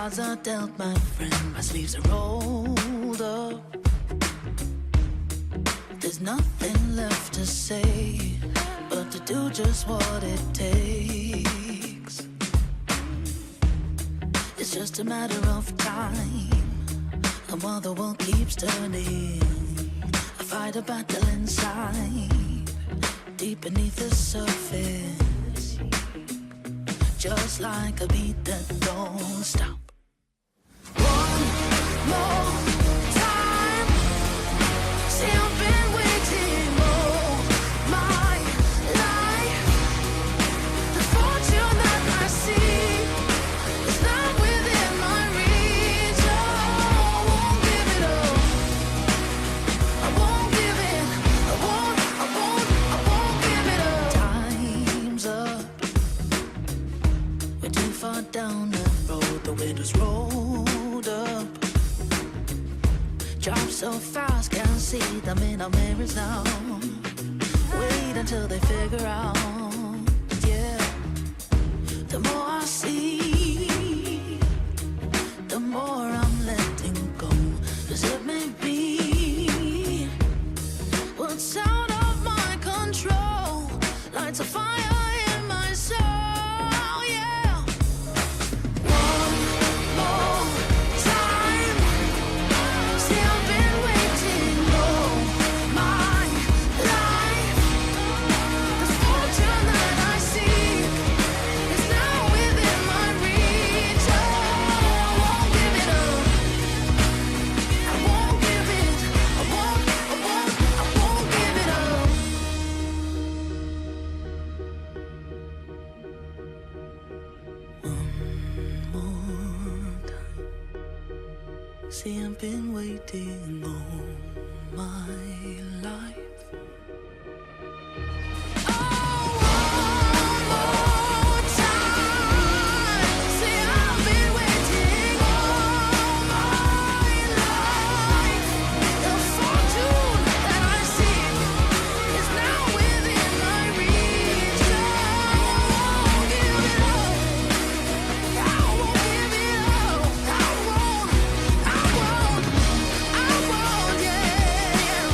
cards are dealt, my friend, my sleeves are rolled up. There's nothing left to say but to do just what it takes. It's just a matter of time, and while the world keeps turning, I fight a battle inside, deep beneath the surface, just like a beat that don't stop. One more time. See, I've been waiting all my life. The fortune that I seek is not within my reach. Oh, I won't give it up. I won't give it. I won't give it up. Time's up. We're too far down the road, the windows rolled up. Drive so fast, can't see them in our mirrors now. Wait until they figure out, yeah. The more I see, the more I'm letting go. 'Cause it may be what's out of my control lights a fire in my soul, yeah. One more time. See, I've been waiting all my life. The fortune that I seek is now within my reach. Oh, I won't give it up. I won't give it. I won't give it up. One more time. See, I've been waiting all my life. Oh, one more time. See, I've been waiting all my life. The fortune that I seek is now within my reach. Oh, I won't give it up. I won't give it up. I won't, yeah.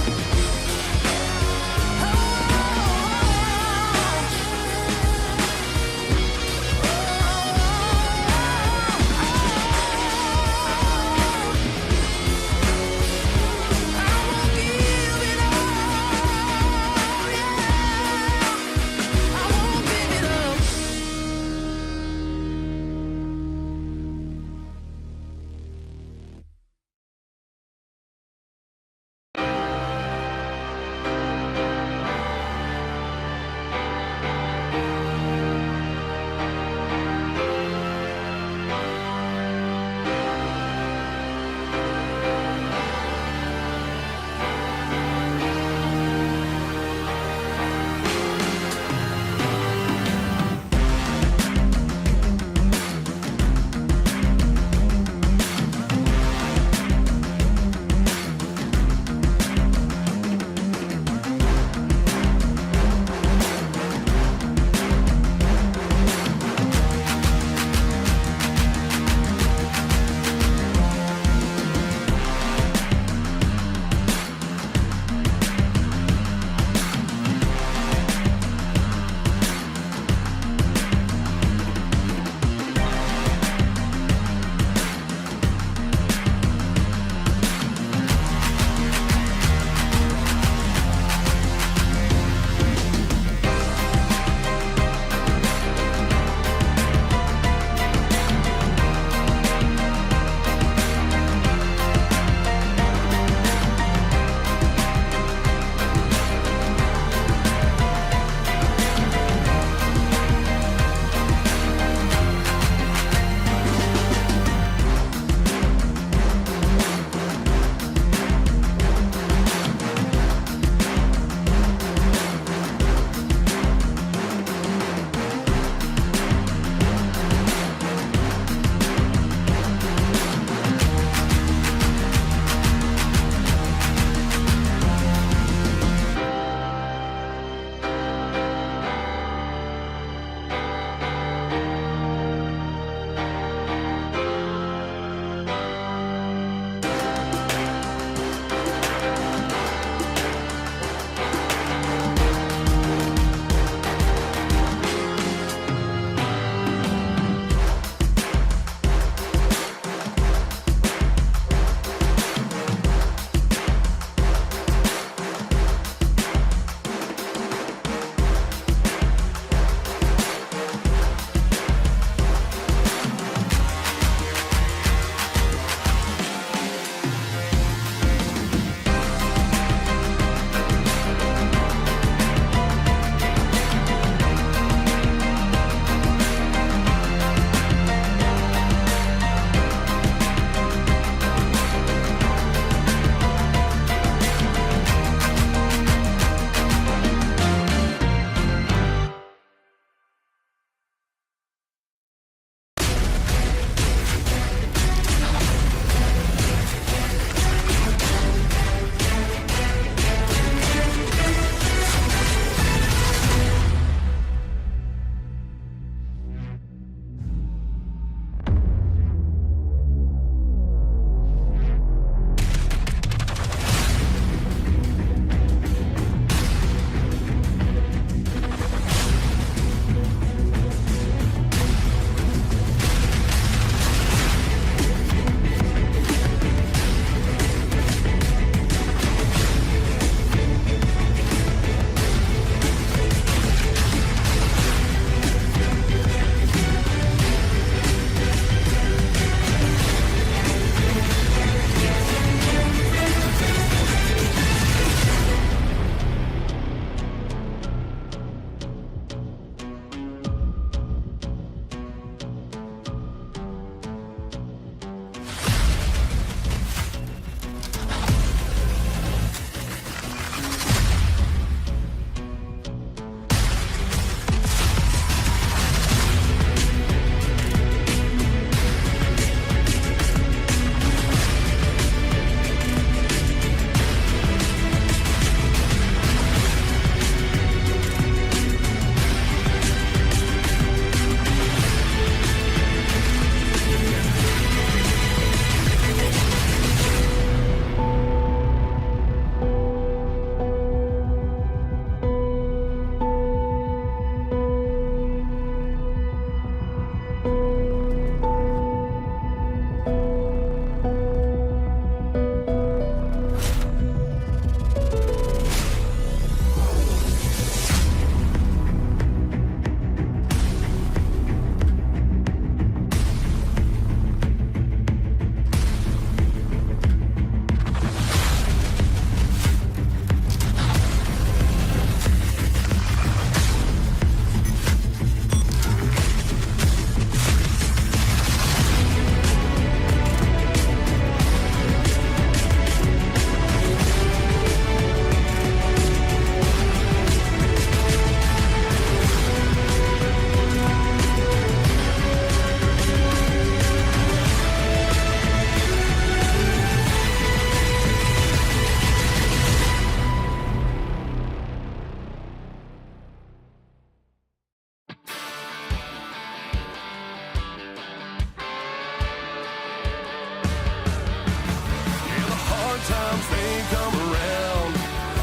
times they come around.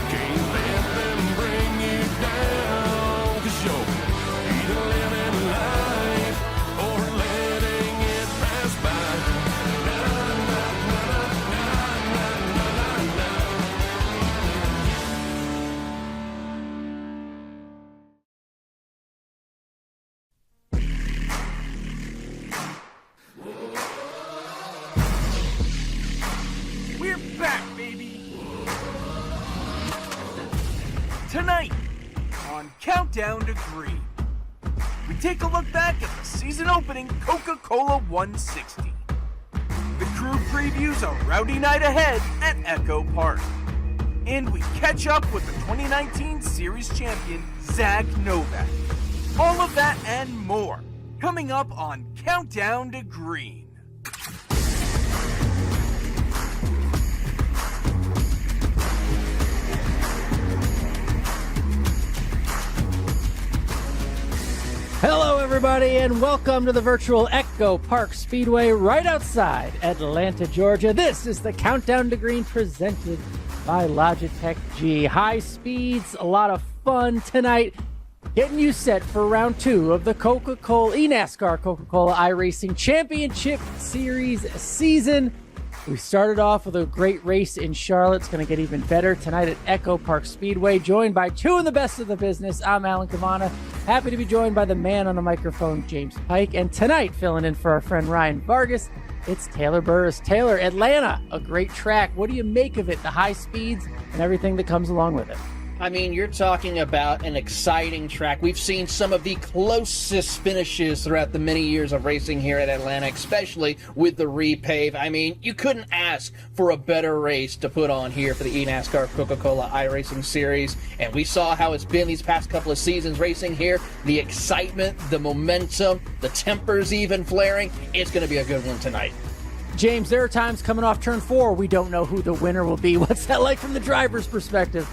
Can't let them bring you down. 'Cause you're either living life or letting it pass by. Na, na, na, na, na, na, na, na. We're back, baby! Tonight, on Countdown to Green, we take a look back at the season-opening Coca-Cola 160. The crew previews a rowdy night ahead at EchoPark. And we catch up with the 2019 Series champion, Zach Novak. All of that and more, coming up on Countdown to Green. Hello, everybody, and welcome to the virtual EchoPark Speedway right outside Atlanta, Georgia. This is the Countdown to Green presented by Logitech G. High speeds, a lot of fun tonight. Getting you set for round 2 of the Coca-Cola eNASCAR Coca-Cola iRacing Championship Series season. We started off with a great race in Charlotte. It's going to get even better tonight at EchoPark Speedway, joined by two of the best of the business. I'm Alan Cavana. Happy to be joined by the man on the microphone, James Pike. And tonight, filling in for our friend Ryan Vargas, it's Taylor Burris. Taylor, Atlanta, a great track. What do you make of it, the high speeds and everything that comes along with it? I mean, you're talking about an exciting track. We've seen some of the closest finishes throughout the many years of racing here at Atlanta, especially with the repave. I mean, you couldn't ask for a better race to put on here for the eNASCAR Coca-Cola iRacing Series. And we saw how it's been these past couple of seasons racing here. The excitement, the momentum, the tempers even flaring. It's going to be a good one tonight. James, there are times coming off turn 4 we don't know who the winner will be. What's that like from the driver's perspective?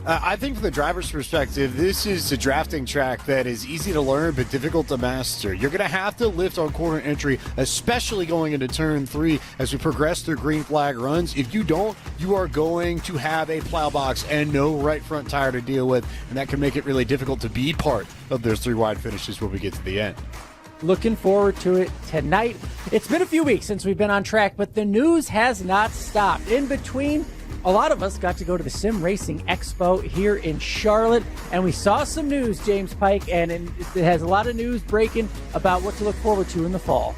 I think from the driver's perspective, this is a drafting track that is easy to learn but difficult to master. You're going to have to lift on corner entry, especially going into turn 3 as we progress through green flag runs. If you don't, you are going to have a plow box and no right front tire to deal with, and that can make it really difficult to be part of those 3 wide finishes when we get to the end. Looking forward to it tonight. It's been a few weeks since we've been on track, but the news has not stopped. In between, a lot of us got to go to the Sim Racing Expo here in Charlotte, and we saw some news, James Pike, and it has a lot of news breaking about what to look forward to in the fall.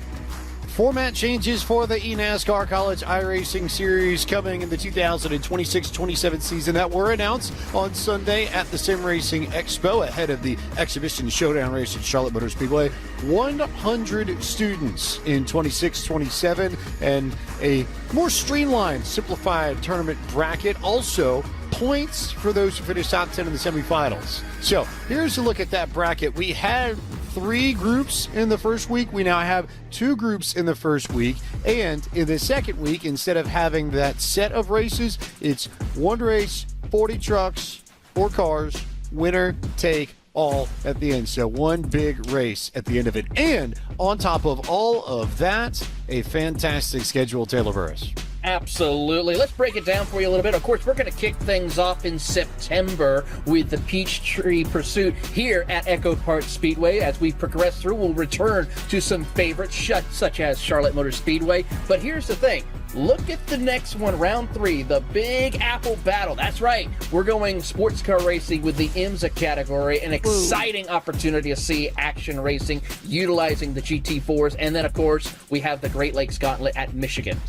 Format changes for the eNASCAR College iRacing Series coming in the 2026-27 season that were announced on Sunday at the Sim Racing Expo ahead of the Exhibition Showdown race at Charlotte Motor Speedway. 100 students in 26-27 and a more streamlined, simplified tournament bracket. Also, points for those who finished top 10 in the semifinals. So here's a look at that bracket. We had 3 groups in the first week. We now have 2 groups in the first week. And in the second week, instead of having that set of races, it's 1 race, 40 trucks, 4 cars, winner take all at the end. So 1 big race at the end of it. And on top of all of that, a fantastic schedule, Taylor Burris. Absolutely. Let's break it down for you a little bit. Of course, we're going to kick things off in September with the Peachtree Pursuit here at EchoPark Speedway. As we progress through, we'll return to some favorites such as Charlotte Motor Speedway. But here's the thing. Look at the next one, round 3, the Big Apple Battle. That's right. We're going sports car racing with the IMSA category. An exciting opportunity to see action racing utilizing the GT4s. And then, of course, we have the Great Lakes Gauntlet at Michigan.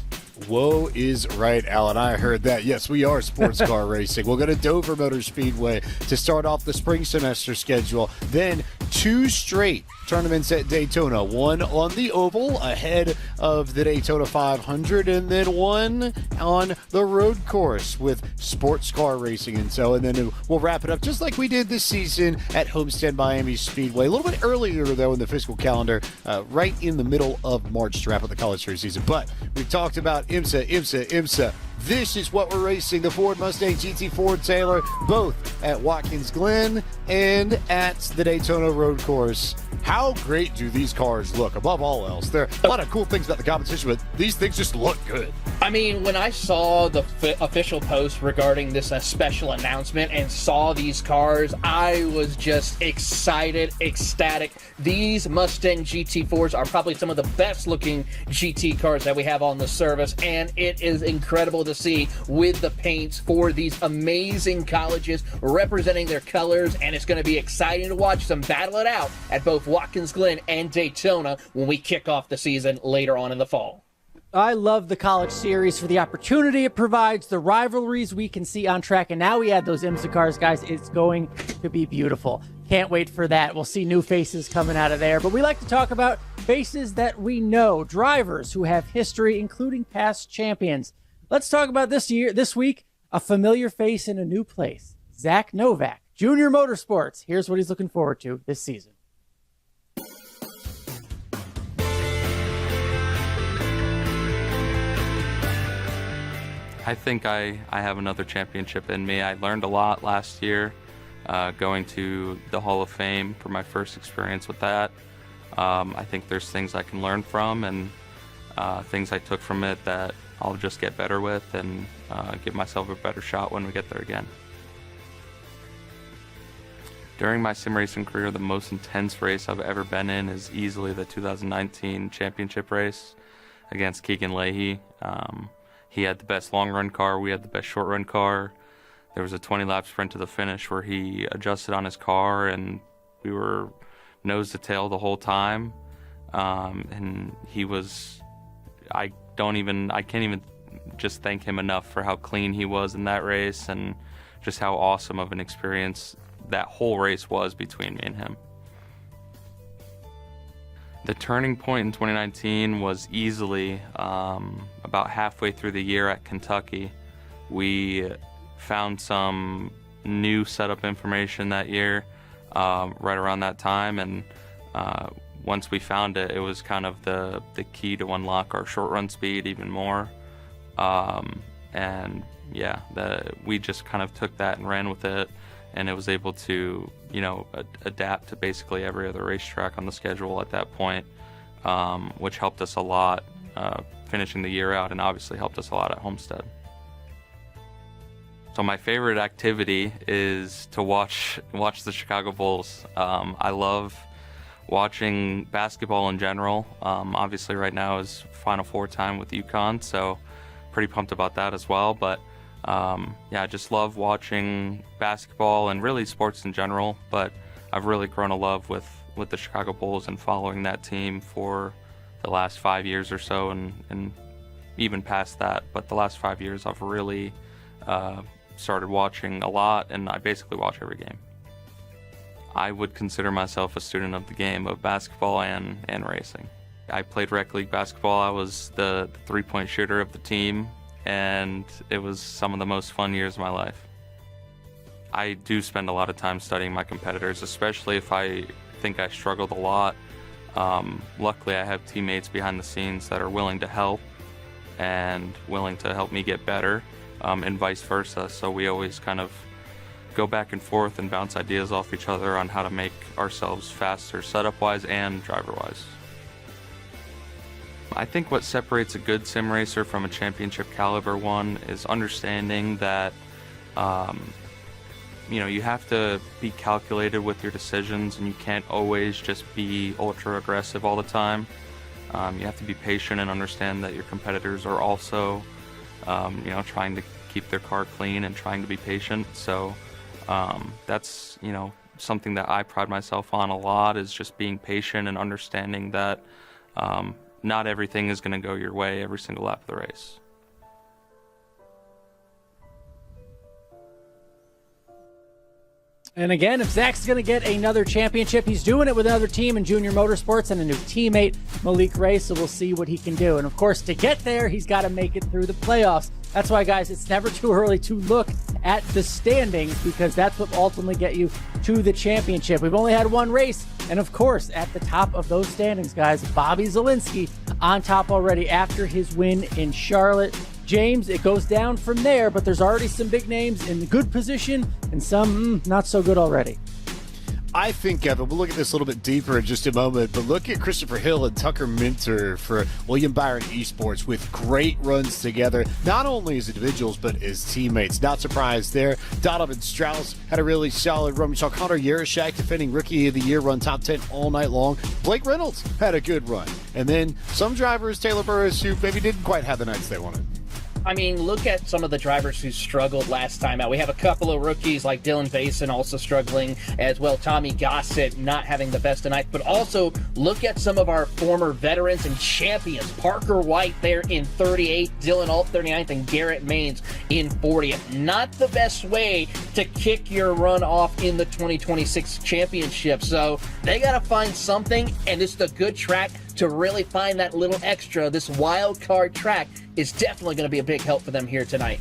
Whoa is right, Alan. I heard that. Yes, we are sports car racing. We'll go to Dover Motor Speedway to start off the spring semester schedule. Then 2 straight tournaments at Daytona. 1 on the oval ahead of the Daytona 500, and then 1 on the road course with sports car racing. And then we'll wrap it up just like we did this season at Homestead Miami Speedway. A little bit earlier, though, in the fiscal calendar, right in the middle of March to wrap up the college series season. But we've talked about IMSA. This is what we're racing, the Ford Mustang GT4 Taylor, both at Watkins Glen and at the Daytona Road Course How great do these cars look? Above all else, there are a lot of cool things about the competition, but these things just look good. I mean, when I saw the official post regarding this special announcement and saw these cars, I was just excited, ecstatic. These Mustang GT4s are probably some of the best looking GT cars that we have on the service, and it is incredible to see with the paints for these amazing colleges representing their colors, and it's going to be exciting to watch them battle it out at both Watkins Glen and Daytona when we kick off the season later on in the fall. I love the college series for the opportunity it provides, the rivalries we can see on track, and now we add those IMSA cars, guys. It's going to be beautiful. Can't wait for that. We'll see new faces coming out of there, but we like to talk about faces that we know, drivers who have history, including past champions. Let's talk about this week, a familiar face in a new place. Zach Novak, Junior Motorsports. Here's what he's looking forward to this season. I think I have another championship in me. I learned a lot last year going to the Hall of Fame for my first experience with that. I think there's things I can learn from and things I took from it that I'll just get better with and give myself a better shot when we get there again. During my sim racing career, the most intense race I've ever been in is easily the 2019 championship race against Keegan Leahy. He had the best long-run car. We had the best short-run car. There was a 20-lap sprint to the finish where he adjusted on his car, and we were nose to tail the whole time. And he was, I can't even just thank him enough for how clean he was in that race and just how awesome of an experience that whole race was between me and him. The turning point in 2019 was easily about halfway through the year at Kentucky. We found some new setup information that year right around that time, and once we found it, it was kind of the key to unlock our short run speed even more. And yeah, we just kind of took that and ran with it, and it was able to, adapt to basically every other racetrack on the schedule at that point, which helped us a lot finishing the year out, and obviously helped us a lot at Homestead. So my favorite activity is to watch the Chicago Bulls. I love watching basketball in general. Obviously right now is Final Four time with UConn, so pretty pumped about that as well. But I just love watching basketball and really sports in general, but I've really grown a love with the Chicago Bulls and following that team for the last 5 years or so, and even past that. But the last 5 years I've really started watching a lot, and I basically watch every game. I would consider myself a student of the game of basketball and racing. I played rec league basketball. I was the three-point shooter of the team, and it was some of the most fun years of my life. I do spend a lot of time studying my competitors, especially if I think I struggled a lot. Luckily, I have teammates behind the scenes that are willing to help and willing to help me get better, and vice versa. So we always kind of go back and forth and bounce ideas off each other on how to make ourselves faster setup-wise and driver-wise. I think what separates a good sim racer from a championship caliber one is understanding that you have to be calculated with your decisions, and you can't always just be ultra aggressive all the time. You have to be patient and understand that your competitors are also trying to keep their car clean and trying to be patient. So that's something that I pride myself on a lot, is just being patient and understanding that not everything is going to go your way every single lap of the race. And again, if Zach's going to get another championship, he's doing it with another team in Junior Motorsports and a new teammate, Malik Ray, so we'll see what he can do. And of course, to get there, he's got to make it through the playoffs. That's why, guys, it's never too early to look at the standings, because that's what ultimately get you to the championship. We've only had one race, and of course, at the top of those standings, guys, Bobby Zielinski on top already after his win in Charlotte. James, it goes down from there, but there's already some big names in the good position and some not so good already. I think, Evan, we'll look at this a little bit deeper in just a moment, but look at Christopher Hill and Tucker Minter for William Byron Esports with great runs together, not only as individuals, but as teammates. Not surprised there. Donovan Strauss had a really solid run. We saw Connor Yarashak, defending Rookie of the Year, run top 10 all night long. Blake Reynolds had a good run. And then some drivers, Taylor Burris, who maybe didn't quite have the nights they wanted. I mean, look at some of the drivers who struggled last time out. We have a couple of rookies like Dylan Vason also struggling as well. Tommy Gossett not having the best of nights, but also look at some of our former veterans and champions. Parker White there in 38th, Dylan Alt 39th, and Garrett Maines in 40th. Not the best way to kick your run off in the 2026 championship. So they got to find something, and it's a good track to really find that little extra. This wild card track is definitely going to be a big help for them here tonight.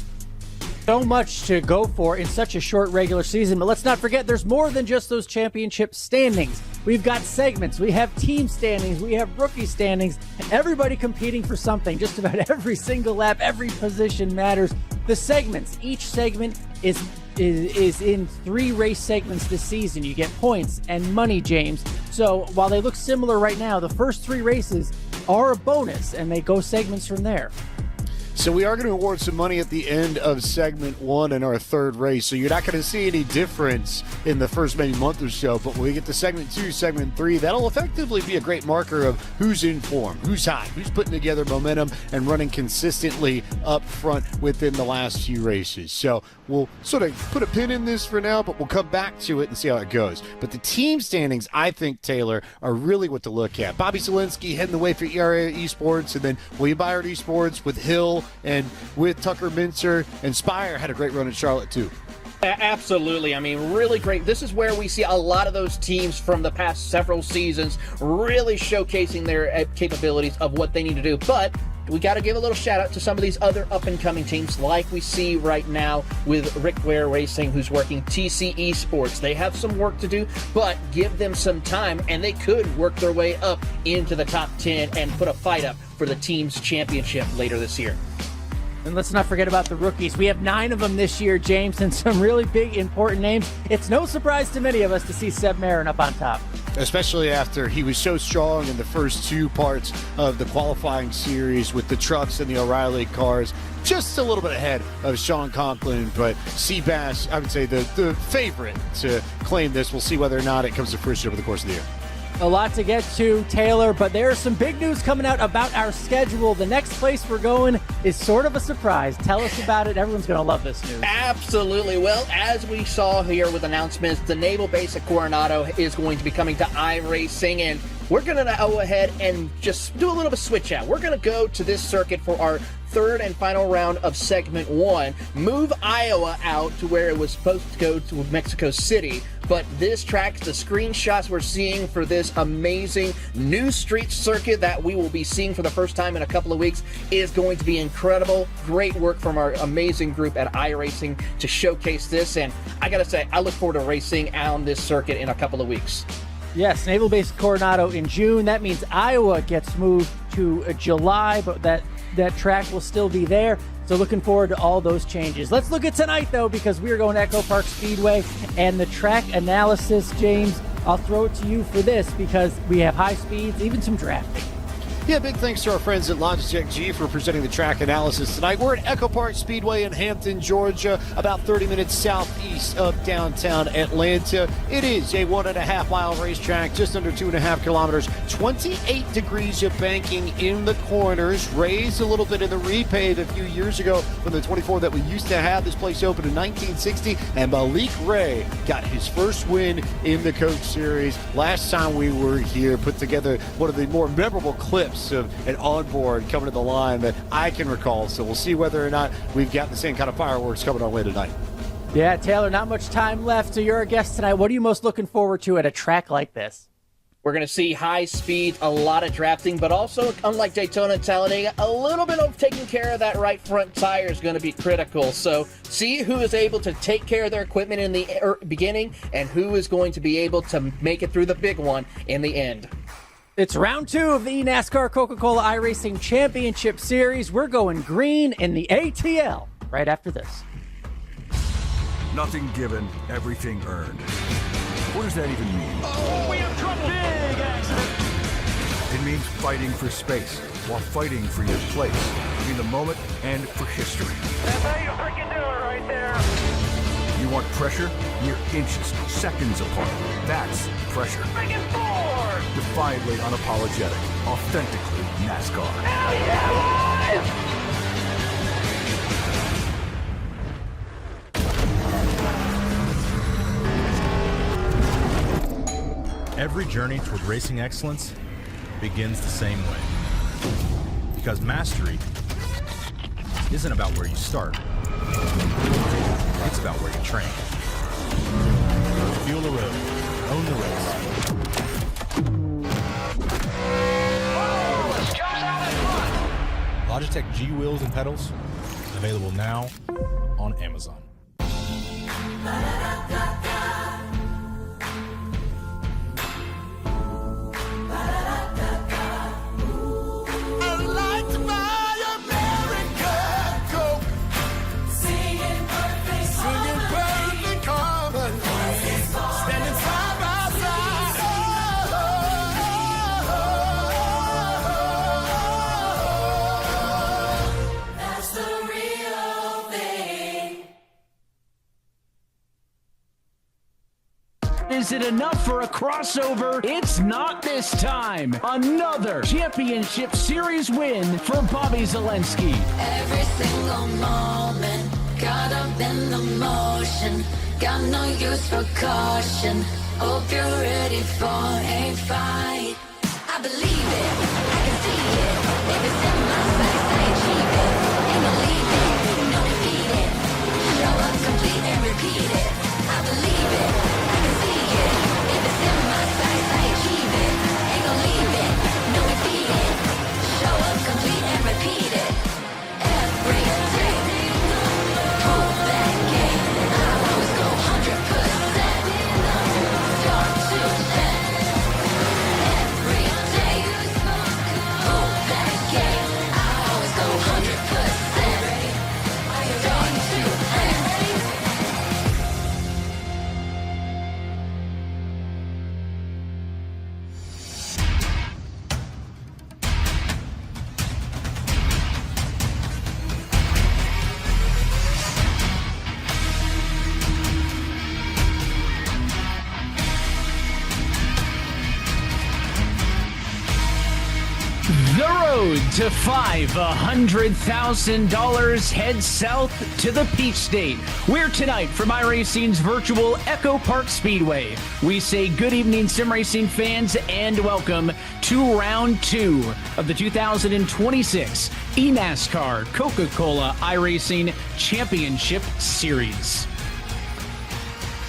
So much to go for in such a short regular season, but let's not forget there's more than just those championship standings. We've got segments, we have team standings, we have rookie standings, and everybody competing for something. Just about every single lap, every position matters. The segments, each segment is in 3 race segments this season. You get points and money, James. So while they look similar right now, the first 3 races are a bonus, and they go segments from there. So we are going to award some money at the end of segment 1 in our 3rd race. So you're not going to see any difference in the first maybe month or so. But when we get to segment 2, segment 3, that'll effectively be a great marker of who's in form, who's hot, who's putting together momentum and running consistently up front within the last few races. So we'll sort of put a pin in this for now, but we'll come back to it and see how it goes. But the team standings, I think, Taylor, are really what to look at. Bobby Zielinski heading the way for ERA Esports, and then William Byron Esports with Hill and with Tucker Minter, and Spire had a great run in Charlotte too. Absolutely. I mean, really great. This is where we see a lot of those teams from the past several seasons really showcasing their capabilities of what they need to do. But we got to give a little shout out to some of these other up-and-coming teams like we see right now with Rick Ware Racing, who's working TC Esports. They have some work to do, but give them some time, and they could work their way up into the top 10 and put a fight up for the team's championship later this year. And let's not forget about the rookies. We have 9 of them this year, James, and some really big, important names. It's no surprise to many of us to see Seb Marin up on top. Especially after he was so strong in the first 2 parts of the qualifying series with the trucks and the O'Reilly cars. Just a little bit ahead of Sean Conklin, but Seabass, I would say the favorite to claim this. We'll see whether or not it comes to fruition over the course of the year. A lot to get to, Taylor, but there's some big news coming out about our schedule. The next place we're going is sort of a surprise. Tell us about it. Everyone's going to love this news. Absolutely. Well, as we saw here with announcements, the Naval Base at Coronado is going to be coming to iRacing, and we're going to go ahead and just do a little bit of switch out. We're going to go to this circuit for our 3rd and final round of segment 1, move Iowa out to where it was supposed to go to Mexico City. But this track, the screenshots we're seeing for this amazing new street circuit that we will be seeing for the first time in a couple of weeks is going to be incredible. Great work from our amazing group at iRacing to showcase this. And I got to say, I look forward to racing on this circuit in a couple of weeks. Yes, Naval Base Coronado in June. That means Iowa gets moved to July, but that track will still be there. So looking forward to all those changes. Let's look at tonight, though, because we're going to EchoPark Speedway and the track analysis. James, I'll throw it to you for this because we have high speeds, even some drafting. Yeah, big thanks to our friends at Logitech G for presenting the track analysis tonight. We're at EchoPark Speedway in Hampton, Georgia, about 30 minutes southeast of downtown Atlanta. It is a 1.5-mile racetrack, just under 2.5 kilometers, 28 degrees of banking in the corners, raised a little bit in the repave a few years ago from the 24 that we used to have. This place opened in 1960, and Malik Ray got his first win in the Coke Series. Last time we were here, put together one of the more memorable clips of an onboard coming to the line that I can recall. So we'll see whether or not we've got the same kind of fireworks coming our way tonight. Yeah, Taylor, not much time left. So you're our guest tonight. What are you most looking forward to at a track like this? We're going to see high speed, a lot of drafting, but also, unlike Daytona and Talladega, a little bit of taking care of that right front tire is going to be critical. So see who is able to take care of their equipment in the beginning and who is going to be able to make it through the big one in the end. It's round 2 of the eNASCAR Coca-Cola iRacing Championship Series. We're going green in the ATL right after this. Nothing given, everything earned. What does that even mean? Oh, we have trouble. Big accident. It means fighting for space while fighting for your place in the moment and for history. That's how you freaking do it right there. You want pressure? Mere inches, seconds apart. That's pressure. Freaking forward. Defiantly unapologetic. Authentically NASCAR. Hell yeah, boys! Every journey toward racing excellence begins the same way. Because mastery isn't about where you start. It's about where you train. Feel the road. Own the race. Jumps out in front. Logitech G wheels and pedals, available now on Amazon. Is it enough for a crossover? It's not this time. Another championship series win for Bobby Zelensky. Every single moment, caught up in the motion. Got no use for caution. Hope you're ready for a fight. I believe it, I can see it. If it's in my sights, I achieve it. Ain't no leaving, no defeat it. Show up complete and repeat it. I believe it, I can see it. If it's in my sights, I achieve it. Ain't no leaving, no defeat it. Show up complete and repeat it. Every day, prove that game. I always go 100%. Start to end. Every day, prove that game. I always go 100%. Start to end. The road to $500,000 heads south to the Peach State, where tonight from iRacing's virtual EchoPark Speedway, we say good evening sim racing fans and welcome to round 2 of the 2026 eNASCAR Coca-Cola iRacing Championship Series.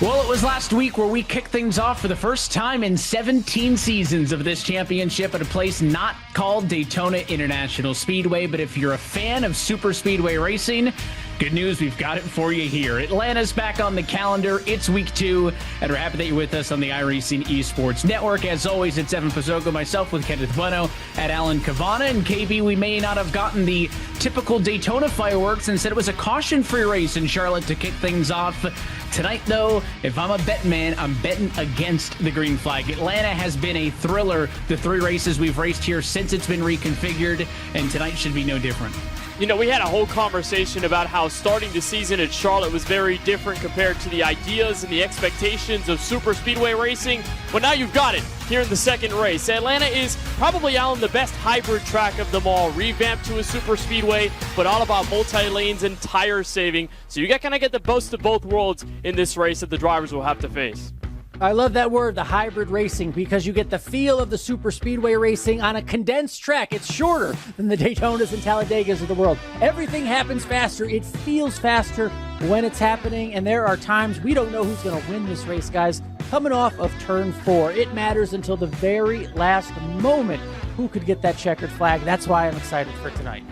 Well, it was last week where we kicked things off for the first time in 17 seasons of this championship at a place not called Daytona International Speedway. But if you're a fan of super speedway racing, good news, we've got it for you here. Atlanta's back on the calendar. It's week 2, and we're happy that you're with us on the iRacing Esports Network. As always, it's Evan Pizzogo, myself with Kenneth Bueno at Alan Cavana. And KB, we may not have gotten the typical Daytona fireworks. Instead, it was a caution-free race in Charlotte to kick things off. Tonight, though, if I'm a betting man, I'm betting against the green flag. Atlanta has been a thriller the 3 races we've raced here since it's been reconfigured, and tonight should be no different. You know, we had a whole conversation about how starting the season at Charlotte was very different compared to the ideas and the expectations of super speedway racing. Well, now you've got it here in the second race. Atlanta is probably, Alan, the best hybrid track of them all. Revamped to a super speedway, but all about multi-lanes and tire saving. So you got kind of get the best of both worlds in this race that the drivers will have to face. I love that word, the hybrid racing, because you get the feel of the super speedway racing on a condensed track. It's shorter than the Daytonas and Talladegas of the world. Everything happens faster. It feels faster when it's happening, and there are times we don't know who's going to win this race, guys. Coming off of turn 4, it matters until the very last moment who could get that checkered flag. That's why I'm excited for tonight.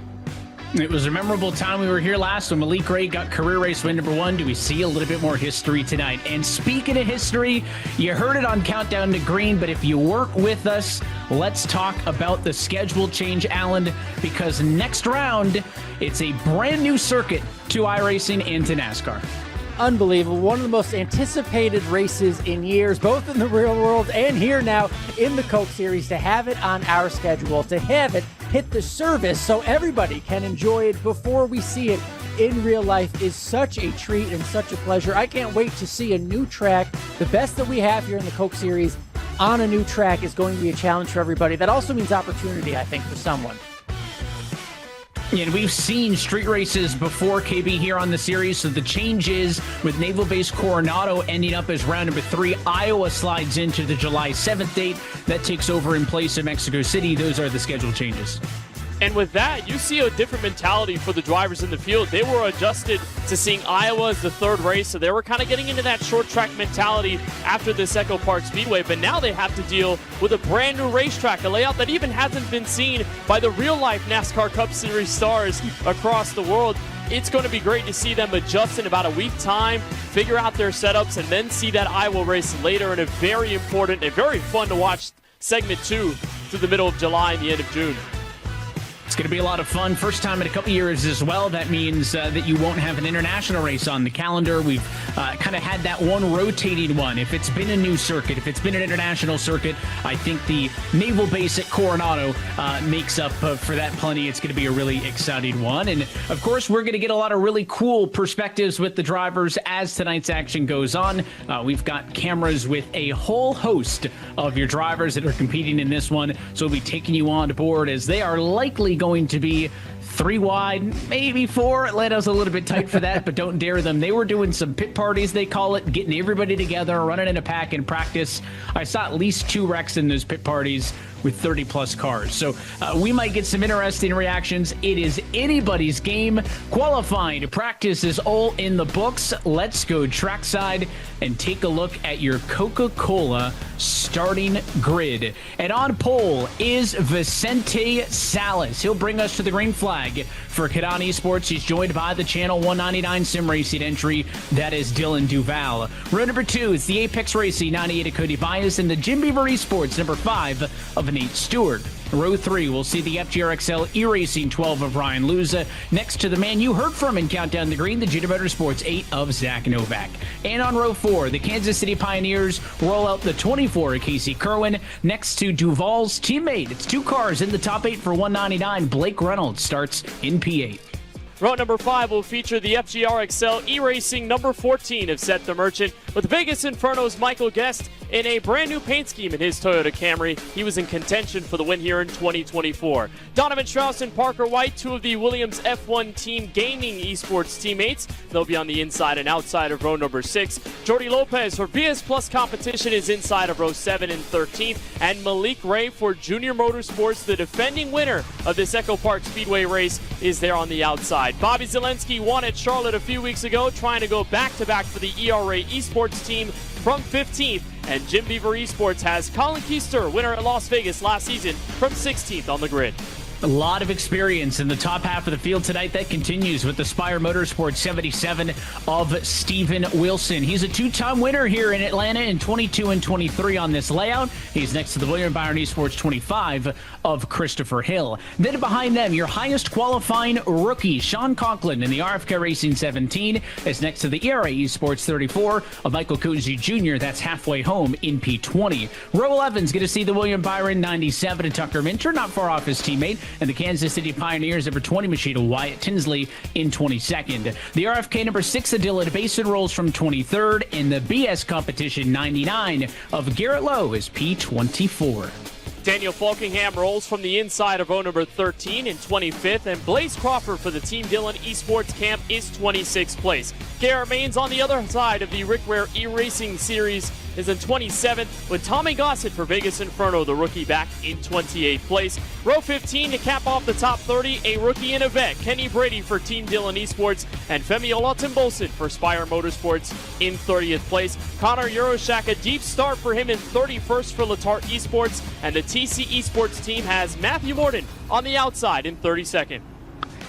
It was a memorable time we were here last when Malik Ray got career race win number 1. Do we see a little bit more history tonight? And speaking of history, you heard it on Countdown to Green, but if you work with us, let's talk about the schedule change, Alan, because next round, it's a brand new circuit to iRacing and to NASCAR. Unbelievable. One of the most anticipated races in years, both in the real world and here now in the Coke Series, to have it on our schedule, to have it hit the service so everybody can enjoy it before we see it in real life is such a treat and such a pleasure. I can't wait to see a new track. The best that we have here in the Coke Series on a new track is going to be a challenge for everybody. That also means opportunity, I think, for someone. And we've seen street races before, KB, here on the series. So the change is with Naval Base Coronado ending up as round number 3. Iowa slides into the July 7th date. That takes over in place of Mexico City. Those are the schedule changes. And with that, you see a different mentality for the drivers in the field. They were adjusted to seeing Iowa as the third race, so they were kind of getting into that short track mentality after this EchoPark Speedway. But now they have to deal with a brand new racetrack, a layout that even hasn't been seen by the real-life NASCAR Cup Series stars across the world. It's going to be great to see them adjust in about a week time, figure out their setups, and then see that Iowa race later in a very important and very fun to watch segment 2 through the middle of July and the end of June. It's going to be a lot of fun. First time in a couple years as well. That means that you won't have an international race on the calendar. We've kind of had that one rotating one. If it's been a new circuit, if it's been an international circuit, I think the Naval Base at Coronado makes up for that plenty. It's going to be a really exciting one. And, of course, we're going to get a lot of really cool perspectives with the drivers as tonight's action goes on. We've got cameras with a whole host of your drivers that are competing in this one. So we'll be taking you on board as they are likely going to be 3 wide, maybe 4. Atlanta's a little bit tight for that, but don't dare them. They were doing some pit parties, they call it, getting everybody together, running in a pack in practice. I saw at least 2 wrecks in those pit parties with 30-plus cars. So we might get some interesting reactions. It is anybody's game. Qualifying to practice is all in the books. Let's go trackside and take a look at your Coca-Cola starting grid. And on pole is Vicente Salas. He'll bring us to the green flag for Kadani Esports. He's joined by the Channel 199 Sim Racing entry. That is Dylan Duval. Row number 2 is the Apex Racing 98 of Cody Bias and the Jim Beaver Esports number 5 of Nate Stewart. Row 3 will see the FGRXL E-Racing 12 of Ryan Luza. Next to the man you heard from in Countdown the Green, the Junior Motorsports 8 of Zach Novak. And on row 4, the Kansas City Pioneers roll out the 24 of Casey Kerwin. Next to Duval's teammate, it's 2 cars in the top 8 for 199. Blake Reynolds starts in P8. Row number 5 will feature the FGRXL E-Racing number 14 of Seth the Merchant, with Vegas Inferno's Michael Guest in a brand new paint scheme in his Toyota Camry. He was in contention for the win here in 2024. Donovan Strauss and Parker White, 2 of the Williams F1 Team Gaming Esports teammates. They'll be on the inside and outside of row number 6. Jordy Lopez for BS Plus Competition is inside of row 7 and 13. And Malik Ray for Junior Motorsports, the defending winner of this EchoPark Speedway race, is there on the outside. Bobby Zelensky won at Charlotte a few weeks ago, trying to go back-to-back for the ERA Esports team from 15th. And Jim Beaver Esports has Colin Keister, winner at Las Vegas last season, from 16th on the grid. A lot of experience in the top half of the field tonight. That continues with the Spire Motorsports 77 of Steven Wilson. He's a 2-time winner here in Atlanta in 22 and 23 on this layout. He's next to the William Byron Esports 25 of Christopher Hill. Then behind them, your highest qualifying rookie, Sean Conklin in the RFK Racing 17 is next to the ERA Esports 34 of Michael Cozy Jr. That's halfway home in P20. Row 11's going to see the William Byron 97 of Tucker Minter, not far off his teammate, and the Kansas City Pioneers number 20 machine of Wyatt Tinsley in 22nd. The RFK number 6 of Dylan Basin rolls from 23rd, and the BS Competition 99 of Garrett Lowe is P24. Daniel Falkingham rolls from the inside of row number 13 in 25th, and Blaze Crawford for the Team Dillon Esports Camp is 26th place. Garrett Maines on the other side of the Rick Ware E-Racing Series is in 27th, with Tommy Gossett for Vegas Inferno, the rookie, back in 28th place. Row 15 to cap off the top 30, a rookie in a vet, Kenny Brady for Team Dillon Esports, and Femi Olatunbosin for Spire Motorsports in 30th place. Connor Euroshak, a deep start for him in 31st for Letarte Esports, and the TC Esports team has Matthew Morton on the outside in 32nd.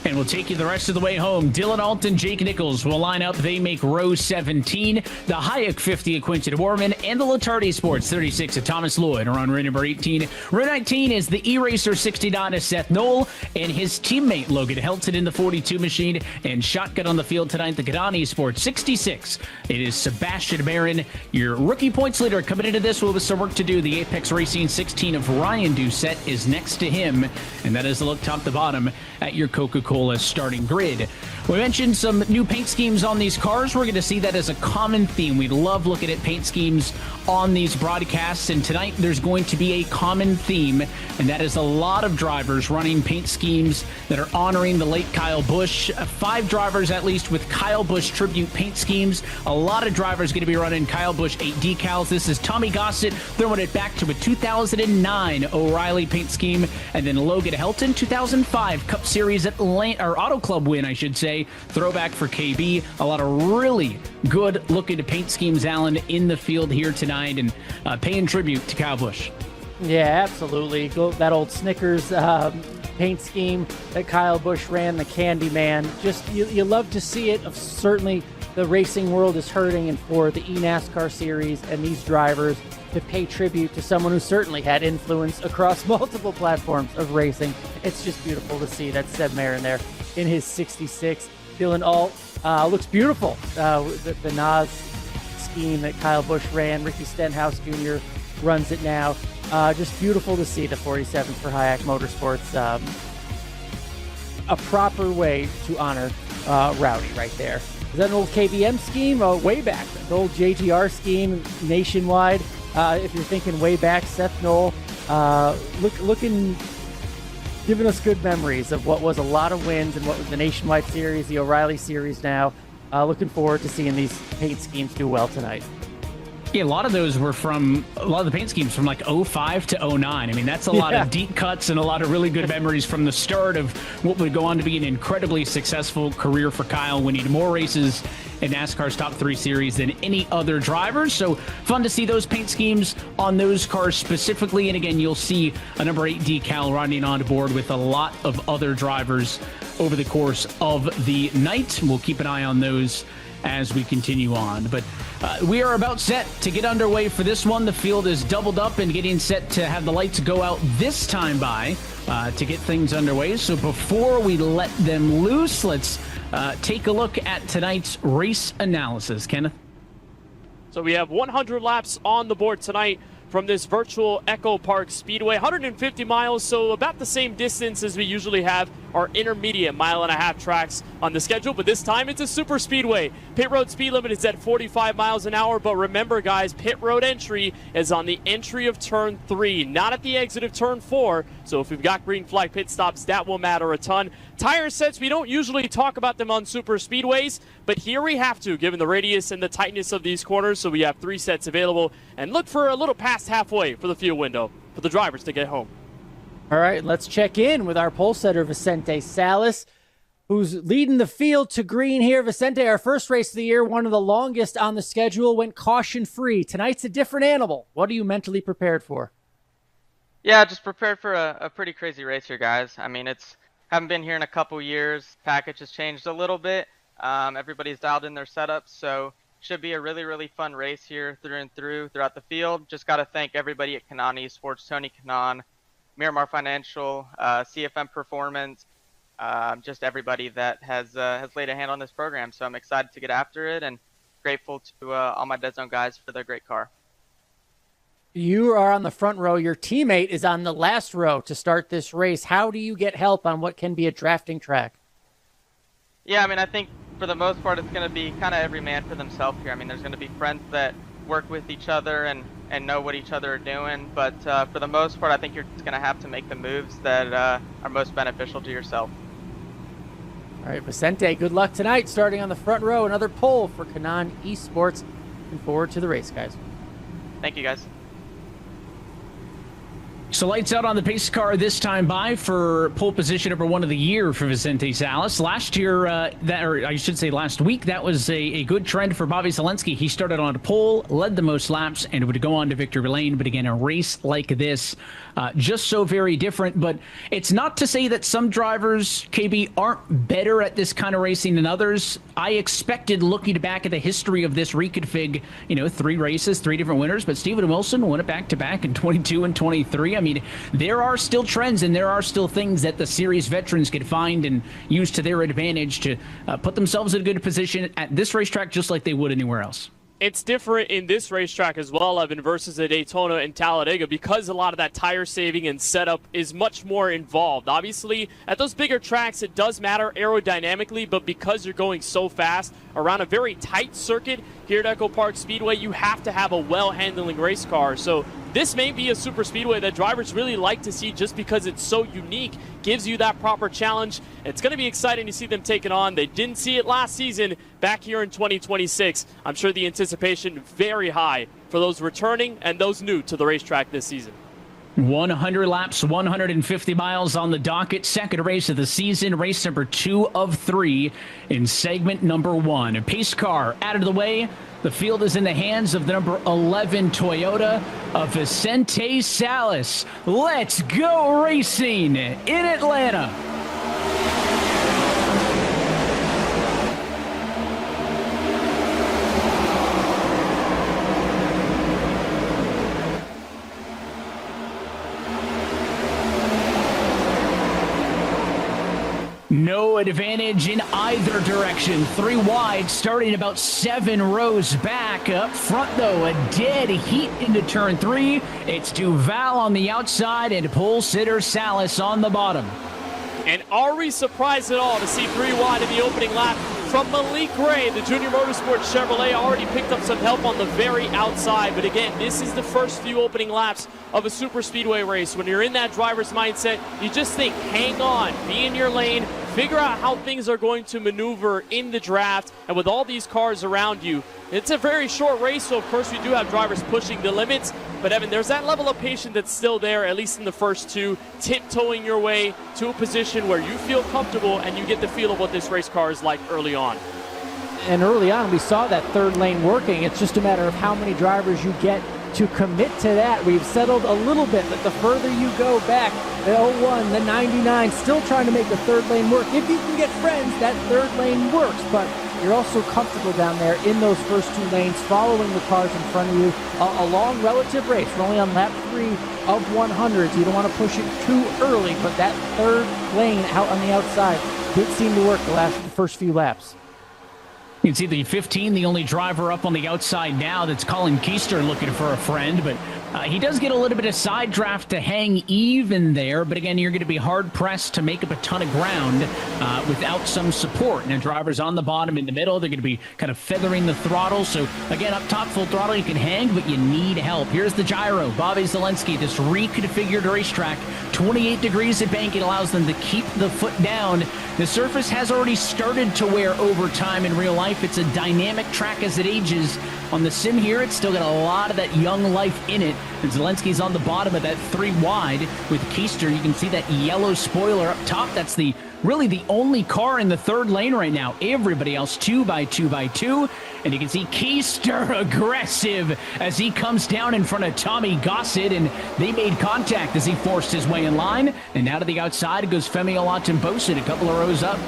And we'll take you the rest of the way home. Dylan Alton, Jake Nichols will line up. They make row 17. The Hayek 50 at Quinton Borman and the Latardi Sports 36 at Thomas Lloyd are on row number 18. Row 19 is the E-Racer 69 of Seth Knoll and his teammate Logan Helton in the 42 machine. And shotgun on the field tonight, the Kadani Sports 66. It is Sebastian Barron, your rookie points leader, coming into this with some work to do. The Apex Racing 16 of Ryan Doucette is next to him. And that is the look top to bottom at your Coca-Cola starting grid. We mentioned some new paint schemes on these cars. We're going to see that as a common theme. We love looking at paint schemes on these broadcasts, and tonight there's going to be a common theme, and that is a lot of drivers running paint schemes that are honoring the late Kyle Busch. 5 drivers at least with Kyle Busch tribute paint schemes. A lot of drivers going to be running Kyle Busch 8 decals. This is Tommy Gossett throwing it back to a 2009 O'Reilly paint scheme, and then Logan Helton 2005 Cup Series Atlanta, or Auto Club win, I should say. Throwback for KB. A lot of really good looking paint schemes, Alan, in the field here tonight, and paying tribute to Kyle Busch. Yeah, absolutely. That old Snickers paint scheme that Kyle Busch ran, the Candyman. Just you love to see it. Certainly, the racing world is hurting, and for the eNASCAR series and these drivers to pay tribute to someone who certainly had influence across multiple platforms of racing. It's just beautiful to see that Seb Marin there in his 66. Dylan Alt looks beautiful. The Nas scheme that Kyle Busch ran, Ricky Stenhouse Jr. runs it now. Just beautiful to see the 47 for Hayek Motorsports. A proper way to honor Rowdy right there. Is that an old KBM scheme? Way back. The old JGR scheme nationwide. If you're thinking way back, Seth Knoll looking, giving us good memories of what was a lot of wins and what was the Nationwide Series, the O'Reilly Series now. Looking forward to seeing these paint schemes do well tonight. Yeah, a lot of those were from, a lot of the paint schemes from like 05 to 09. I mean, that's a lot of deep cuts and a lot of really good memories from the start of what would go on to be an incredibly successful career for Kyle, winning more races in NASCAR's Top 3 Series than any other drivers. So fun to see those paint schemes on those cars specifically. And again, you'll see a number 8 decal riding on board with a lot of other drivers over the course of the night. We'll keep an eye on those as we continue on. But we are about set to get underway for this one. The field is doubled up and getting set to have the lights go out this time by to get things underway. So before we let them loose, let's take a look at tonight's race analysis. Kenneth? So we have 100 laps on the board tonight from this virtual EchoPark Speedway. 150 miles, so about the same distance as we usually have our intermediate mile-and-a-half tracks on the schedule, but this time it's a super speedway. Pit road speed limit is at 45 miles an hour, but remember, guys, pit road entry is on the entry of turn 3, not at the exit of turn 4, so if we've got green flag pit stops, that will matter a ton. Tire sets, we don't usually talk about them on super speedways, but here we have to, given the radius and the tightness of these corners, so we have 3 sets available, and look for a little past halfway for the fuel window for the drivers to get home. All right, let's check in with our pole setter, Vicente Salas, who's leading the field to green here. Vicente, our first race of the year, one of the longest on the schedule, went caution-free. Tonight's a different animal. What are you mentally prepared for? Yeah, just prepared for a pretty crazy race here, guys. I mean, haven't been here in a couple years. Package has changed a little bit. Everybody's dialed in their setups, so should be a really, really fun race here through and through throughout the field. Just got to thank everybody at Kanani Sports, Tony Kanan, Miramar Financial, CFM Performance, just everybody that has laid a hand on this program. So I'm excited to get after it and grateful to all my Dead Zone guys for the great car. You are on the front row. Your teammate is on the last row to start this race. How do you get help on what can be a drafting track? Yeah, I mean, I think for the most part, it's going to be kind of every man for themselves here. I mean, there's going to be friends that work with each other and know what each other are doing. But for the most part, I think you're just going to have to make the moves that are most beneficial to yourself. All right, Vicente, good luck tonight. Starting on the front row, another pole for Kanan Esports. Looking forward to the race, guys. Thank you, guys. So lights out on the pace car this time by for pole position number 1 of the year for Vicente Salas. Last year, last week, that was a good trend for Bobby Zalenski. He started on a pole, led the most laps, and would go on to victory lane. But again, a race like this, just so very different. But it's not to say that some drivers, KB, aren't better at this kind of racing than others. I expected, looking back at the history of this reconfig, 3 races, 3 different winners, but Stephen Wilson won it back-to-back in 22 and 23. I mean, there are still trends and there are still things that the series veterans could find and use to their advantage to put themselves in a good position at this racetrack just like they would anywhere else. It's different in this racetrack as well, Evan, versus a Daytona and Talladega, because a lot of that tire saving and setup is much more involved. Obviously, at those bigger tracks, it does matter aerodynamically, but because you're going so fast around a very tight circuit here at EchoPark Speedway, you have to have a well-handling race car. So this may be a super speedway that drivers really like to see just because it's so unique, gives you that proper challenge. It's going to be exciting to see them take it on. They didn't see it last season back here in 2026. I'm sure the anticipation very high for those returning and those new to the racetrack this season. 100 laps, 150 miles on the docket. Second race of the season, race number 2 of 3 in segment number 1. A pace car out of the way. The field is in the hands of the number 11 Toyota of Vicente Salas. Let's go racing in Atlanta. No advantage in either direction. 3 wide, starting about 7 rows back. Up front, though, a dead heat into turn 3. It's Duval on the outside and pole sitter Salas on the bottom. And are we surprised at all to see 3 wide in the opening lap from Malik Ray? The Junior Motorsports Chevrolet already picked up some help on the very outside. But again, this is the first few opening laps of a super speedway race. When you're in that driver's mindset, you just think, hang on, be in your lane, figure out how things are going to maneuver in the draft. And with all these cars around you, it's a very short race, so of course we do have drivers pushing the limits. But Evan, there's that level of patience that's still there, at least in the first 2, tiptoeing your way to a position where you feel comfortable and you get the feel of what this race car is like early on. And early on, we saw that third lane working. It's just a matter of how many drivers you get to commit to that. We've settled a little bit, but the further you go back, the 01, the 99, still trying to make the third lane work. If you can get friends, that third lane works, but you're also comfortable down there in those first 2 lanes, following the cars in front of you. A long relative race. We're only on lap 3 of 100. You don't want to push it too early, but that third lane out on the outside did seem to work the first few laps. You can see the 15, the only driver up on the outside now. That's Colin Keister looking for a friend, but he does get a little bit of side draft to hang even there. But again, you're going to be hard-pressed to make up a ton of ground without some support. Now, drivers on the bottom, in the middle, they're going to be kind of feathering the throttle. So again, up top, full throttle, you can hang, but you need help. Here's the gyro. Bobby Zalenski, this reconfigured racetrack, 28 degrees of banking allows them to keep the foot down. The surface has already started to wear over time in real life. It's a dynamic track as it ages. On the sim here, it's still got a lot of that young life in it. And Zelensky's on the bottom of that 3 wide with Keister. You can see that yellow spoiler up top. That's really the only car in the third lane right now. Everybody else 2x2x2. And you can see Keister aggressive as he comes down in front of Tommy Gossett. And they made contact as he forced his way in line. And now to the outside goes Femi Olatunbosin, a couple of rows up.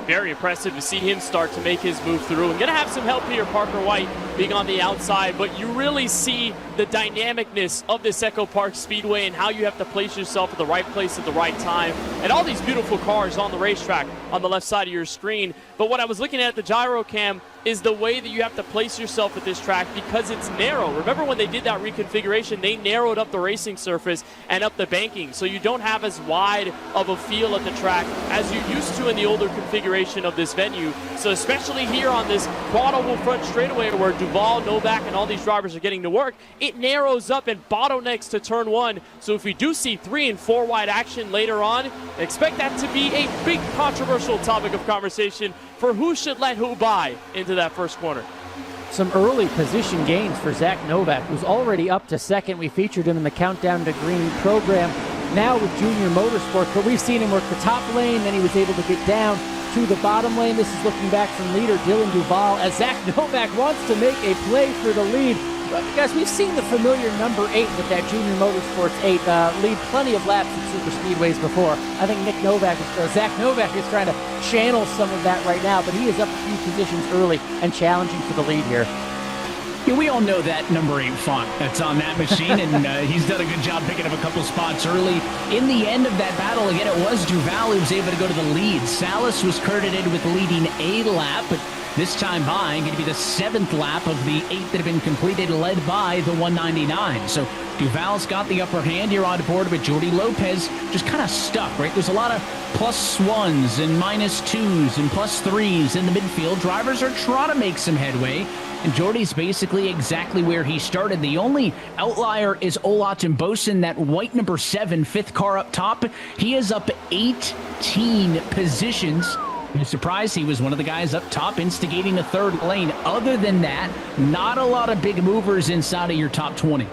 Very impressive to see him start to make his move through. And going to have some help here, Parker White being on the outside. But you really see the dynamicness of this EchoPark Speedway and how you have to place yourself at the right place at the right time. And all these beautiful cars on the racetrack on the left side of your screen. But what I was looking at the gyro cam is the way that you have to place yourself at this track because it's narrow. Remember when they did that reconfiguration, they narrowed up the racing surface and up the banking, so you don't have as wide of a feel at the track as you used to in the older configuration of this venue. So especially here on this quad oval front straightaway where Duval, Novak, and all these drivers are getting to work, it narrows up and bottlenecks to turn 1. So if we do see 3 and 4 wide action later on, expect that to be a big controversial topic of conversation for who should let who by into that first corner. some early position gains for Zach Novak, who's already up to second. We featured him in the Countdown to Green program now with Junior Motorsports, but we've seen him work the top lane, then he was able to get down to the bottom lane. This is looking back from leader Dylan Duval as Zach Novak wants to make a play for the lead. But guys, we've seen the familiar number 8 with that Junior Motorsports 8 lead plenty of laps at super speedways before. I think Zach Novak is trying to channel some of that right now, but he is up a few positions early and challenging for the lead here. Yeah, we all know that number 8 font that's on that machine, and he's done a good job picking up a couple spots early. In the end of that battle, again, it was Duval who was able to go to the lead. Salas was credited with leading a lap, but this time by going to be the 7th lap of the 8 that have been completed, led by the 199. So Duval's got the upper hand here on board, but Jordi Lopez just kind of stuck, right? There's a lot of +1s and -2s and +3s in the midfield. Drivers are trying to make some headway, and Jordi's basically exactly where he started. The only outlier is Olaton Bosen, that white number 7, 5th car up top. He is up 18 positions. I'm surprised he was one of the guys up top instigating a third lane. Other than that, not a lot of big movers inside of your top 20.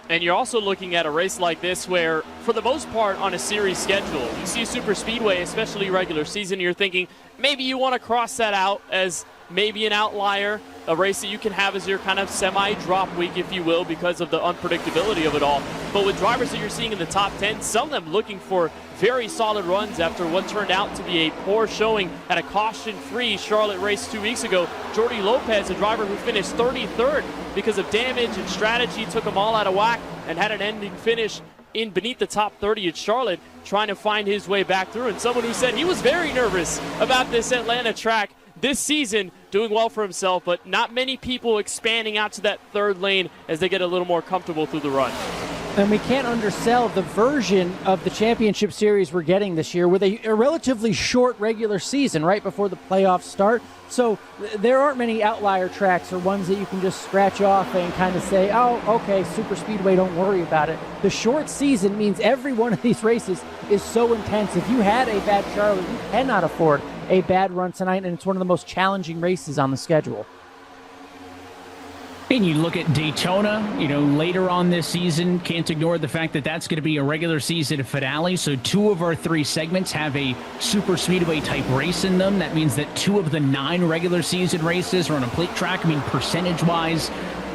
And you're also looking at a race like this where, for the most part, on a series schedule, you see a super speedway, especially regular season, you're thinking maybe you want to cross that out as maybe an outlier, a race that you can have as your kind of semi-drop week, if you will, because of the unpredictability of it all. But with drivers that you're seeing in the top 10, some of them looking for very solid runs after what turned out to be a poor showing at a caution-free Charlotte race 2 weeks ago. Jordi Lopez, a driver who finished 33rd because of damage and strategy, took them all out of whack and had an ending finish in beneath the top 30 at Charlotte, trying to find his way back through. And someone who said he was very nervous about this Atlanta track this season, doing well for himself, but not many people expanding out to that third lane as they get a little more comfortable through the run. And we can't undersell the version of the championship series we're getting this year with a relatively short regular season right before the playoffs start. So there aren't many outlier tracks or ones that you can just scratch off and kind of say, oh, okay, super speedway, don't worry about it. The short season means every one of these races is so intense. If you had a bad Charlotte, you cannot afford a bad run tonight, and it's one of the most challenging races on the schedule. And you look at Daytona, later on this season, can't ignore the fact that that's going to be a regular season finale. So 2 of our 3 segments have a super speedway type race in them. That means that 2 of the 9 regular season races are on a plate track. I mean, percentage-wise,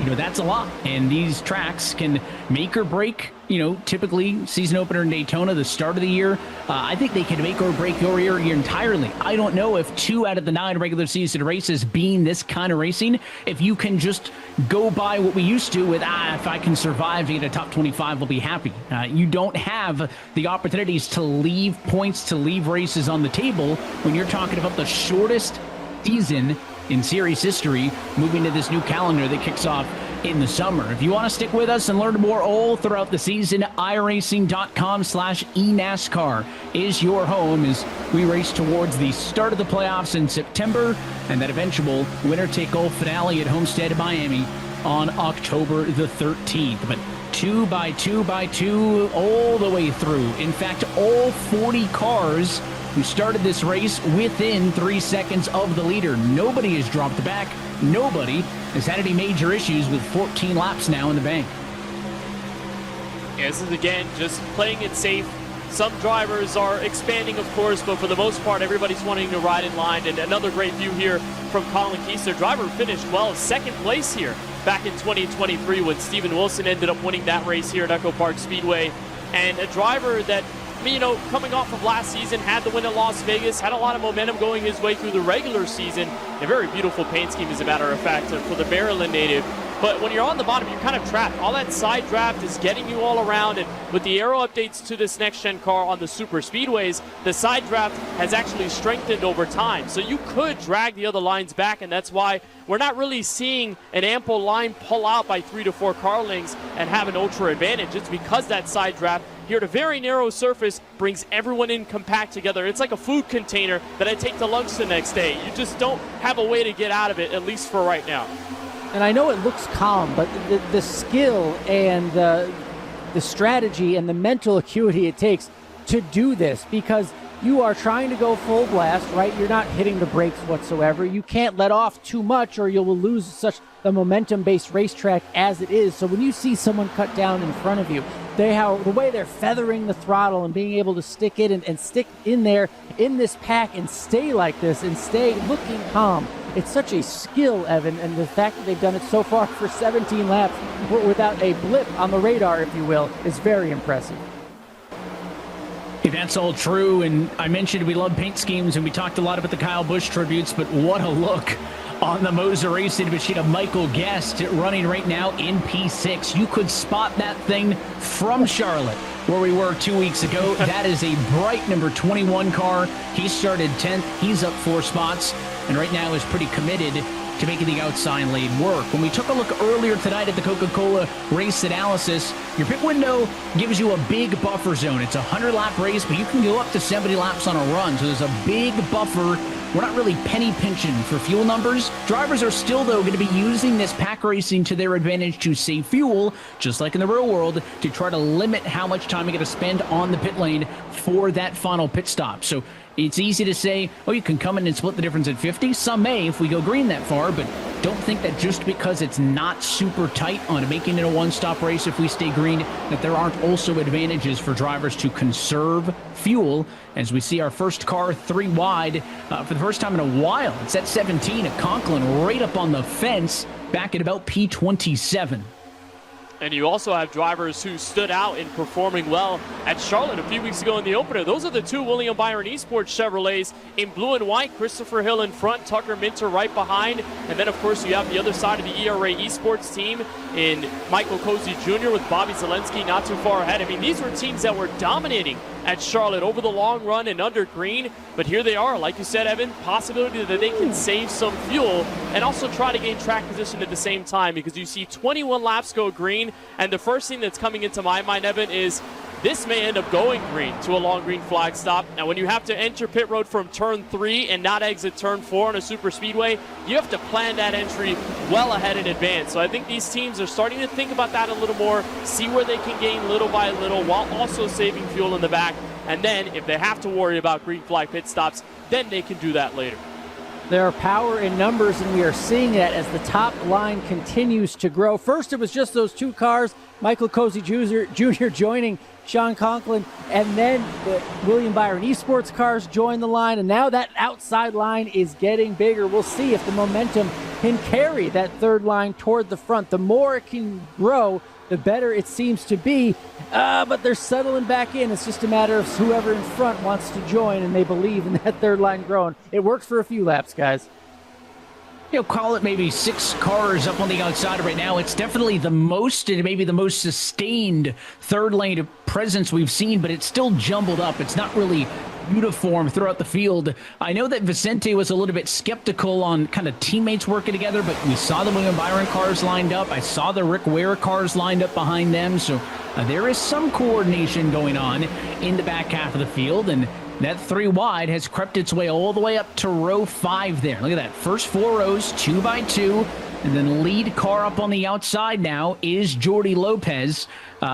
that's a lot. And these tracks can make or break, typically season opener in Daytona, the start of the year. I think they can make or break your year entirely. I don't know if 2 out of the 9 regular season races being this kind of racing, if you can just go by what we used to with, if I can survive to get a top 25, I'll be happy. You don't have the opportunities to leave points, to leave races on the table when you're talking about the shortest season in series history, moving to this new calendar that kicks off in the summer. If you want to stick with us and learn more all throughout the season, iRacing.com/eNASCAR is your home as we race towards the start of the playoffs in September and that eventual winner-take-all finale at Homestead, Miami on October the 13th. But 2 by 2 by 2 all the way through. In fact, all 40 cars who started this race within 3 seconds of the leader. Nobody has dropped back. Nobody has had any major issues with 14 laps now in the bank. Yeah, this is, again, just playing it safe. Some drivers are expanding, of course, but for the most part, everybody's wanting to ride in line. And another great view here from Colin Keith, their driver who finished well, 2nd place here back in 2023 when Steven Wilson ended up winning that race here at EchoPark Speedway. And a driver that, coming off of last season, had the win at Las Vegas, had a lot of momentum going his way through the regular season. A very beautiful paint scheme, as a matter of fact, for the Maryland native. But when you're on the bottom, you're kind of trapped. All that side draft is getting you all around, and with the aero updates to this next-gen car on the super speedways, the side draft has actually strengthened over time. So you could drag the other lines back, and that's why we're not really seeing an ample line pull out by 3 to 4 car lengths and have an ultra advantage. It's because that side draft here at a very narrow surface brings everyone in compact together. It's like a food container that I take to lunch the next day. You just don't have a way to get out of it, at least for right now. And I know it looks calm, but the skill and the strategy and the mental acuity it takes to do this, because you are trying to go full blast, right? You're not hitting the brakes whatsoever. You can't let off too much or you will lose such the momentum-based racetrack as it is. So when you see someone cut down in front of you, the way they're feathering the throttle and being able to stick it and stick in there in this pack and stay like this and stay looking calm. It's such a skill, Evan, and the fact that they've done it so far for 17 laps without a blip on the radar, if you will, is very impressive. If that's all true, and I mentioned we love paint schemes, and we talked a lot about the Kyle Busch tributes, but what a look on the Moser Racing machine of Michael Guest running right now in P6. You could spot that thing from Charlotte, where we were 2 weeks ago. That is a bright number 21 car. He started 10th. He's up 4 spots, and right now is pretty committed to making the outside lane work. When we took a look earlier tonight at the Coca-Cola race analysis, your pit window gives you a big buffer zone. It's a 100-lap race, but you can go up to 70 laps on a run, so there's a big buffer. We're not really penny pinching for fuel numbers. Drivers are still, though, going to be using this pack racing to their advantage to save fuel, just like in the real world, to try to limit how much time you're going to spend on the pit lane for that final pit stop. So it's easy to say, oh, you can come in and split the difference at 50. Some may if we go green that far, but don't think that just because it's not super tight on making it a one-stop race if we stay green, that there aren't also advantages for drivers to conserve fuel. As we see our first car 3 wide for the first time in a while. It's at 17 at Conklin, right up on the fence, back at about P27. And you also have drivers who stood out in performing well at Charlotte a few weeks ago in the opener. Those are the 2 William Byron Esports Chevrolets in blue and white. Christopher Hill in front, Tucker Minter right behind. And then, of course, you have the other side of the ERA Esports team in Michael Cozy Jr. with Bobby Zelensky not too far ahead. I mean, these were teams that were dominating at Charlotte over the long run and under green. But here they are, like you said, Evan, possibility that they can save some fuel and also try to gain track position at the same time, because you see 21 laps go green. And the first thing that's coming into my mind, Evan, is this may end up going green to a long green flag stop. Now, when you have to enter pit road from turn 3 and not exit turn 4 on a super speedway, you have to plan that entry well ahead in advance. So I think these teams are starting to think about that a little more, see where they can gain little by little while also saving fuel in the back. And then if they have to worry about green flag pit stops, then they can do that later. There are power in numbers, and we are seeing that as the top line continues to grow. First, it was just those 2 cars, Michael Cozy Jr. joining Sean Conklin, and then the William Byron Esports cars join the line, and now that outside line is getting bigger. We'll see if the momentum can carry that third line toward the front. The more it can grow, the better it seems to be. But they're settling back in. It's just a matter of whoever in front wants to join and they believe in that third line growing. It works for a few laps, guys. You know, call it maybe 6 cars up on the outside right now. It's definitely the most and maybe the most sustained third lane presence we've seen, but it's still jumbled up. It's not really uniform throughout the field. I know that Vicente was a little bit skeptical on kind of teammates working together, but we saw the William Byron cars lined up. I saw the Rick Ware cars lined up behind them. So there is some coordination going on in the back half of the field, and that 3 wide has crept its way all the way up to row 5 there. Look at that. First 4 rows, 2 by 2. And then lead car up on the outside now is Jordy Lopez,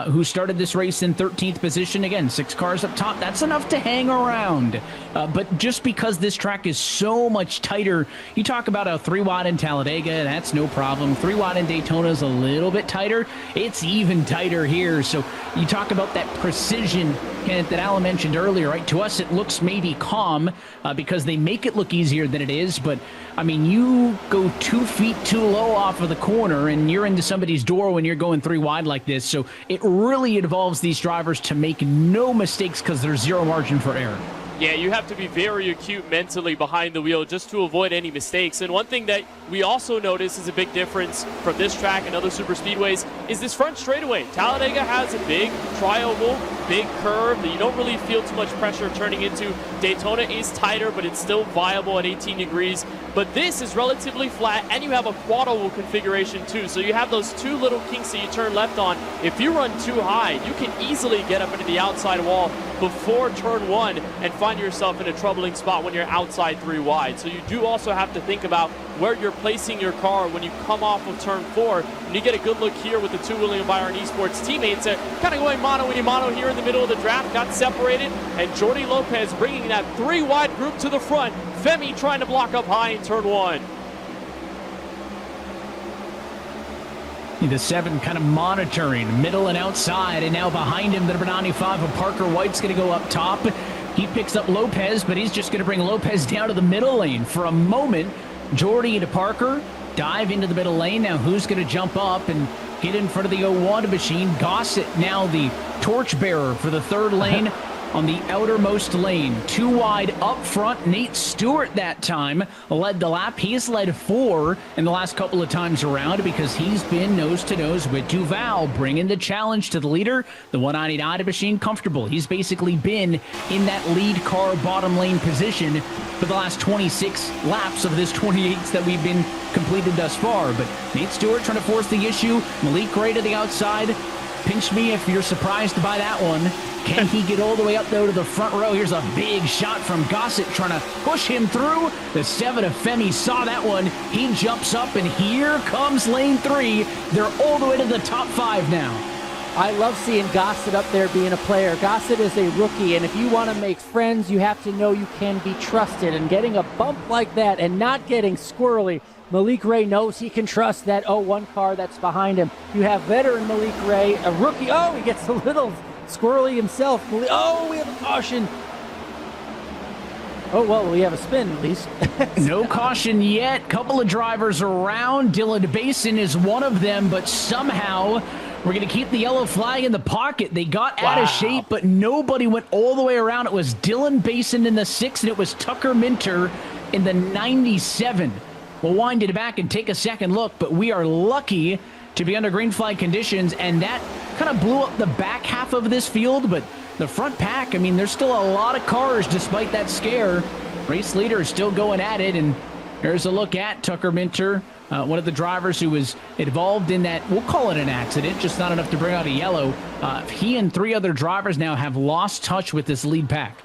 who started this race in 13th position. Again, 6 cars up top. That's enough to hang around. But just because this track is so much tighter, you talk about a 3 wide in Talladega, that's no problem. 3 wide in Daytona is a little bit tighter. It's even tighter here. So you talk about that precision that Alan mentioned earlier, right? To us, it looks maybe calm because they make it look easier than it is. But, I mean, you go 2 feet too low off of the corner and you're into somebody's door when you're going 3 wide like this. So it really involves these drivers to make no mistakes because there's zero margin for error. Yeah, you have to be very acute mentally behind the wheel just to avoid any mistakes. And one thing that we also notice is a big difference from this track and other super speedways is this front straightaway. Talladega has a big tri-oval, big curve that you don't really feel too much pressure turning into. Daytona is tighter, but it's still viable at 18 degrees. But this is relatively flat, and you have a quad oval configuration too. So you have those 2 little kinks that you turn left on. If you run too high, you can easily get up into the outside wall before turn 1 and find yourself in a troubling spot when you're outside 3 wide. So you do also have to think about where you're placing your car when you come off of turn 4. And you get a good look here with the 2 William Byron Esports teammates that kind of going mano-a-mano here in the middle of the draft, got separated, and Jordi Lopez bringing that 3-wide group to the front. Femi trying to block up high in turn 1. The 7 kind of monitoring middle and outside, and now behind him, the number 95 of Parker White's going to go up top. He picks up Lopez, but he's just going to bring Lopez down to the middle lane. For a moment, Jordi into Parker, dive into the middle lane. Now who's going to jump up and get in front of the 01 machine? Gossett now the torchbearer for the third lane. On the outermost lane, 2 wide up front. Nate Stewart that time led the lap. He's led 4 in the last couple of times around because he's been nose-to-nose with Duval, bringing the challenge to the leader. The 199 machine comfortable. He's basically been in that lead car bottom lane position for the last 26 laps of this 28s that we've been completed thus far. But Nate Stewart trying to force the issue. Malik Gray to the outside. Pinch me if you're surprised by that one. Can he get all the way up, though, to the front row? Here's a big shot from Gossett trying to push him through. The 7 of Femi saw that one. He jumps up, and here comes lane 3. They're all the way to the top 5 now. I love seeing Gossett up there being a player. Gossett is a rookie, and if you want to make friends, you have to know you can be trusted. And getting a bump like that and not getting squirrely, Malik Ray knows he can trust that 01 car that's behind him. You have veteran Malik Ray, a rookie. Oh, he gets a little squirrely himself. Oh, we have a caution. Oh, well, we have a spin at least. No caution yet. Couple of drivers around. Dylan Basin is one of them, but somehow we're going to keep the yellow flag in the pocket. They got out of shape, but nobody went all the way around. It was Dylan Basin in the 6, and it was Tucker Minter in the 97. We'll wind it back and take a second look, but we are lucky to be under green flag conditions, and that kind of blew up the back half of this field, but the front pack, I mean, there's still a lot of cars despite that scare. Race leader is still going at it, and there's a look at Tucker Minter, one of the drivers who was involved in that, we'll call it an accident, just not enough to bring out a yellow. He and 3 other drivers now have lost touch with this lead pack.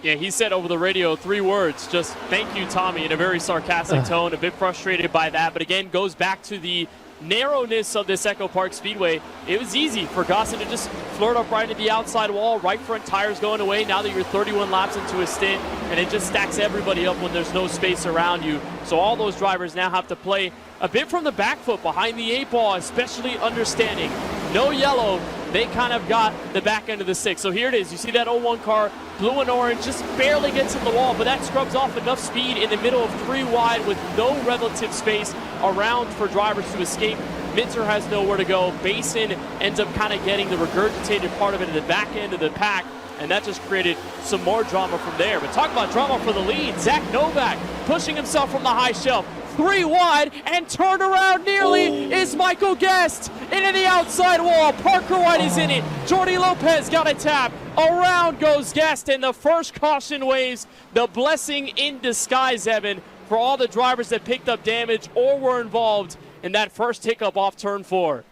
Yeah, he said over the radio 3 words, just thank you, Tommy, in a very sarcastic tone, a bit frustrated by that. But again, goes back to the narrowness of this EchoPark Speedway. It was easy for Gossett to just flirt up right into the outside wall, right front tires going away now that you're 31 laps into a stint, and it just stacks everybody up when there's no space around you. So all those drivers now have to play a bit from the back foot behind the 8 ball, especially understanding no yellow. They kind of got the back end of the 6. So here it is. You see that 01 car, blue and orange, just barely gets in the wall, but that scrubs off enough speed in the middle of 3 wide with no relative space around for drivers to escape. Minter has nowhere to go. Basin ends up kind of getting the regurgitated part of it at the back end of the pack, and that just created some more drama from there. But talk about drama for the lead. Zach Novak pushing himself from the high shelf. 3 wide, and turned around nearly is Michael Guest into the outside wall. Parker White is in it. Jordi Lopez got a tap. Around goes Guest, and the first caution waves. The blessing in disguise, Evan, for all the drivers that picked up damage or were involved in that first hiccup off turn 4.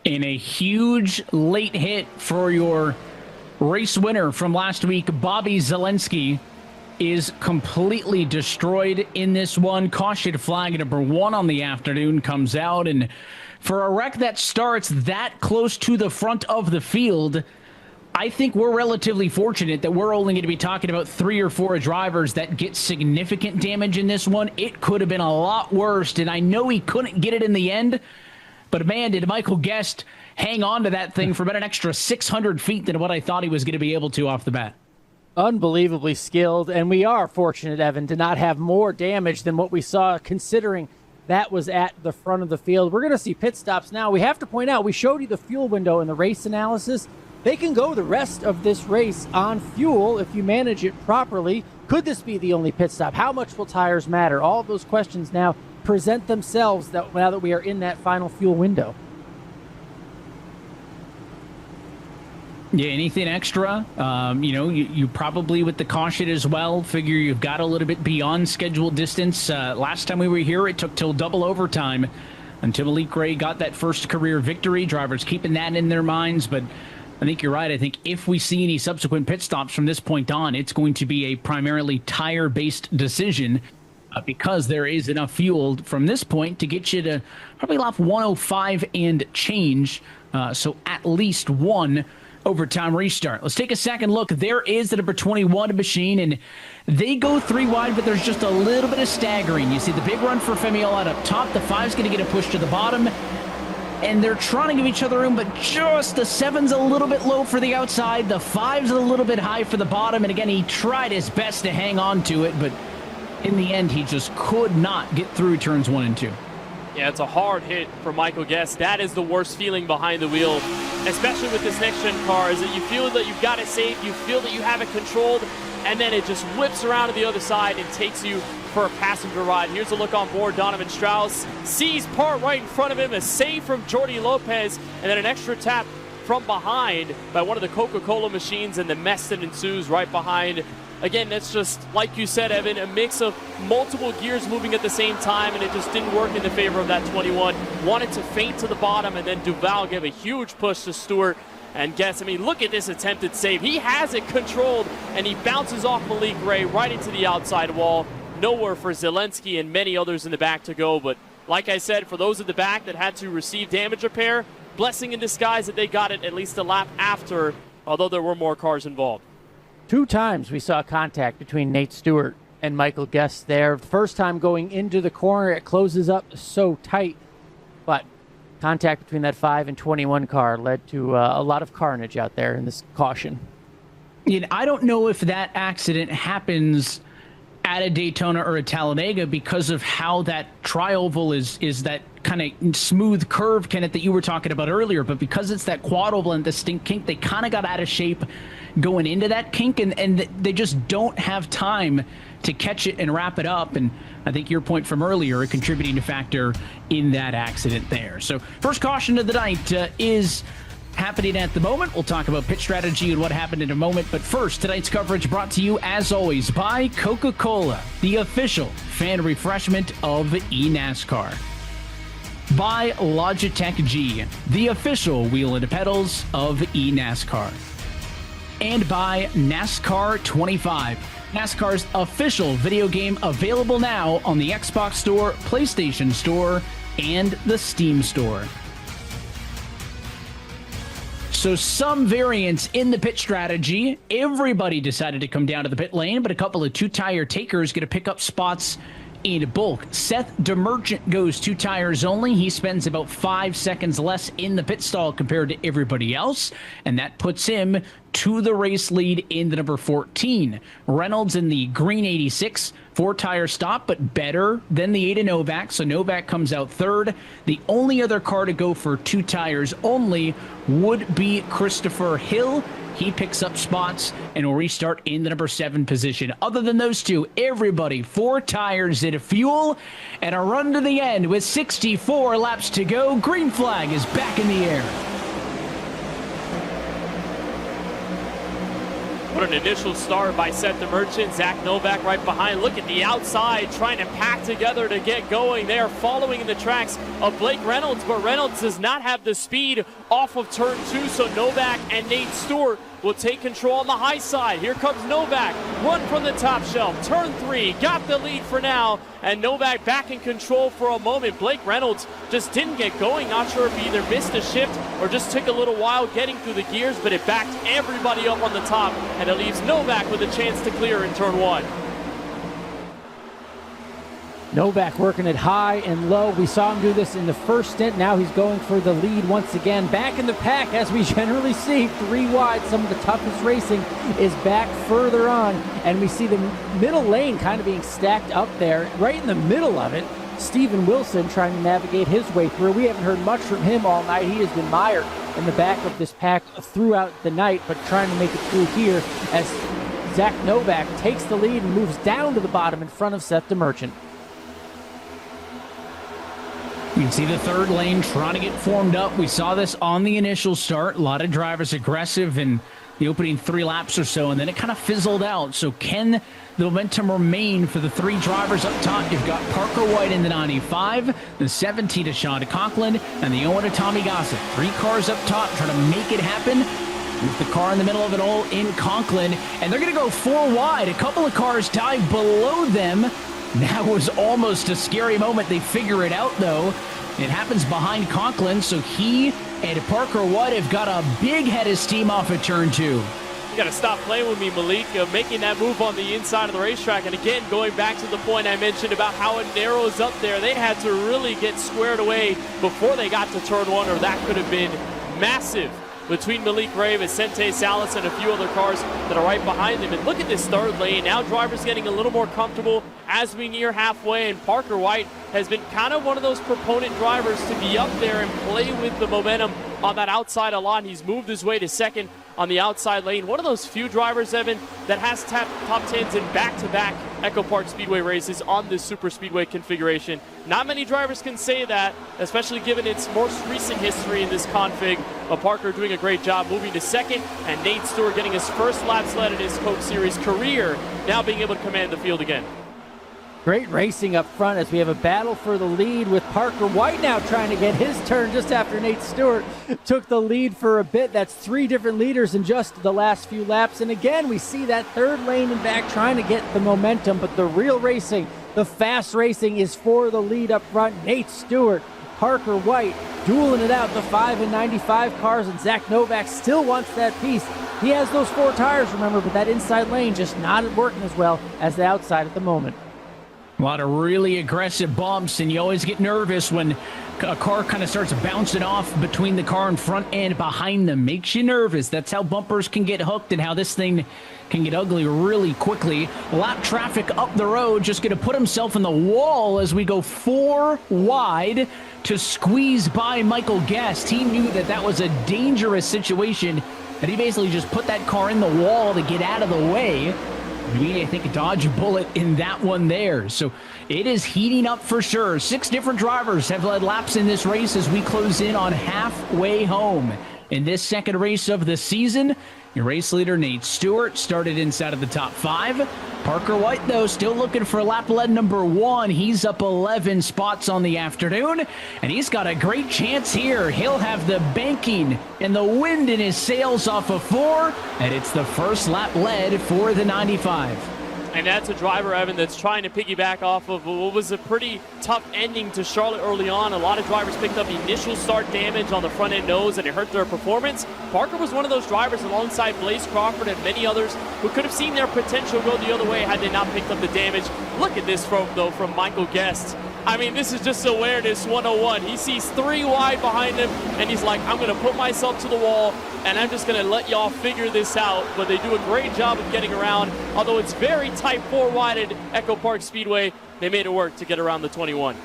In a huge late hit for your race winner from last week, Bobby Zelensky, is completely destroyed in this one. Caution flag number 1 on the afternoon comes out, and for a wreck that starts that close to the front of the field, I think we're relatively fortunate that we're only going to be talking about 3 or 4 drivers that get significant damage in this one. It could have been a lot worse, and I know he couldn't get it in the end, but man, did Michael Guest hang on to that thing for about an extra 600 feet than what I thought he was going to be able to off the bat. Unbelievably skilled, and we are fortunate, Evan, to not have more damage than what we saw, considering that was at the front of the field. We're going to see pit stops now. We have to point out, we showed you the fuel window in the race analysis. They can go the rest of this race on fuel if you manage it properly. Could this be the only pit stop? How much will tires matter? All of those questions now present themselves now that we are in that final fuel window. Yeah, anything extra? You probably, with the caution as well, figure you've got a little bit beyond scheduled distance. Last time we were here, it took till double overtime until Malik Gray got that first career victory. Drivers keeping that in their minds, but I think you're right. I think if we see any subsequent pit stops from this point on, it's going to be a primarily tire-based decision because there is enough fuel from this point to get you to probably lap 105 and change. So at least one overtime restart. Let's take a second look. There is the number 21 machine, and they go 3 wide, but there's just a little bit of staggering. You see the big run for Femiola up top. The 5's going to get a push to the bottom, and they're trying to give each other room, but just the 7's a little bit low for the outside. The 5's a little bit high for the bottom, and again, he tried his best to hang on to it, but in the end, he just could not get through turns 1 and 2. Yeah, it's a hard hit for Michael Guest. That is the worst feeling behind the wheel, especially with this next-gen car, is that you feel that you've got it safe, you feel that you have it controlled, and then it just whips around to the other side and takes you for a passenger ride. Here's a look on board. Donovan Strauss sees part right in front of him, a save from Jordi Lopez, and then an extra tap from behind by one of the Coca-Cola machines, and the mess that ensues right behind. Again, that's just, like you said, Evan, a mix of multiple gears moving at the same time, and it just didn't work in the favor of that 21. Wanted to feint to the bottom, and then Duval gave a huge push to Stewart. And Guess, I mean, look at this attempted save. He has it controlled, and he bounces off Malik Ray right into the outside wall. Nowhere for Zelensky and many others in the back to go. But like I said, for those at the back that had to receive damage repair, blessing in disguise that they got it at least a lap after, although there were more cars involved. 2 times we saw contact between Nate Stewart and Michael Guest there. First time going into the corner, it closes up so tight, but contact between that 5 and 21 car led to a lot of carnage out there in this caution. I don't know if that accident happens at a Daytona or a Talladega because of how that tri-oval is that kind of smooth curve, Kenneth, that you were talking about earlier. But because it's that quad oval and distinct kink, they kind of got out of shape going into that kink, and they just don't have time to catch it and wrap it up. And I think your point from earlier, a contributing factor in that accident there. So first caution of the night is happening at the moment. We'll talk about pit strategy and what happened in a moment. But first, tonight's coverage brought to you, as always, by Coca-Cola, the official fan refreshment of eNASCAR. By Logitech G, the official wheel and pedals of eNASCAR. And by NASCAR 25, NASCAR's official video game, available now on the Xbox Store, PlayStation Store, and the Steam Store. So some variance in the pit strategy. Everybody decided to come down to the pit lane, but a couple of 2-tire takers get to pick up spots in bulk. Seth DeMerchant goes 2 tires only. He spends about 5 seconds less in the pit stall compared to everybody else, and that puts him to the race lead in the number 14. Reynolds in the green 86, 4-tire stop, but better than the 8 of Novak, so Novak comes out third. The only other car to go for 2 tires only would be Christopher Hill. He picks up spots and will restart in the number 7 position. Other than those two, everybody 4 tires in fuel and a run to the end with 64 laps to go. Green flag is back in the air. What an initial start by Seth DeMerchant. Zach Novak right behind. Look at the outside, trying to pack together to get going. They are following in the tracks of Blake Reynolds, but Reynolds does not have the speed off of turn 2, so Novak and Nate Stewart will take control on the high side. Here comes Novak, run from the top shelf. Turn 3, got the lead for now, and Novak back in control for a moment. Blake Reynolds just didn't get going. Not sure if he either missed a shift or just took a little while getting through the gears, but it backed everybody up on the top, and it leaves Novak with a chance to clear in turn 1. Novak working it high and low. We saw him do this in the first stint. Now he's going for the lead once again. Back in the pack, as we generally see, 3 wide. Some of the toughest racing is back further on. And we see the middle lane kind of being stacked up there. Right in the middle of it, Steven Wilson trying to navigate his way through. We haven't heard much from him all night. He has been mired in the back of this pack throughout the night, but trying to make it through here as Zach Novak takes the lead and moves down to the bottom in front of Seth DeMerchant. You can see the third lane trying to get formed up. We saw this on the initial start. A lot of drivers aggressive in the opening 3 laps or so, and then it kind of fizzled out. So can the momentum remain for the 3 drivers up top? You've got Parker White in the 95, the 17 to Sean Conklin, and the 0 to Tommy Gossett. 3 cars up top trying to make it happen. With the car in the middle of it all in Conklin, and they're going to go 4 wide. A couple of cars dive below them. That was almost a scary moment. They figure it out, though. It happens behind Conklin, so he and Parker White have got a big head of steam off of turn 2. You got to stop playing with me, Malik, making that move on the inside of the racetrack. And again, going back to the point I mentioned about how it narrows up there, they had to really get squared away before they got to turn 1, or that could have been massive between Malik Ray, Vicente Salas, and a few other cars that are right behind them. And look at this third lane. Now drivers getting a little more comfortable as we near halfway, and Parker White has been kind of one of those proponent drivers to be up there and play with the momentum on that outside a lot. He's moved his way to second on the outside lane. One of those few drivers, Evan, that has top 10s in back-to-back EchoPark Speedway races on this super speedway configuration. Not many drivers can say that, especially given its most recent history in this config. But Parker doing a great job moving to second, and Nate Stewart getting his first lap sled in his Coke Series career, now being able to command the field again. Great racing up front as we have a battle for the lead with Parker White now trying to get his turn just after Nate Stewart took the lead for a bit. That's 3 different leaders in just the last few laps. And again, we see that third lane and back trying to get the momentum, but the real racing, the fast racing is for the lead up front. Nate Stewart, Parker White dueling it out, the 5 and 95 cars, and Zach Novak still wants that piece. He has those 4 tires, remember, but that inside lane just not working as well as the outside at the moment. A lot of really aggressive bumps, and you always get nervous when a car kind of starts bouncing off between the car in front and behind them. Makes you nervous. That's how bumpers can get hooked and how this thing can get ugly really quickly. Lap traffic up the road, just going to put himself in the wall as we go 4 wide to squeeze by Michael Guest. He knew that that was a dangerous situation, and he basically just put that car in the wall to get out of the way. We, I think, dodge a bullet in that one there. So it is heating up for sure. 6 different drivers have led laps in this race as we close in on halfway home. In this second race of the season, your race leader, Nate Stewart, started inside of the top 5. Parker White, though, still looking for lap lead number 1. He's up 11 spots on the afternoon, and he's got a great chance here. He'll have the banking and the wind in his sails off of 4, and it's the first lap lead for the 95. And that's a driver, Evan, that's trying to piggyback off of what was a pretty tough ending to Charlotte early on. A lot of drivers picked up initial start damage on the front end nose, and it hurt their performance. Parker was one of those drivers alongside Blaze Crawford and many others who could have seen their potential go the other way had they not picked up the damage. Look at this though from Michael Guest. I mean, this is just awareness 101. He sees 3 wide behind him, and he's like, I'm going to put myself to the wall, and I'm just going to let y'all figure this out. But they do a great job of getting around. Although it's very tight 4 wide at EchoPark Speedway, they made it work to get around the 21.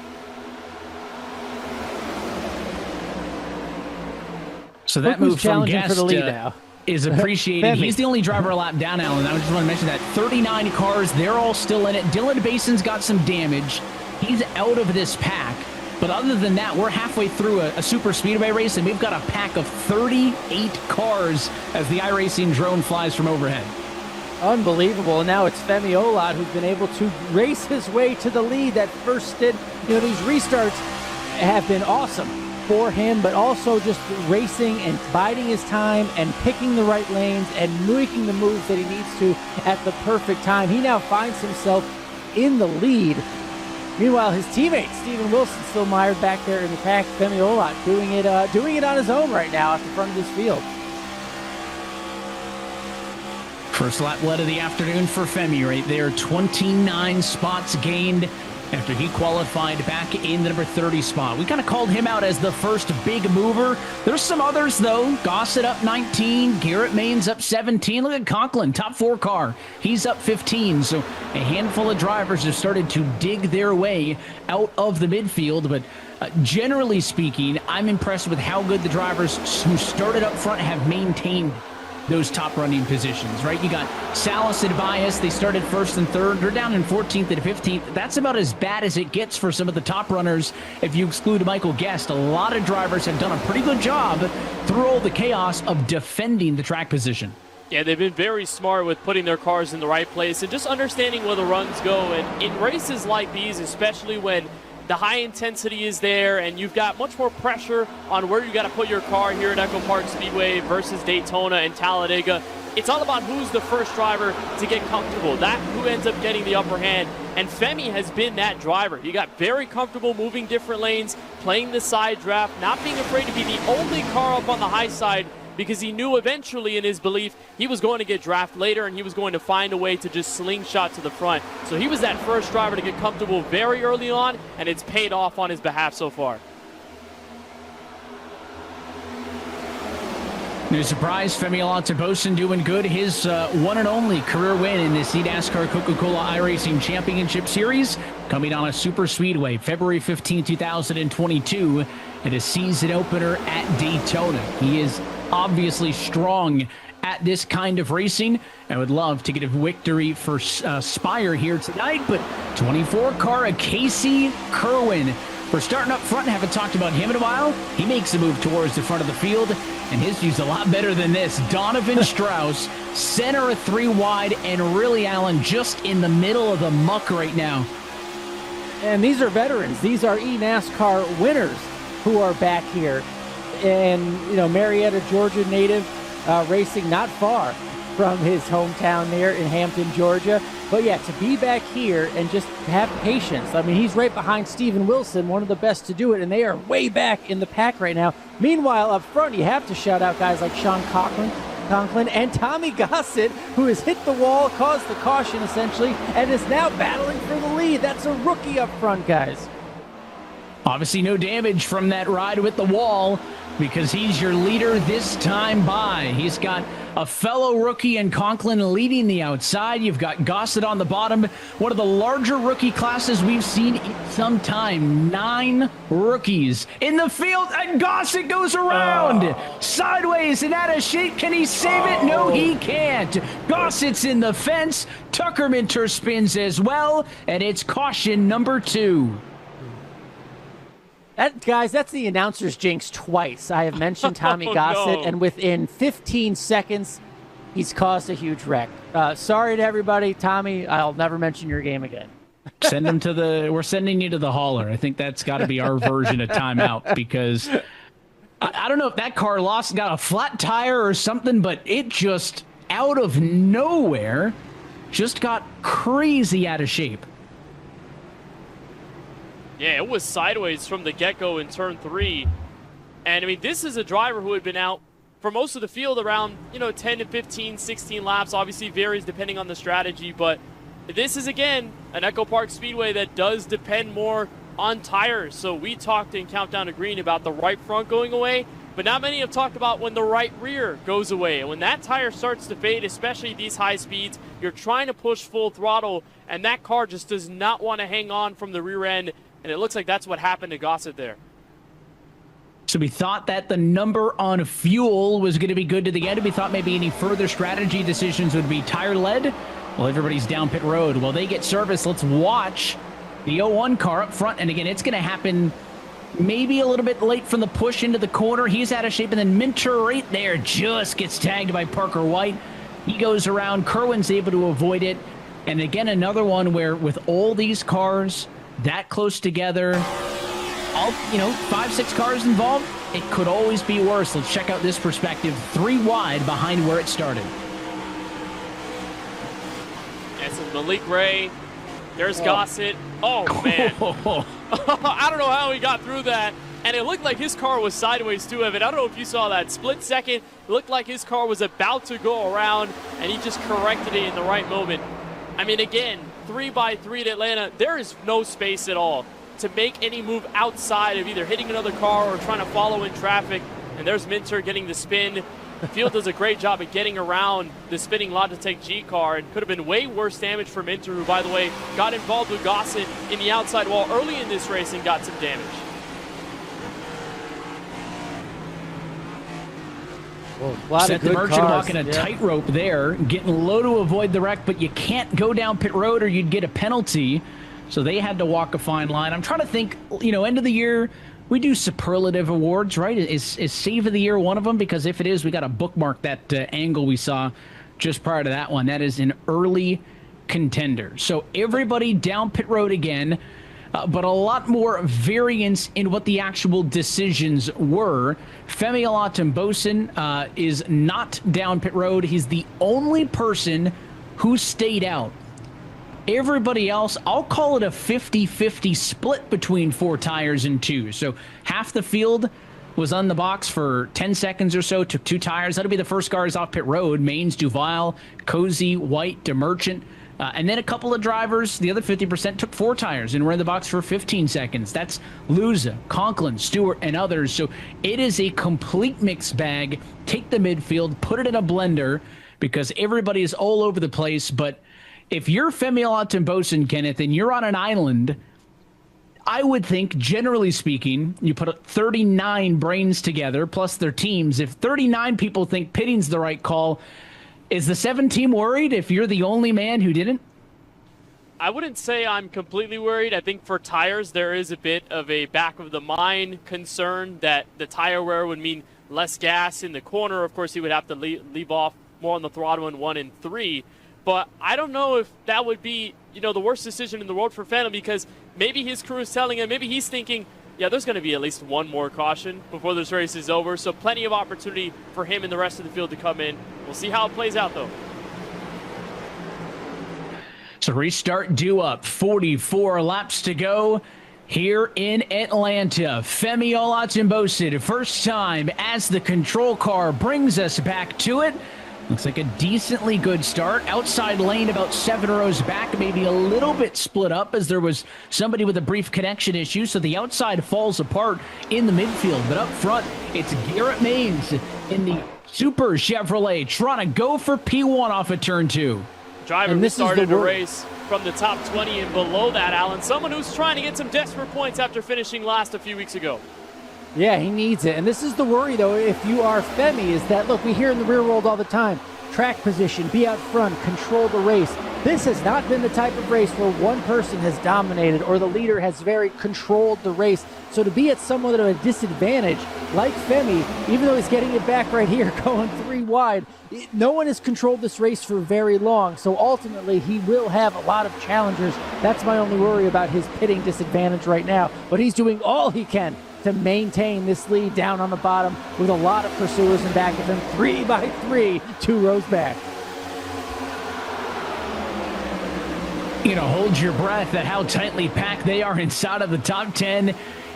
So that move from Guest for the lead now is appreciated. He's the only driver a lap down, Alan. I just want to mention that. 39 cars, they're all still in it. Dylan Bason's got some damage. He's out of this pack. But other than that, we're halfway through a super speedway race, and we've got a pack of 38 cars as the iRacing drone flies from overhead. Unbelievable. And now it's Femi Olad who's been able to race his way to the lead. That first stint, these restarts have been awesome for him, but also just racing and biding his time and picking the right lanes and making the moves that he needs to at the perfect time. He now finds himself in the lead. Meanwhile, his teammate, Steven Wilson, still mired back there in the pack. Femi Olad doing it on his own right now at the front of this field. First lap lead of the afternoon for Femi right there. 29 spots gained after he qualified back in the number 30 spot. We kind of called him out as the first big mover. There's some others, though. Gossett up 19. Garrett Maines up 17. Look at Conklin, top 4 car. He's up 15. So a handful of drivers have started to dig their way out of the midfield. But generally speaking, I'm impressed with how good the drivers who started up front have maintained those top running positions, right? You got Salas and Bias. They started 1st and 3rd. They're down in 14th and 15th. That's about as bad as it gets for some of the top runners if you exclude Michael Guest. A lot of drivers have done a pretty good job through all the chaos of defending the track position. Yeah, they've been very smart with putting their cars in the right place and just understanding where the runs go. And in races like these, especially when the high intensity is there and you've got much more pressure on where you got to put your car here at EchoPark Speedway versus Daytona and Talladega, it's all about who's the first driver to get comfortable. That who ends up getting the upper hand And Femi has been that driver. He got very comfortable moving different lanes, playing the side draft, not being afraid to be the only car up on the high side, because he knew eventually, in his belief, he was going to get drafted later and he was going to find a way to just slingshot to the front. So he was that first driver to get comfortable very early on, and it's paid off on his behalf so far. No surprise, Femi Alonso-Bosin doing good. His one and only career win in this eNASCAR Coca-Cola iRacing Championship Series, coming on a super speedway, February 15, 2022, and a season opener at Daytona. He is obviously strong at this kind of racing. I would love to get a victory for Spire here tonight, but 24 car, a Casey Kerwin. We're starting up front and haven't talked about him in a while. He makes a move towards the front of the field, and his view's a lot better than this. Donovan Strauss, center of 3 wide, and really, Alan, just in the middle of the muck right now. And these are veterans. These are eNASCAR winners who are back here. And, you know, Marietta, Georgia native, racing not far from his hometown there in Hampton, Georgia. But yeah, to be back here and just have patience. I mean, he's right behind Steven Wilson, one of the best to do it, and they are way back in the pack right now. Meanwhile, up front, you have to shout out guys like Sean Conklin and Tommy Gossett, who has hit the wall, caused the caution essentially, and is now battling for the lead. That's a rookie up front, guys. Obviously no damage from that ride with the wall, because he's your leader this time by. He's got a fellow rookie in Conklin leading the outside. You've got Gossett on the bottom. One of the larger rookie classes we've seen in some time. 9 rookies in the field, and Gossett goes around. Sideways and out of shape. Can he save it? No, he can't. Gossett's in the fence. Tucker Minter spins as well, and it's caution number 2. Guys, that's the announcer's jinx twice. I have mentioned Tommy Gossett, no. and within 15 seconds, he's caused a huge wreck. Sorry to everybody. Tommy, I'll never mention your game again. Send him to we're sending you to the hauler. I think that's got to be our version of timeout, because I don't know if that car got a flat tire or something, but it just out of nowhere just got crazy out of shape. Yeah, it was sideways from the get-go in turn 3. And, I mean, this is a driver who had been out for most of the field around, 10 to 15, 16 laps. Obviously varies depending on the strategy, but this is, again, an EchoPark Speedway that does depend more on tires. So we talked in Countdown to Green about the right front going away, but not many have talked about when the right rear goes away. And when that tire starts to fade, especially at these high speeds, you're trying to push full throttle, and that car just does not want to hang on from the rear end. And it looks like that's what happened to Gossett there. So we thought that the number on fuel was going to be good to the end. We thought maybe any further strategy decisions would be tire-led. Well, everybody's down pit road. Well, they get service. Let's watch the 01 car up front. And again, it's going to happen maybe a little bit late from the push into the corner. He's out of shape. And then Minter right there just gets tagged by Parker White. He goes around. Kerwin's able to avoid it. And again, another one where with all these cars that close together, all 5-6 cars involved, it could always be worse. Let's check out this perspective. 3 wide behind where it started. This is Malik Ray. There's Gossett. Oh, man. I don't know how he got through that. And it looked like his car was sideways too, Evan. I don't know if you saw that. Split second, it looked like his car was about to go around, and he just corrected it in the right moment. I mean, again, 3x3 at Atlanta, there is no space at all to make any move outside of either hitting another car or trying to follow in traffic. And there's Minter getting the spin. The field does a great job of getting around the spinning Logitech G car, and could have been way worse damage for Minter, who, by the way, got involved with Gossett in the outside wall early in this race and got some damage. Set the merchant walking a tightrope there, getting low to avoid the wreck, but you can't go down pit road or you'd get a penalty. So they had to walk a fine line. I'm trying to think, end of the year, we do superlative awards, right? Is Save of the Year one of them? Because if it is, we got to bookmark that angle we saw just prior to that one. That is an early contender. So everybody down pit road again, but a lot more variance in what the actual decisions were. Femi Alonso-Bosin is not down pit road. He's the only person who stayed out. Everybody else, I'll call it a 50-50 split between 4 tires and 2. So half the field was on the box for 10 seconds or so, took 2 tires. That'll be the first cars off pit road. Maines, Duval, Cozy, White, DeMerchant. And then a couple of drivers, the other 50%, took 4 tires and were in the box for 15 seconds. That's Luza, Conklin, Stewart, and others. So it is a complete mixed bag. Take the midfield, put it in a blender, because everybody is all over the place. But if you're Femi Olatunbosun, Kenneth, and you're on an island, I would think, generally speaking, you put 39 brains together, plus their teams. If 39 people think pitting's the right call, is the 7 team worried if you're the only man who didn't? I wouldn't say I'm completely worried. I think for tires, there is a bit of a back of the mind concern that the tire wear would mean less gas in the corner. Of course, he would have to leave off more on the throttle in 1 and 3. But I don't know if that would be, the worst decision in the world for Phantom, because maybe his crew is telling him, maybe he's thinking, yeah, there's going to be at least one more caution before this race is over. So plenty of opportunity for him and the rest of the field to come in. We'll see how it plays out, though. So restart due up. 44 laps to go here in Atlanta. Femi Olatunbosun, first time as the control car, brings us back to it. Looks like a decently good start. Outside lane about 7 rows back, maybe a little bit split up as there was somebody with a brief connection issue, so the outside falls apart in the midfield. But up front, it's Garrett Maines in the Super Chevrolet trying to go for P1 off of turn 2. Driver who started a race from the top 20 and below that, Alan. Someone who's trying to get some desperate points after finishing last a few weeks ago. Yeah, he needs it. And this is the worry, though, if you are Femi, is that, look, we hear in the rear world all the time, track position, be out front, control the race. This has not been the type of race where one person has dominated or the leader has very controlled the race. So to be at somewhat of a disadvantage, like Femi, even though he's getting it back right here, going 3 wide, no one has controlled this race for very long. So ultimately, he will have a lot of challengers. That's my only worry about his pitting disadvantage right now. But he's doing all he can to maintain this lead down on the bottom with a lot of pursuers in back of him, 3 by 3, 2 rows back. Hold your breath at how tightly packed they are inside of the top 10.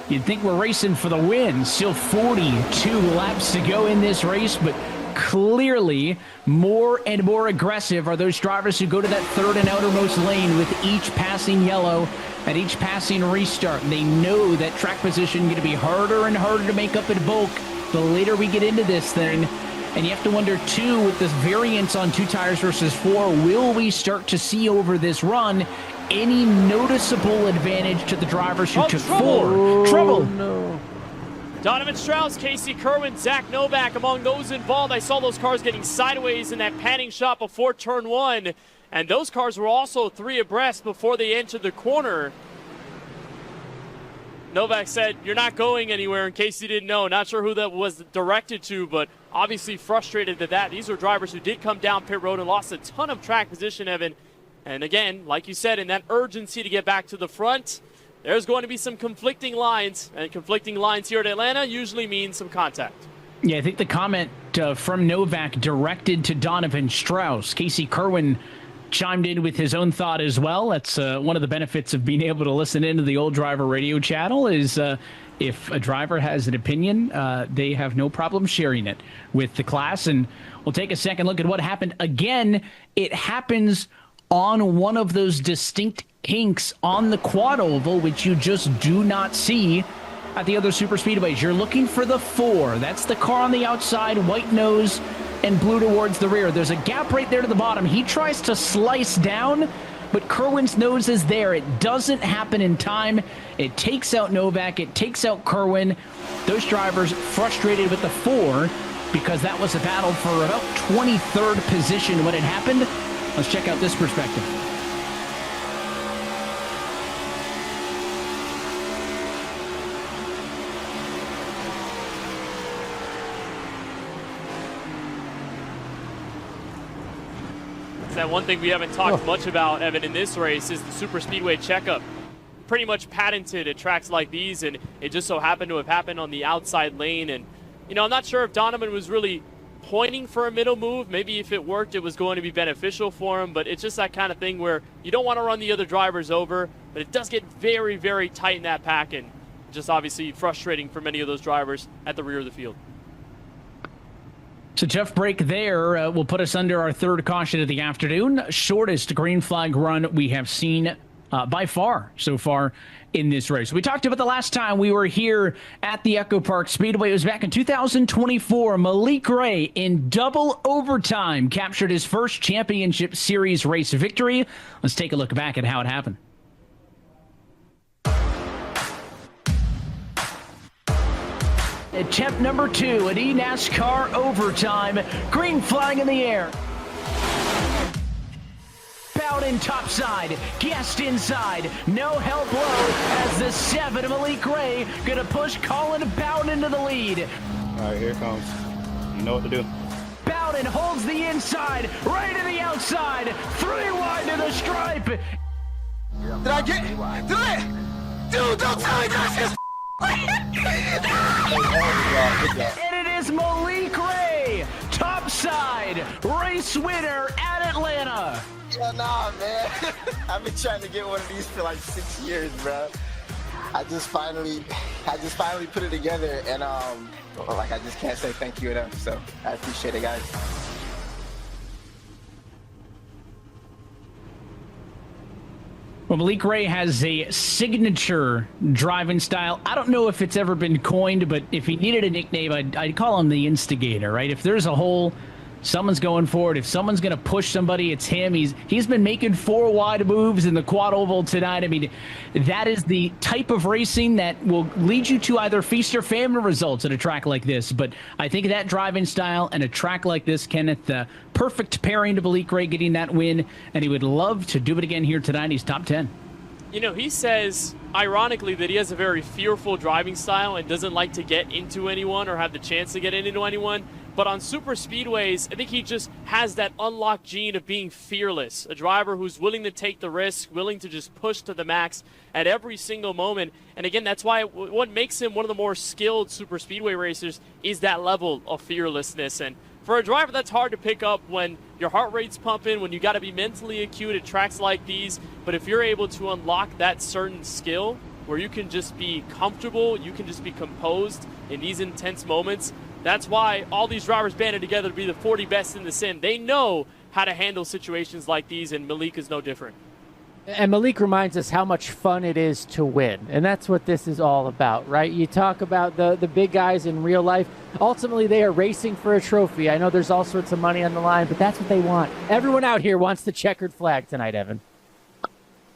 You'd think we're racing for the win. Still 42 laps to go in this race, but clearly more and more aggressive are those drivers who go to that third and outermost lane with each passing yellow and each passing restart. They know that track position is going to be harder and harder to make up in bulk the later we get into this thing. And you have to wonder, too, with this variance on 2 tires versus 4, will we start to see over this run any noticeable advantage to the drivers who took 4? Trouble! No. Donovan Strauss, Casey Kerwin, Zach Novak, among those involved. I saw those cars getting sideways in that panning shot before turn 1. And those cars were also 3 abreast before they entered the corner. Novak said, "You're not going anywhere," in case you didn't know. Not sure who that was directed to, but obviously frustrated at that. These are drivers who did come down pit road and lost a ton of track position, Evan. And again, like you said, in that urgency to get back to the front, there's going to be some conflicting lines. And conflicting lines here at Atlanta usually mean some contact. Yeah, I think the comment from Novak directed to Donovan Strauss. Casey Kerwin chimed in with his own thought as well. That's one of the benefits of being able to listen into the Old Driver radio channel is if a driver has an opinion, they have no problem sharing it with the class. And we'll take a second look at what happened. Again, it happens on one of those distinct hinks on the quad oval, which you just do not see at the other super speedways. You're looking for the 4. That's the car on the outside, white nose and blue towards the rear. There's a gap right there to the bottom. He tries to slice down, but Kerwin's nose is there. It doesn't happen in time. It takes out Novak. It takes out Kerwin. Those drivers frustrated with the 4 because that was a battle for about 23rd position when it happened. Let's check out this perspective. That one thing we haven't talked much about, Evan, in this race is the super speedway checkup. Pretty much patented at tracks like these, and it just so happened to have happened on the outside lane. And I'm not sure if Donovan was really pointing for a middle move. Maybe if it worked, it was going to be beneficial for him, but it's just that kind of thing where you don't want to run the other drivers over, but it does get very, very tight in that pack, and just obviously frustrating for many of those drivers at the rear of the field. So tough break there will put us under our third caution of the afternoon. Shortest green flag run we have seen by far so far in this race. We talked about the last time we were here at the EchoPark Speedway. It was back in 2024. Malik Ray, in double overtime, captured his first championship series race victory. Let's take a look back at how it happened. Attempt number 2 at eNASCAR overtime. Green flag in the air. Bowden topside, guessed inside, no help low as the 7 Malik Ray gonna push Colin Bowden into the lead. All right, here it comes. You know what to do. Bowden holds the inside, right to the outside, 3 wide to the stripe. Did I get it? Do it! Dude, don't tell me that's just And it is Malik Ray, topside, race winner at Atlanta. Yeah, nah, man. I've been trying to get one of these for like 6 years, bro. I just finally put it together, and like I just can't say thank you enough. So I appreciate it, guys. Well, Malik Ray has a signature driving style. I don't know if it's ever been coined, but if he needed a nickname, I'd call him the instigator, right? If there's a hole, someone's going forward. If someone's going to push somebody, it's him. He's been making 4 wide moves in the quad oval tonight. I mean, that is the type of racing that will lead you to either feast or famine results at a track like this. But I think that driving style and a track like this, Kenneth, the perfect pairing to Malik Ray getting that win, and he would love to do it again here tonight. He's top 10. You know, he says, ironically, that he has a very fearful driving style and doesn't like to get into anyone or have the chance to get into anyone. But on super speedways, I think he just has that unlocked gene of being fearless. A driver who's willing to take the risk, willing to just push to the max at every single moment. And again, that's why what makes him one of the more skilled super speedway racers is that level of fearlessness. And for a driver, that's hard to pick up when your heart rate's pumping, when you got to be mentally acute at tracks like these. But if you're able to unlock that certain skill where you can just be comfortable, you can just be composed in these intense moments, that's why all these drivers banded together to be the 40 best in the sim. They know how to handle situations like these, and Malik is no different. And Malik reminds us how much fun it is to win. And that's what this is all about, right? You talk about the big guys in real life. Ultimately, they are racing for a trophy. I know there's all sorts of money on the line, but that's what they want. Everyone out here wants the checkered flag tonight, Evan.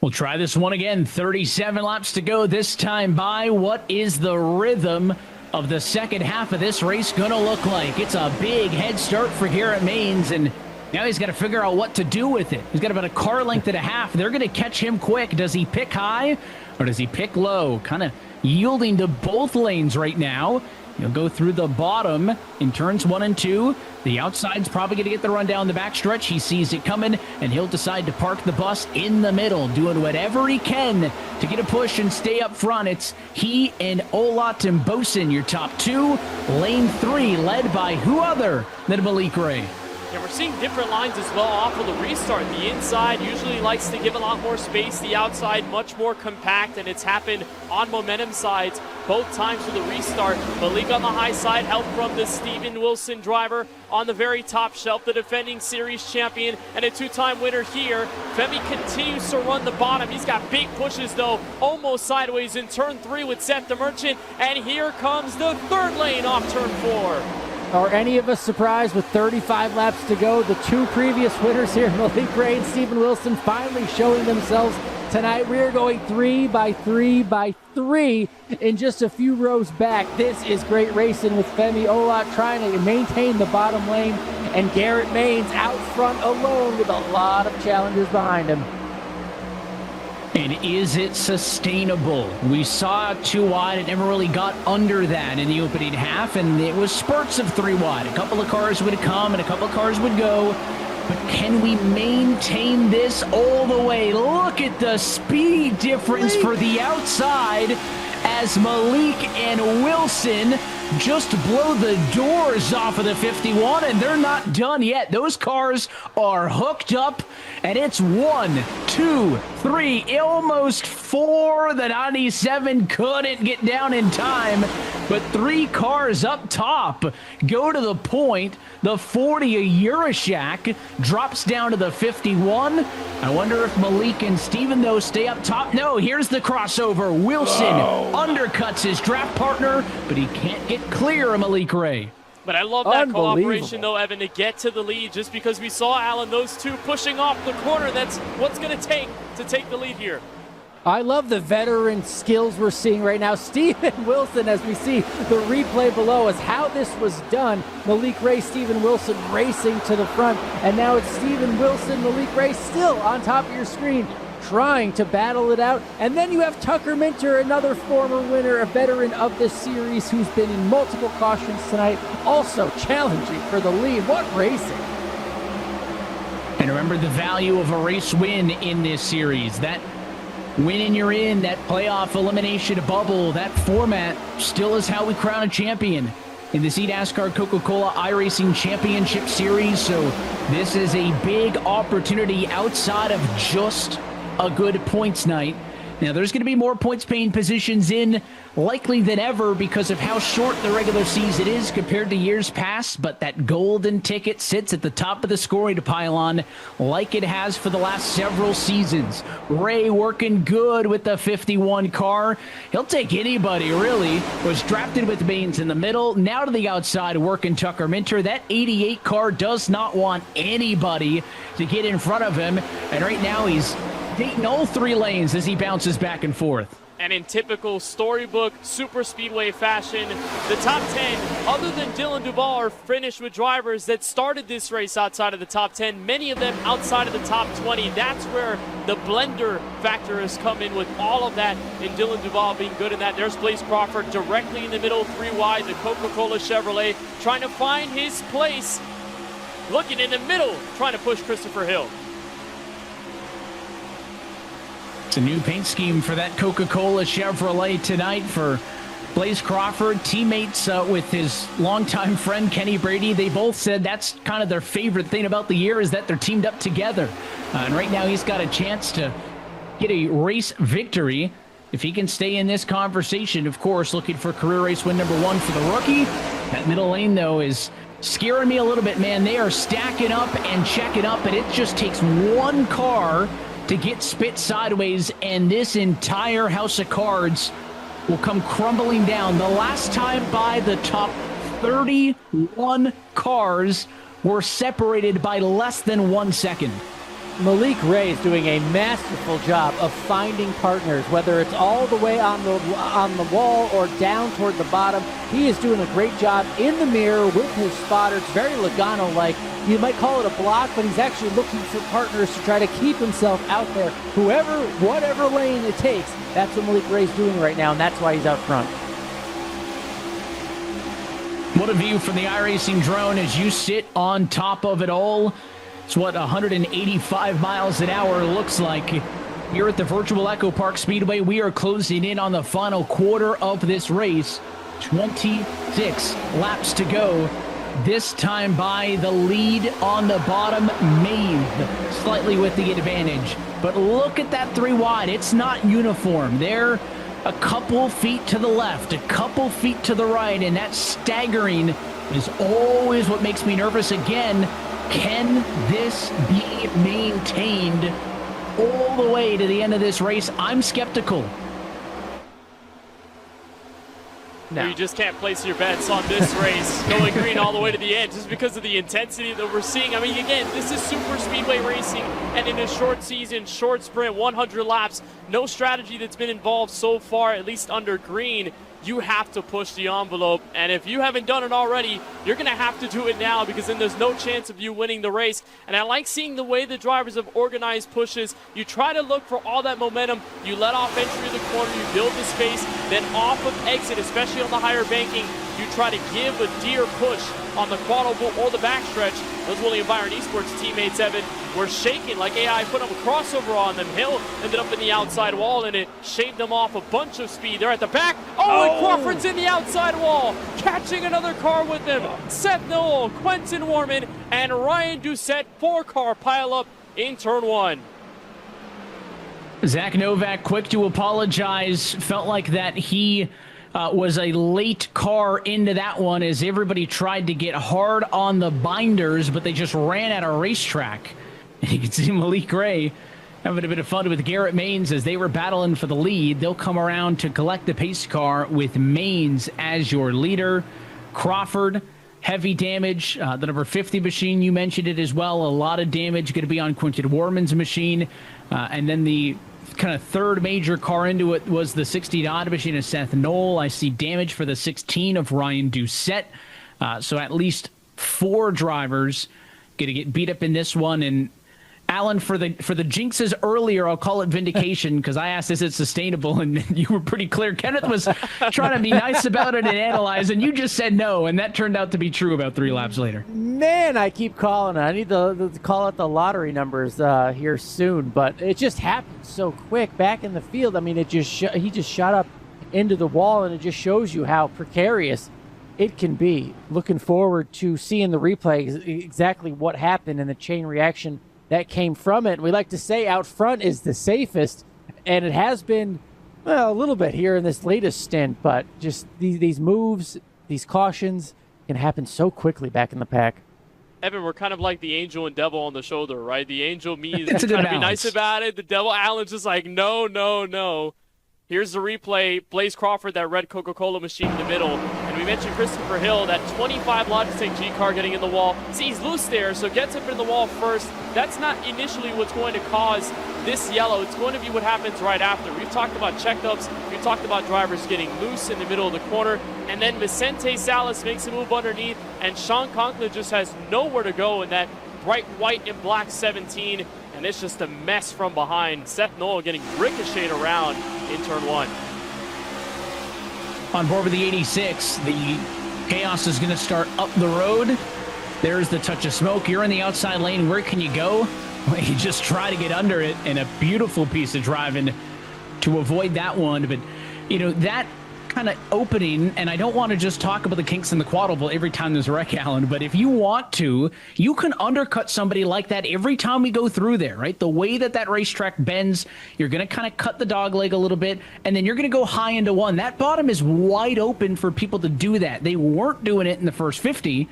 We'll try this one again. 37 laps to go this time by. What is the rhythm of the second half of this race going to look like? It's a big head start for Garrett Maines, and now he's got to figure out what to do with it. He's got about a car length and a half. They're going to catch him quick. Does he pick high or does he pick low? Kind of yielding to both lanes right now. He'll go through the bottom in turns 1 and 2. The outside's probably going to get the run down the backstretch. He sees it coming, and he'll decide to park the bus in the middle, doing whatever he can to get a push and stay up front. It's he and Olot and Boson, your top 2. Lane 3 led by who other than Malik Ray. Yeah, we're seeing different lines as well off of the restart. The inside usually likes to give a lot more space. The outside much more compact, and it's happened on momentum sides both times with the restart. Malik on the high side, help from the Steven Wilson driver on the very top shelf, the defending series champion and a 2-time winner here. Femi continues to run the bottom. He's got big pushes though, almost sideways in turn 3 with Seth the Merchant, and here comes the third lane off turn 4. Are any of us surprised with 35 laps to go? The 2 previous winners here, Malik Ray and Steven Wilson, finally showing themselves tonight. We are going 3 by 3 by 3 in just a few rows back. This is great racing with Femi Olot trying to maintain the bottom lane, and Garrett Maines out front alone with a lot of challengers behind him. And is it sustainable? We saw 2 wide. It never really got under that in the opening half, and it was spurts of 3 wide. A couple of cars would come and a couple of cars would go. But can we maintain this all the way? Look at the speed difference for the outside as Malik and Wilson just blow the doors off of the 51, and they're not done yet. Those cars are hooked up, and it's 1, 2, 3, almost 4. The 97 couldn't get down in time, but 3 cars up top go to the point. The 40 of Urashak drops down to the 51. I wonder if Malik and Steven, though, stay up top. No, here's the crossover. Wilson undercuts his draft partner, but he can't get clear of Malik Ray. But I love that cooperation, though, Evan, to get to the lead, just because we saw, Alan, those two pushing off the corner. That's what's going to take the lead here. I love the veteran skills we're seeing right now. Steven Wilson, as we see the replay below us, how this was done. Malik Ray, Steven Wilson racing to the front. And now it's Steven Wilson, Malik Ray still on top of your screen, trying to battle it out. And then you have Tucker Minter, another former winner, a veteran of this series who's been in multiple cautions tonight, also challenging for the lead. What racing! And remember the value of a race win in this series. That win and you're in, that playoff elimination bubble, that format still is how we crown a champion in the eNASCAR Coca-Cola iRacing Championship Series. So this is a big opportunity outside of just a good points night. Now, there's going to be more points-paying positions in likely than ever because of how short the regular season is compared to years past, but that golden ticket sits at the top of the scoring pylon like it has for the last several seasons. Ray working good with the 51 car. He'll take anybody, really. Was drafted with Baines in the middle, now to the outside working Tucker Minter. That 88 car does not want anybody to get in front of him, and right now he's dating all 3 lanes as he bounces back and forth. And in typical storybook super speedway fashion, the top 10, other than Dylan Duval, are finished with drivers that started this race outside of the top 10, many of them outside of the top 20. That's where the blender factor has come in with all of that, and Dylan Duval being good in that. There's Blaze Crawford directly in the middle, 3 wide, the Coca-Cola Chevrolet, trying to find his place, looking in the middle, trying to push Christopher Hill. It's a new paint scheme for that Coca-Cola Chevrolet tonight for Blaze Crawford, teammates with his longtime friend Kenny Brady. They both said that's kind of their favorite thing about the year is that they're teamed up together. And right now he's got a chance to get a race victory if he can stay in this conversation. Of course, looking for career race win number 1 for the rookie. That middle lane, though, is scaring me a little bit, man. They are stacking up and checking up, and it just takes one car to get spit sideways, and this entire house of cards will come crumbling down. The last time by the top 31 cars were separated by less than 1 second. Malik Ray is doing a masterful job of finding partners, whether it's all the way on the wall or down toward the bottom. He is doing a great job in the mirror with his spotter. It's very Logano-like. You might call it a block, but he's actually looking for partners to try to keep himself out there. Whatever lane it takes, that's what Malik Ray's doing right now, and that's why he's out front. What a view from the iRacing drone as you sit on top of it all. It's what 185 miles an hour looks like. Here at the virtual EchoPark Speedway, we are closing in on the final quarter of this race. 26 laps to go. This time by the lead on the bottom, Maeve slightly with the advantage. But look at that 3 wide. It's not uniform. They're a couple feet to the left, a couple feet to the right, and that staggering is always what makes me nervous. Again, can this be maintained all the way to the end of this race? I'm skeptical. No. You just can't place your bets on this race going green all the way to the end just because of the intensity that we're seeing. I mean, again, this is super speedway racing, and in a short season, short sprint, 100 laps, no strategy that's been involved so far, at least under green. You have to push the envelope, and if you haven't done it already, you're going to have to do it now, because then there's no chance of you winning the race. And I like seeing the way the drivers have organized pushes. You try to look for all that momentum. You let off entry of the corner, you build the space, then off of exit, especially on the higher banking, you try to give a deer push on the quad oval or the backstretch. Those William Byron Esports teammates, Evan, were shaking like AI put up a crossover on them. Hill ended up in the outside wall, and it shaved them off a bunch of speed. They're at the back. Oh, and Crawford's in the outside wall, catching another car with them. Seth Noel, Quentin Warman, and Ryan Doucette, 4-car pileup in turn 1. Zach Novak quick to apologize. Felt like that he was a late car into that one as everybody tried to get hard on the binders, but they just ran out of racetrack. And you can see Malik Ray having a bit of fun with Garrett Maines as they were battling for the lead. They'll come around to collect the pace car with Maines as your leader. Crawford, heavy damage. The number 50 machine, you mentioned it as well. A lot of damage going to be on Quentin Warman's machine. And then the kind of third major car into it was the 60 Dodge machine of Seth Noel. I see damage for the 16 of Ryan Doucette. So at least 4 drivers going to get beat up in this one. And Alan, for the jinxes earlier, I'll call it vindication because I asked, is it sustainable? And you were pretty clear. Kenneth was trying to be nice about it and analyze, and you just said no, and that turned out to be true about 3 laps later. Man, I keep calling it. I need to call out the lottery numbers here soon, but it just happened so quick back in the field. I mean, he just shot up into the wall, and it just shows you how precarious it can be. Looking forward to seeing the replay, exactly what happened and the chain reaction that came from it. We like to say out front is the safest, and it has been, well, a little bit here in this latest stint, but just these moves, these cautions can happen so quickly back in the pack. Evan, we're kind of like the angel and devil on the shoulder, right? The angel, me, is It's a trying good to be nice balance. about it. The devil, Alan's just like, no, no, no. Here's the replay. Blaze Crawford, that red Coca-Cola machine in the middle. And we mentioned Christopher Hill, that 25 Logitech G car getting in the wall. See, he's loose there, so gets up in the wall first. That's not initially what's going to cause this yellow. It's going to be what happens right after. We've talked about checkups. We've talked about drivers getting loose in the middle of the corner. And then Vicente Salas makes a move underneath, and Sean Conklin just has nowhere to go in that bright white and black 17. And it's just a mess from behind. Seth Noel getting ricocheted around in turn 1. On board with the 86, the chaos is going to start up the road. There's the touch of smoke. You're in the outside lane. Where can you go? Well, you just try to get under it, and a beautiful piece of driving to avoid that one. But, you know, that kind of opening, and I don't want to just talk about the kinks in the quadruple every time there's a wreck, Alan, but if you want to, you can undercut somebody like that every time we go through there, right? The way that racetrack bends, you're going to kind of cut the dog leg a little bit, and then you're going to go high into one. That bottom is wide open for people to do that. They weren't doing it in the first 50.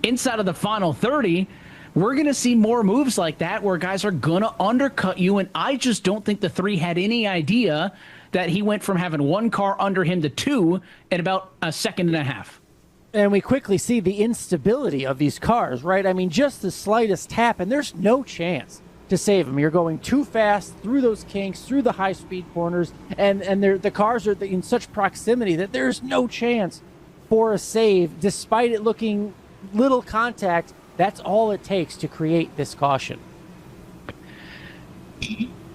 Inside of the final 30, we're going to see more moves like that where guys are going to undercut you, and I just don't think the 3 had any idea that he went from having 1 car under him to 2 in about a second and a half. And we quickly see the instability of these cars, right? I mean, just the slightest tap, and there's no chance to save them. You're going too fast through those kinks, through the high-speed corners, and the cars are in such proximity that there's no chance for a save, despite it looking little contact. That's all it takes to create this caution.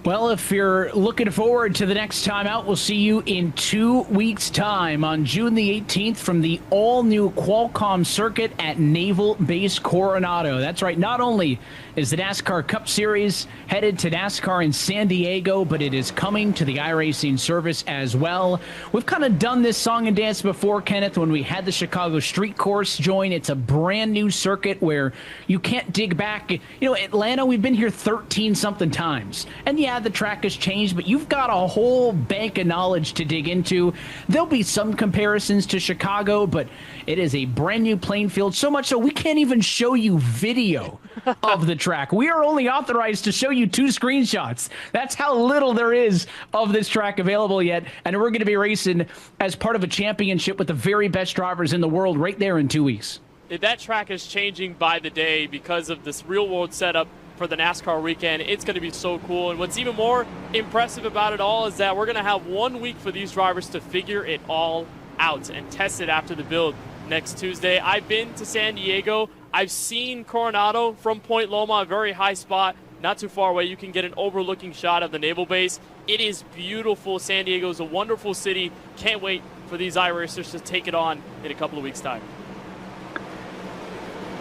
Well, if you're looking forward to the next time out, we'll see you in 2 weeks' time on June the 18th from the all-new Qualcomm circuit at Naval Base Coronado. That's right. Not only is the NASCAR Cup Series headed to NASCAR in San Diego, but it is coming to the iRacing service as well. We've kind of done this song and dance before, Kenneth, when we had the Chicago Street Course join. It's a brand new circuit where you can't dig back. You know, Atlanta, we've been here 13-something times. And yeah, the track has changed, but you've got a whole bank of knowledge to dig into. There'll be some comparisons to Chicago, but it is a brand new playing field, so much so we can't even show you video of the track. We are only authorized to show you 2 screenshots. That's how little there is of this track available yet, and we're going to be racing as part of a championship with the very best drivers in the world right there in 2 weeks. That track is changing by the day because of this real-world setup for the NASCAR weekend. It's going to be so cool. And what's even more impressive about it all is that we're going to have 1 week for these drivers to figure it all out and test it after the build next Tuesday. I've been to San Diego. I've seen Coronado from Point Loma, a very high spot, not too far away. You can get an overlooking shot of the naval base. It is beautiful. San Diego is a wonderful city. Can't wait for these iRacers to take it on in a couple of weeks' time.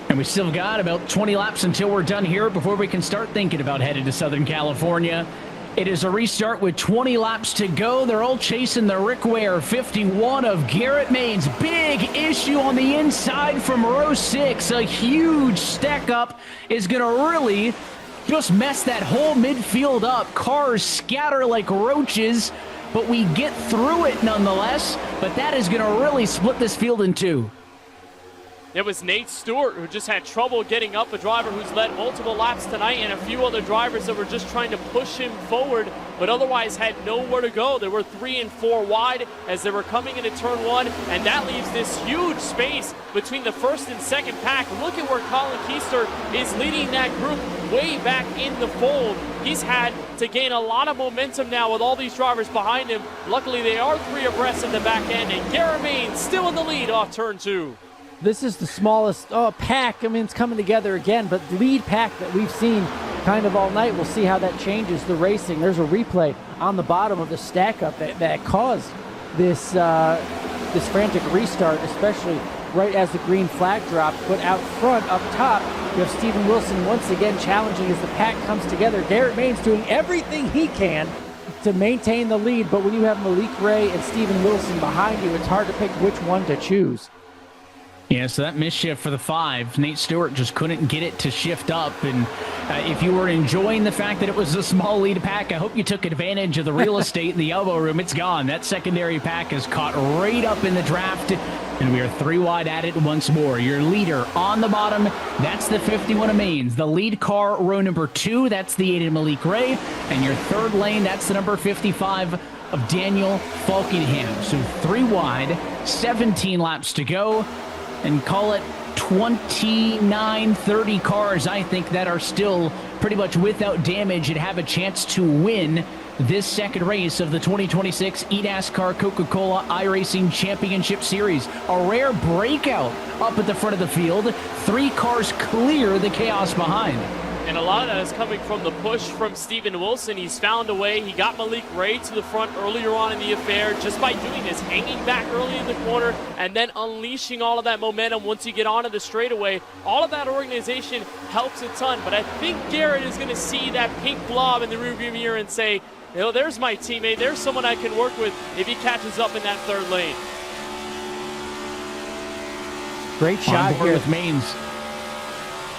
And we still got about 20 laps until we're done here before we can start thinking about headed to Southern California. It is a restart with 20 laps to go. They're all chasing the Rick Ware 51 of Garrett Maines. Big issue on the inside from row 6. A huge stack up is going to really just mess that whole midfield up. Cars scatter like roaches, but we get through it nonetheless. But that is going to really split this field in two. It was Nate Stewart who just had trouble getting up, a driver who's led multiple laps tonight, and a few other drivers that were just trying to push him forward, but otherwise had nowhere to go. They were 3 and 4 wide as they were coming into turn 1, and that leaves this huge space between the first and second pack. Look at where Colin Keister is leading that group way back in the fold. He's had to gain a lot of momentum now with all these drivers behind him. Luckily, they are 3 abreast at the back end, and Garrett Maines still in the lead off turn 2. This is the smallest pack. I mean, it's coming together again, but lead pack that we've seen kind of all night. We'll see how that changes the racing. There's a replay on the bottom of the stack up that caused this this frantic restart, especially right as the green flag dropped. But out front, up top, you have Steven Wilson once again challenging as the pack comes together. Garrett Maines doing everything he can to maintain the lead, but when you have Malik Ray and Steven Wilson behind you, it's hard to pick which one to choose. Yeah, so that misshift for the 5. Nate Stewart just couldn't get it to shift up. And if you were enjoying the fact that it was a small lead pack, I hope you took advantage of the real estate in the elbow room. It's gone. That secondary pack is caught right up in the draft. And we are 3 wide at it once more. Your leader on the bottom, that's the 51 of Maines. The lead car, row number 2, that's the 8 of Malik Ray. And your third lane, that's the number 55 of Daniel Falkenham. So 3 wide, 17 laps to go. And call it 29, 30 cars, I think, that are still pretty much without damage and have a chance to win this second race of the 2026 eNASCAR Coca-Cola iRacing Championship Series. A rare breakout up at the front of the field. 3 cars clear the chaos behind. And a lot of that is coming from the push from Steven Wilson. He's found a way. He got Malik Ray to the front earlier on in the affair just by doing this, hanging back early in the corner and then unleashing all of that momentum once you get onto the straightaway. All of that organization helps a ton, but I think Garrett is going to see that pink blob in the rearview mirror and say, you know, there's my teammate. There's someone I can work with if he catches up in that third lane. Great shot here with Maines.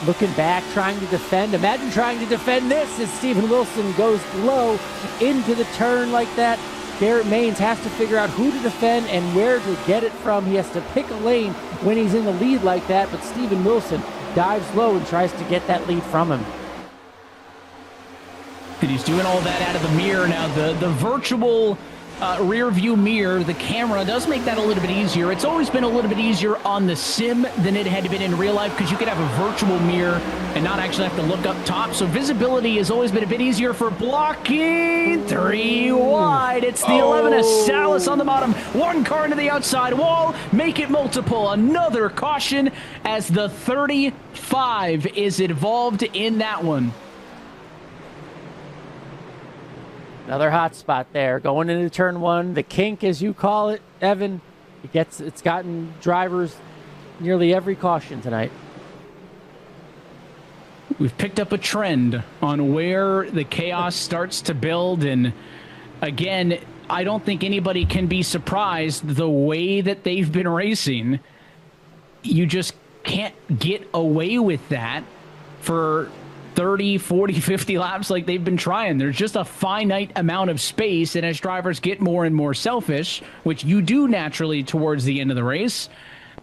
Looking back, trying to defend. Imagine trying to defend this as Steven Wilson goes low into the turn like that. Garrett Maines has to figure out who to defend and where to get it from. He has to pick a lane when he's in the lead like that, but Steven Wilson dives low and tries to get that lead from him. And he's doing all that out of the mirror now. The virtual rear view mirror, the camera, does make that a little bit easier. It's always been a little bit easier on the sim than it had been in real life because you could have a virtual mirror and not actually have to look up top. So visibility has always been a bit easier for blocking. 3 wide. It's the 11 of Salas on the bottom. 1 car into the outside wall. Make it multiple. Another caution as the 35 is involved in that one. Another hot spot there. Going into turn 1, the kink, as you call it, Evan. It's gotten drivers nearly every caution tonight. We've picked up a trend on where the chaos starts to build. And again, I don't think anybody can be surprised the way that they've been racing. You just can't get away with that for 30, 40, 50 laps like they've been trying. There's just a finite amount of space, and as drivers get more and more selfish, which you do naturally towards the end of the race,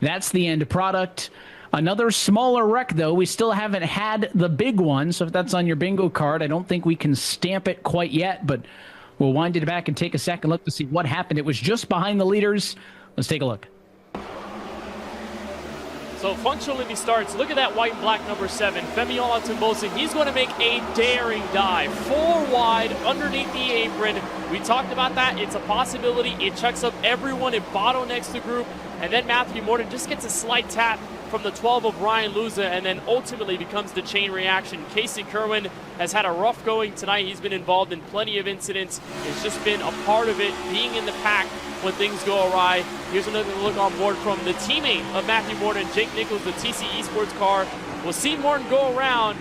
that's the end product. Another smaller wreck, though. We still haven't had the big one, so if that's on your bingo card, I don't think we can stamp it quite yet, but we'll wind it back and take a second look to see what happened. It was just behind the leaders. Let's take a look. So functionally he starts. Look at that white and black number 7, Femiola Timbosi. He's going to make a daring dive. 4 wide underneath the apron. We talked about that. It's a possibility. It checks up everyone. It bottlenecks the group. And then Matthew Morton just gets a slight tap from the 12 of Ryan Luza, and then ultimately becomes the chain reaction. Casey Kerwin has had a rough going tonight. He's been involved in plenty of incidents. It's just been a part of it, being in the pack when things go awry. Here's another look on board from the teammate of Matthew Morton, Jake Nichols, the TC Esports car. We'll see Morton go around,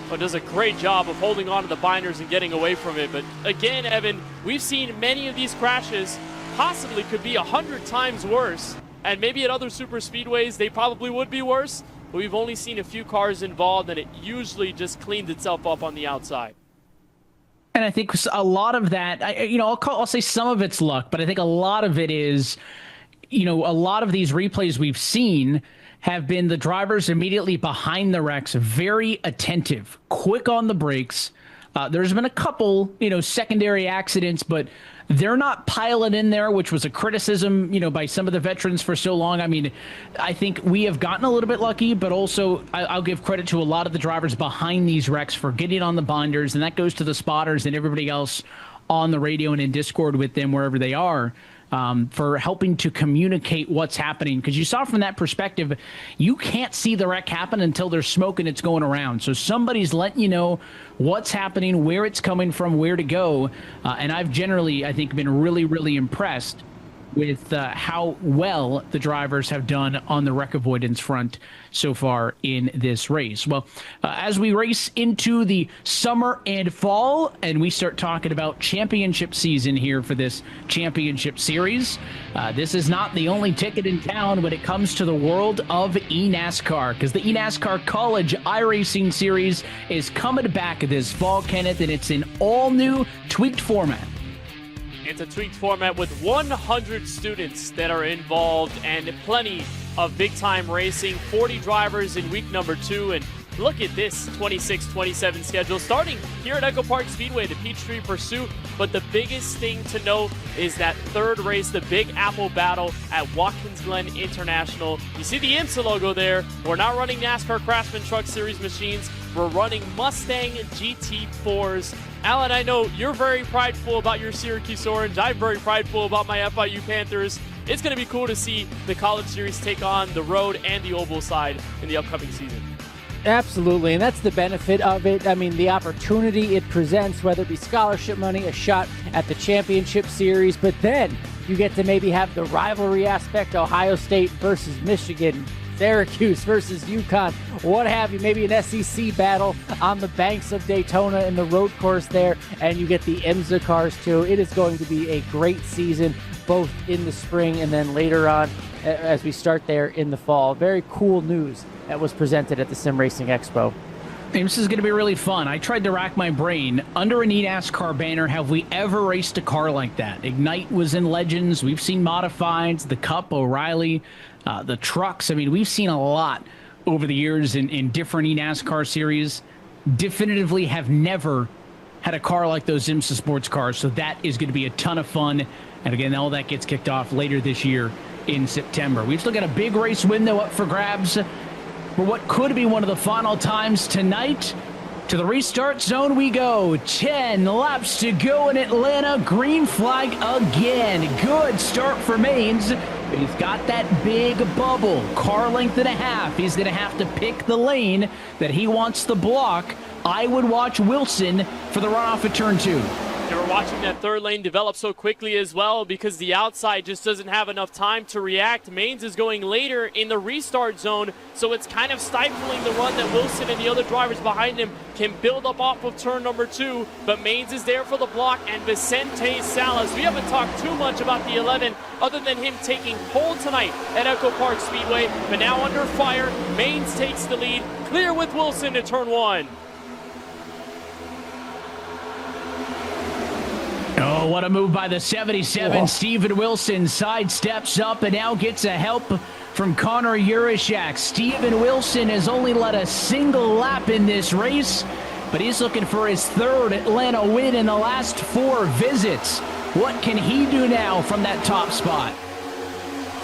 but does a great job of holding on to the binders and getting away from it. But again, Evan, we've seen many of these crashes, possibly could be 100 times worse. And maybe at other super speedways, they probably would be worse. But we've only seen a few cars involved, and it usually just cleans itself up on the outside. And I think a lot of that, I'll say some of it's luck, but I think a lot of it is, a lot of these replays we've seen have been the drivers immediately behind the wrecks, very attentive, quick on the brakes. There's been a couple, secondary accidents, but they're not piling in there, which was a criticism, by some of the veterans for so long. I mean, I think we have gotten a little bit lucky, but also I'll give credit to a lot of the drivers behind these wrecks for getting on the binders, and that goes to the spotters and everybody else on the radio and in Discord with them wherever they are. For helping to communicate what's happening. Because you saw from that perspective, you can't see the wreck happen until there's smoke and it's going around. So somebody's letting you know what's happening, where it's coming from, where to go. And I've generally, I think, been really, really impressed with how well the drivers have done on the wreck avoidance front so far in this race. Well, as we race into the summer and fall, and we start talking about championship season here for this championship series, this is not the only ticket in town when it comes to the world of eNASCAR, because the eNASCAR College iRacing Series is coming back this fall, Kenneth, and it's an all-new tweaked format. It's a tweaked format with 100 students that are involved and plenty of big-time racing. 40 drivers in week number 2, and look at this 26-27 schedule starting here at EchoPark Speedway, the Peachtree Pursuit. But the biggest thing to note is that third race, the Big Apple Battle at Watkins Glen International. You see the IMSA logo there. We're not running NASCAR Craftsman Truck Series machines. We're running Mustang GT4s. Alan, I know you're very prideful about your Syracuse Orange. I'm very prideful about my FIU Panthers. It's going to be cool to see the College Series take on the road and the oval side in the upcoming season. Absolutely, and that's the benefit of it. I mean, the opportunity it presents, whether it be scholarship money, a shot at the championship series, but then you get to maybe have the rivalry aspect, Ohio State versus Michigan, Syracuse versus UConn, what have you, maybe an SEC battle on the banks of Daytona in the road course there, and you get the IMSA cars too. It is going to be a great season, both in the spring and then later on as we start there in the fall. Very cool news that was presented at the Sim Racing Expo. This is going to be really fun. I tried to rack my brain. Under an eNASCAR banner, have we ever raced a car like that? Ignite was in Legends. We've seen Modifieds, the Cup, O'Reilly, the trucks. I mean, we've seen a lot over the years in different eNASCAR series. Definitively have never had a car like those IMSA sports cars, so that is going to be a ton of fun. And again, all that gets kicked off later this year in September. We've still got a big race window up for grabs for what could be one of the final times tonight. To the restart zone we go. 10 laps to go in Atlanta. Green flag again. Good start for Maines. He's got that big bubble. Car length and a half. He's going to have to pick the lane that he wants to block. I would watch Wilson for the runoff at turn 2. And we're watching that third lane develop so quickly as well because the outside just doesn't have enough time to react. Maines is going later in the restart zone, so it's kind of stifling the run that Wilson and the other drivers behind him can build up off of turn number 2. But Maines is there for the block, and Vicente Salas, we haven't talked too much about the 11 other than him taking pole tonight at EchoPark Speedway, but now under fire. Maines takes the lead, clear with Wilson to turn 1. Oh, what a move by the 77. Whoa. Steven Wilson sidesteps up and now gets a help from Connor Urashak. Steven Wilson has only led a single lap in this race, but he's looking for his third Atlanta win in the last 4 visits. What can he do now from that top spot?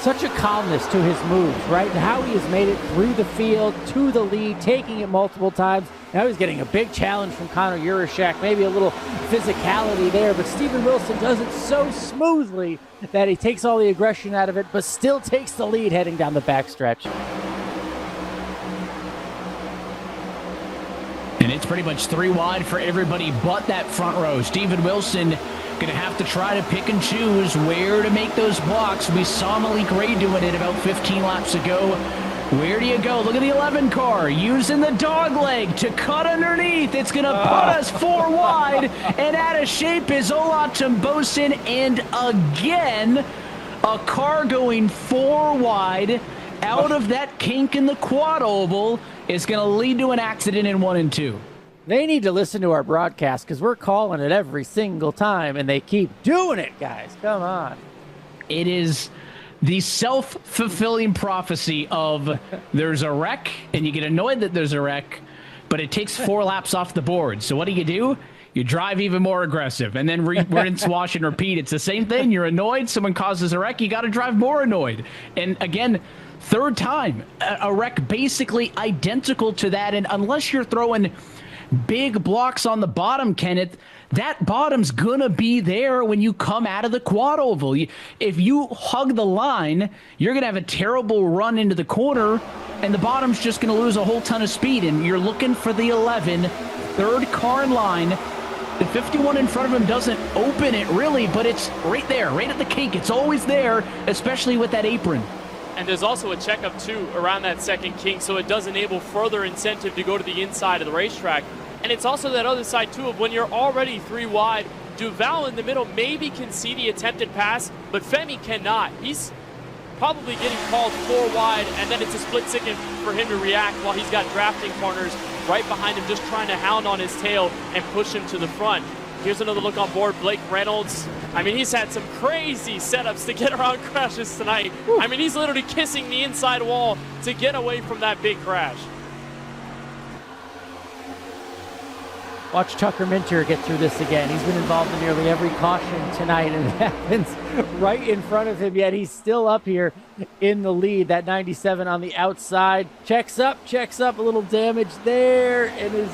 such a calmness to his moves, right? And how he has made it through the field to the lead, taking it multiple times. Now he's getting a big challenge from Connor Urashek, maybe a little physicality there, but Steven Wilson does it so smoothly that he takes all the aggression out of it, but still takes the lead heading down the backstretch. And it's pretty much 3 wide for everybody but that front row. Steven Wilson going to have to try to pick and choose where to make those blocks. We saw Malik Ray doing it about 15 laps ago. Where do you go? Look at the 11 car using the dog leg to cut underneath. It's going to put us 4 wide. And out of shape is Ola Tumbosin. And again, a car going 4 wide out of that kink in the quad oval is going to lead to an accident in 1 and 2. They need to listen to our broadcast because we're calling it every single time, and they keep doing it, guys. Come on. It is the self-fulfilling prophecy of there's a wreck, and you get annoyed that there's a wreck, but it takes 4 laps off the board. So what do? You drive even more aggressive, and then rinse, wash, and repeat. It's the same thing. You're annoyed. Someone causes a wreck. You got to drive more annoyed. And again, 3rd time, a wreck basically identical to that. And unless you're throwing big blocks on the bottom, Kenneth, that bottom's gonna be there when you come out of the quad oval. If you hug the line, you're gonna have a terrible run into the corner, and the bottom's just gonna lose a whole ton of speed. And you're looking for the 11, 3rd car in line. The 51 in front of him doesn't open it really, but it's right there, right at the kink. It's always there, especially with that apron. And there's also a checkup, too, around that second kink, so it does enable further incentive to go to the inside of the racetrack. And it's also that other side, too, of when you're already 3 wide, Duval in the middle maybe can see the attempted pass, but Femi cannot. He's probably getting called 4 wide, and then it's a split second for him to react while he's got drafting partners right behind him just trying to hound on his tail and push him to the front. Here's another look on board. Blake Reynolds. I mean, he's had some crazy setups to get around crashes tonight. I mean, he's literally kissing the inside wall to get away from that big crash. Watch Tucker Minter get through this again. He's been involved in nearly every caution tonight, and it happens right in front of him, yet he's still up here in the lead. That 97 on the outside. Checks up, a little damage there, and is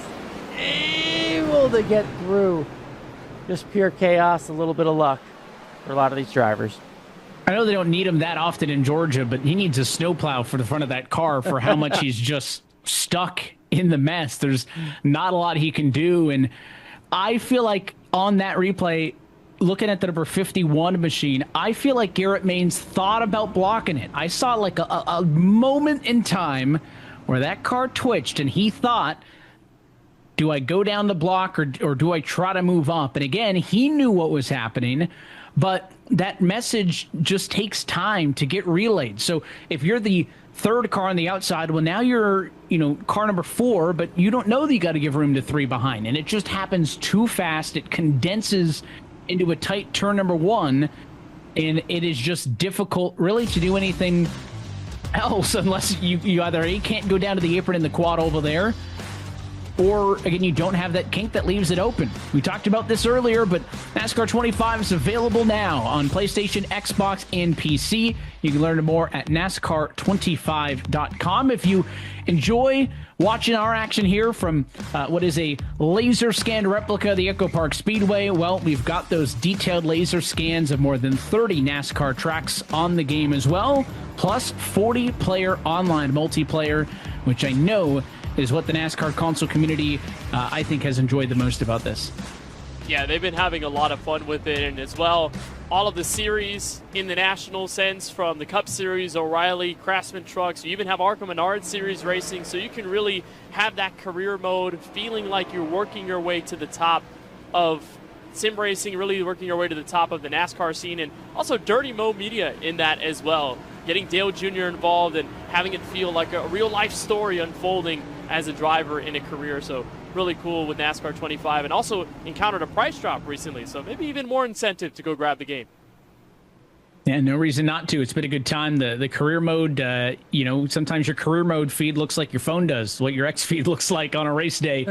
able to get through. Just pure chaos, a little bit of luck for a lot of these drivers. I know they don't need him that often in Georgia, but he needs a snowplow for the front of that car for how much he's just stuck in the mess. There's not a lot he can do. And I feel like on that replay, looking at the number 51 machine, I feel like Garrett Maines thought about blocking it. I saw like a moment in time where that car twitched and he thought, do I go down the block or do I try to move up? And again, he knew what was happening, but that message just takes time to get relayed. So if you're the 3rd car on the outside, well, now you're, car number 4, but you don't know that you got to give room to 3 behind. And it just happens too fast. It condenses into a tight turn number 1, and it is just difficult really to do anything else unless you either can't go down to the apron in the quad oval there, or, again, you don't have that kink that leaves it open. We talked about this earlier, but NASCAR 25 is available now on PlayStation, Xbox, and PC. You can learn more at NASCAR25.com. If you enjoy watching our action here from what is a laser scanned replica of the EchoPark Speedway, well, we've got those detailed laser scans of more than 30 NASCAR tracks on the game as well, plus 40-player online multiplayer, which I know is what the NASCAR console community, I think, has enjoyed the most about this. Yeah, they've been having a lot of fun with it, and as well, all of the series in the national sense, from the Cup Series, O'Reilly, Craftsman Trucks, you even have ARCA Menard Series racing, so you can really have that career mode, feeling like you're working your way to the top of sim racing, really working your way to the top of the NASCAR scene, and also Dirty Mo Media in that as well. Getting Dale Jr. involved and having it feel like a real-life story unfolding as a driver in a career. So really cool with NASCAR 25, and also encountered a price drop recently, so maybe even more incentive to go grab the game. Yeah, no reason not to. It's been a good time. The career mode, sometimes your career mode feed looks like your phone does, what your X feed looks like on a race day,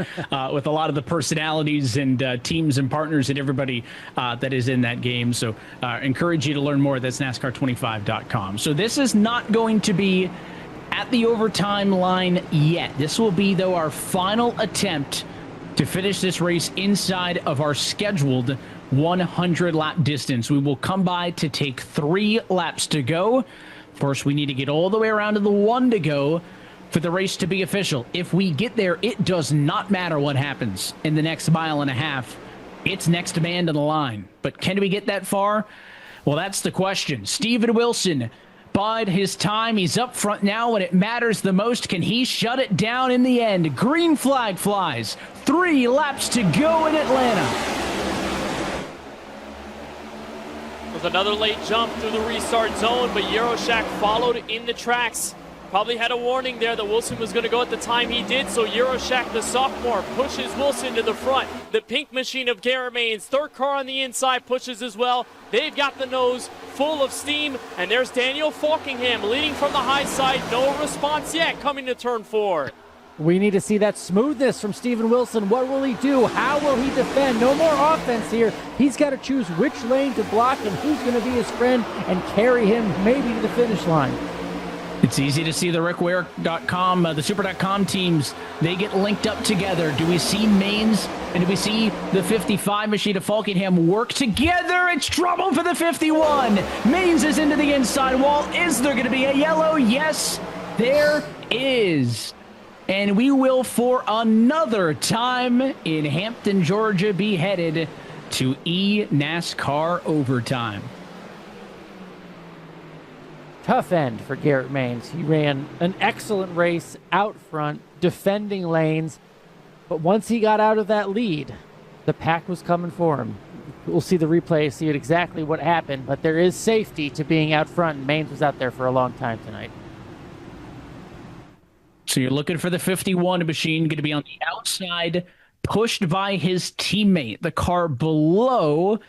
with a lot of the personalities and teams and partners and everybody that is in that game. So encourage you to learn more. That's NASCAR25.com. So this is not going to be at the overtime line yet. This will be, though, our final attempt to finish this race inside of our scheduled 100-lap distance. We will come by to take 3 laps to go. First, we need to get all the way around to the 1 to go for the race to be official. If we get there, it does not matter what happens in the next mile and a half. It's next man to the line. But can we get that far? Well, that's the question. Steven Wilson bide his time. He's up front now when it matters the most. Can he shut it down in the end? Green flag flies. 3 laps to go in Atlanta. With another late jump through the restart zone, but Euroshak followed in the tracks. Probably had a warning there that Wilson was going to go at the time he did, so Euroshak, the sophomore, pushes Wilson to the front. The pink machine of Garrett Maines, third car on the inside, pushes as well. They've got the nose full of steam, and there's Daniel Falkingham leading from the high side. No response yet coming to turn 4. We need to see that smoothness from Steven Wilson. What will he do? How will he defend? No more offense here. He's got to choose which lane to block and who's going to be his friend and carry him maybe to the finish line. It's easy to see the RickWare.com, the Super.com teams, they get linked up together. Do we see Maines and do we see the 55 machine of Falkingham work together? It's trouble for the 51. Maines is into the inside wall. Is there going to be a yellow? Yes, there is. And we will, for another time in Hampton, Georgia, be headed to eNASCAR overtime. Tough end for Garrett Maines. He ran an excellent race out front, defending lanes. But once he got out of that lead, the pack was coming for him. We'll see the replay, see exactly what happened. But there is safety to being out front, and Maines was out there for a long time tonight. So you're looking for the 51 machine, going to be on the outside, pushed by his teammate. The car below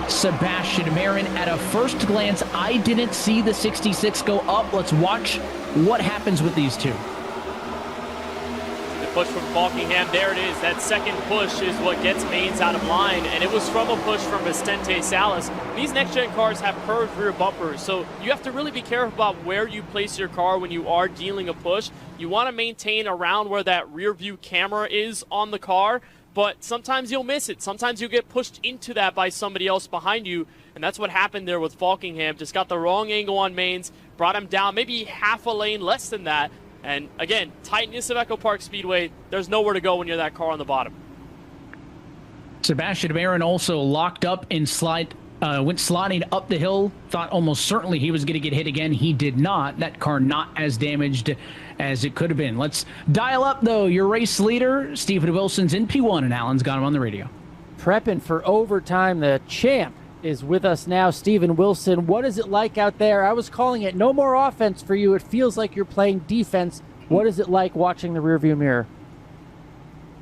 Sebastian Marin. At a first glance, I didn't see the 66 go up. Let's watch what happens with these two. The push from Falkingham, there it is. That second push is what gets Maines out of line, and it was from a push from Vicente Salas. These next-gen cars have curved rear bumpers, so you have to really be careful about where you place your car when you are dealing a push. You want to maintain around where that rear view camera is on the car, but sometimes you'll miss it. Sometimes you'll get pushed into that by somebody else behind you, and that's what happened there with Falkingham. Just got the wrong angle on Maines, brought him down maybe half a lane, less than that. And again, tightness of EchoPark Speedway, there's nowhere to go when you're that car on the bottom. Sebastian Marin also locked up and went sliding up the hill. Thought almost certainly he was going to get hit again. He did not. That car not as damaged as it could have been. Let's dial up, though, your race leader, Steven Wilson's in P1, and Alan's got him on the radio. Prepping for overtime, the champ is with us now. Steven Wilson, what is it like out there? I was calling it no more offense for you. It feels like you're playing defense. What is it like watching the rearview mirror?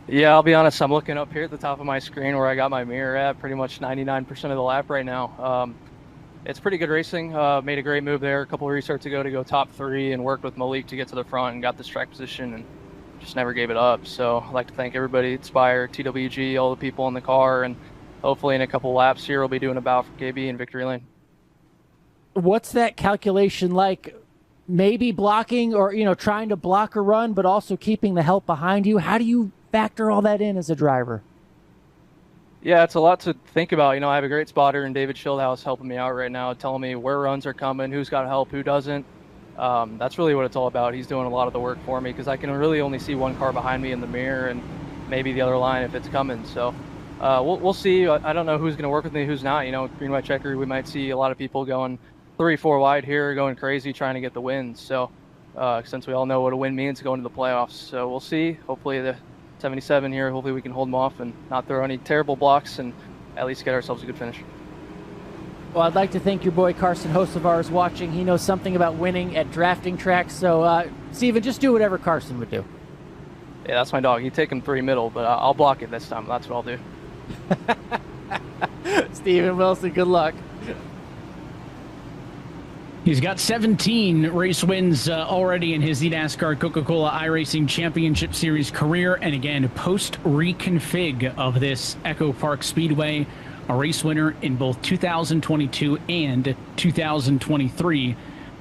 Yeah, I'll be honest. I'm looking up here at the top of my screen where I got my mirror at pretty much 99% of the lap right now. It's pretty good racing. Made a great move there a couple of restarts ago to go top 3 and worked with Malik to get to the front and got this track position and just never gave it up. So I'd like to thank everybody at Spire, TWG, all the people in the car, and hopefully in a couple laps here we'll be doing a bout for KB and Victory Lane. What's that calculation like? Maybe blocking or, trying to block a run, but also keeping the help behind you. How do you factor all that in as a driver? Yeah, it's a lot to think about. I have a great spotter in David Schildhouse helping me out right now, telling me where runs are coming, who's got help, who doesn't. That's really what it's all about. He's doing a lot of the work for me because I can really only see one car behind me in the mirror and maybe the other line if it's coming. So we'll see. I don't know who's going to work with me, who's not. Green, white, checker, we might see a lot of people going 3-4 wide here, going crazy, trying to get the wins. So since we all know what a win means going to the playoffs. So we'll see. Hopefully the 77 here, hopefully we can hold them off and not throw any terrible blocks and at least get ourselves a good finish. Well, I'd like to thank your boy Carson Hocevar is watching. He knows something about winning at drafting tracks. So, Steven, just do whatever Carson would do. Yeah, that's my dog. He'd take him 3 middle, but I'll block it this time. That's what I'll do. Steven Wilson, good luck. He's got 17 race wins already in his eNASCAR Coca-Cola iRacing Championship Series career. And again, post-reconfig of this EchoPark Speedway, a race winner in both 2022 and 2023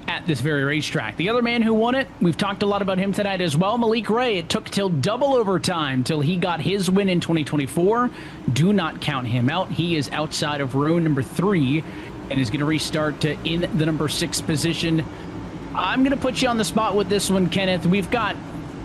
at this very racetrack. The other man who won it, we've talked a lot about him tonight as well, Malik Ray. It took till double overtime till he got his win in 2024. Do not count him out. He is outside of row number 3. And is going to restart in the number 6 position. I'm going to put you on the spot with this one, Kenneth. We've got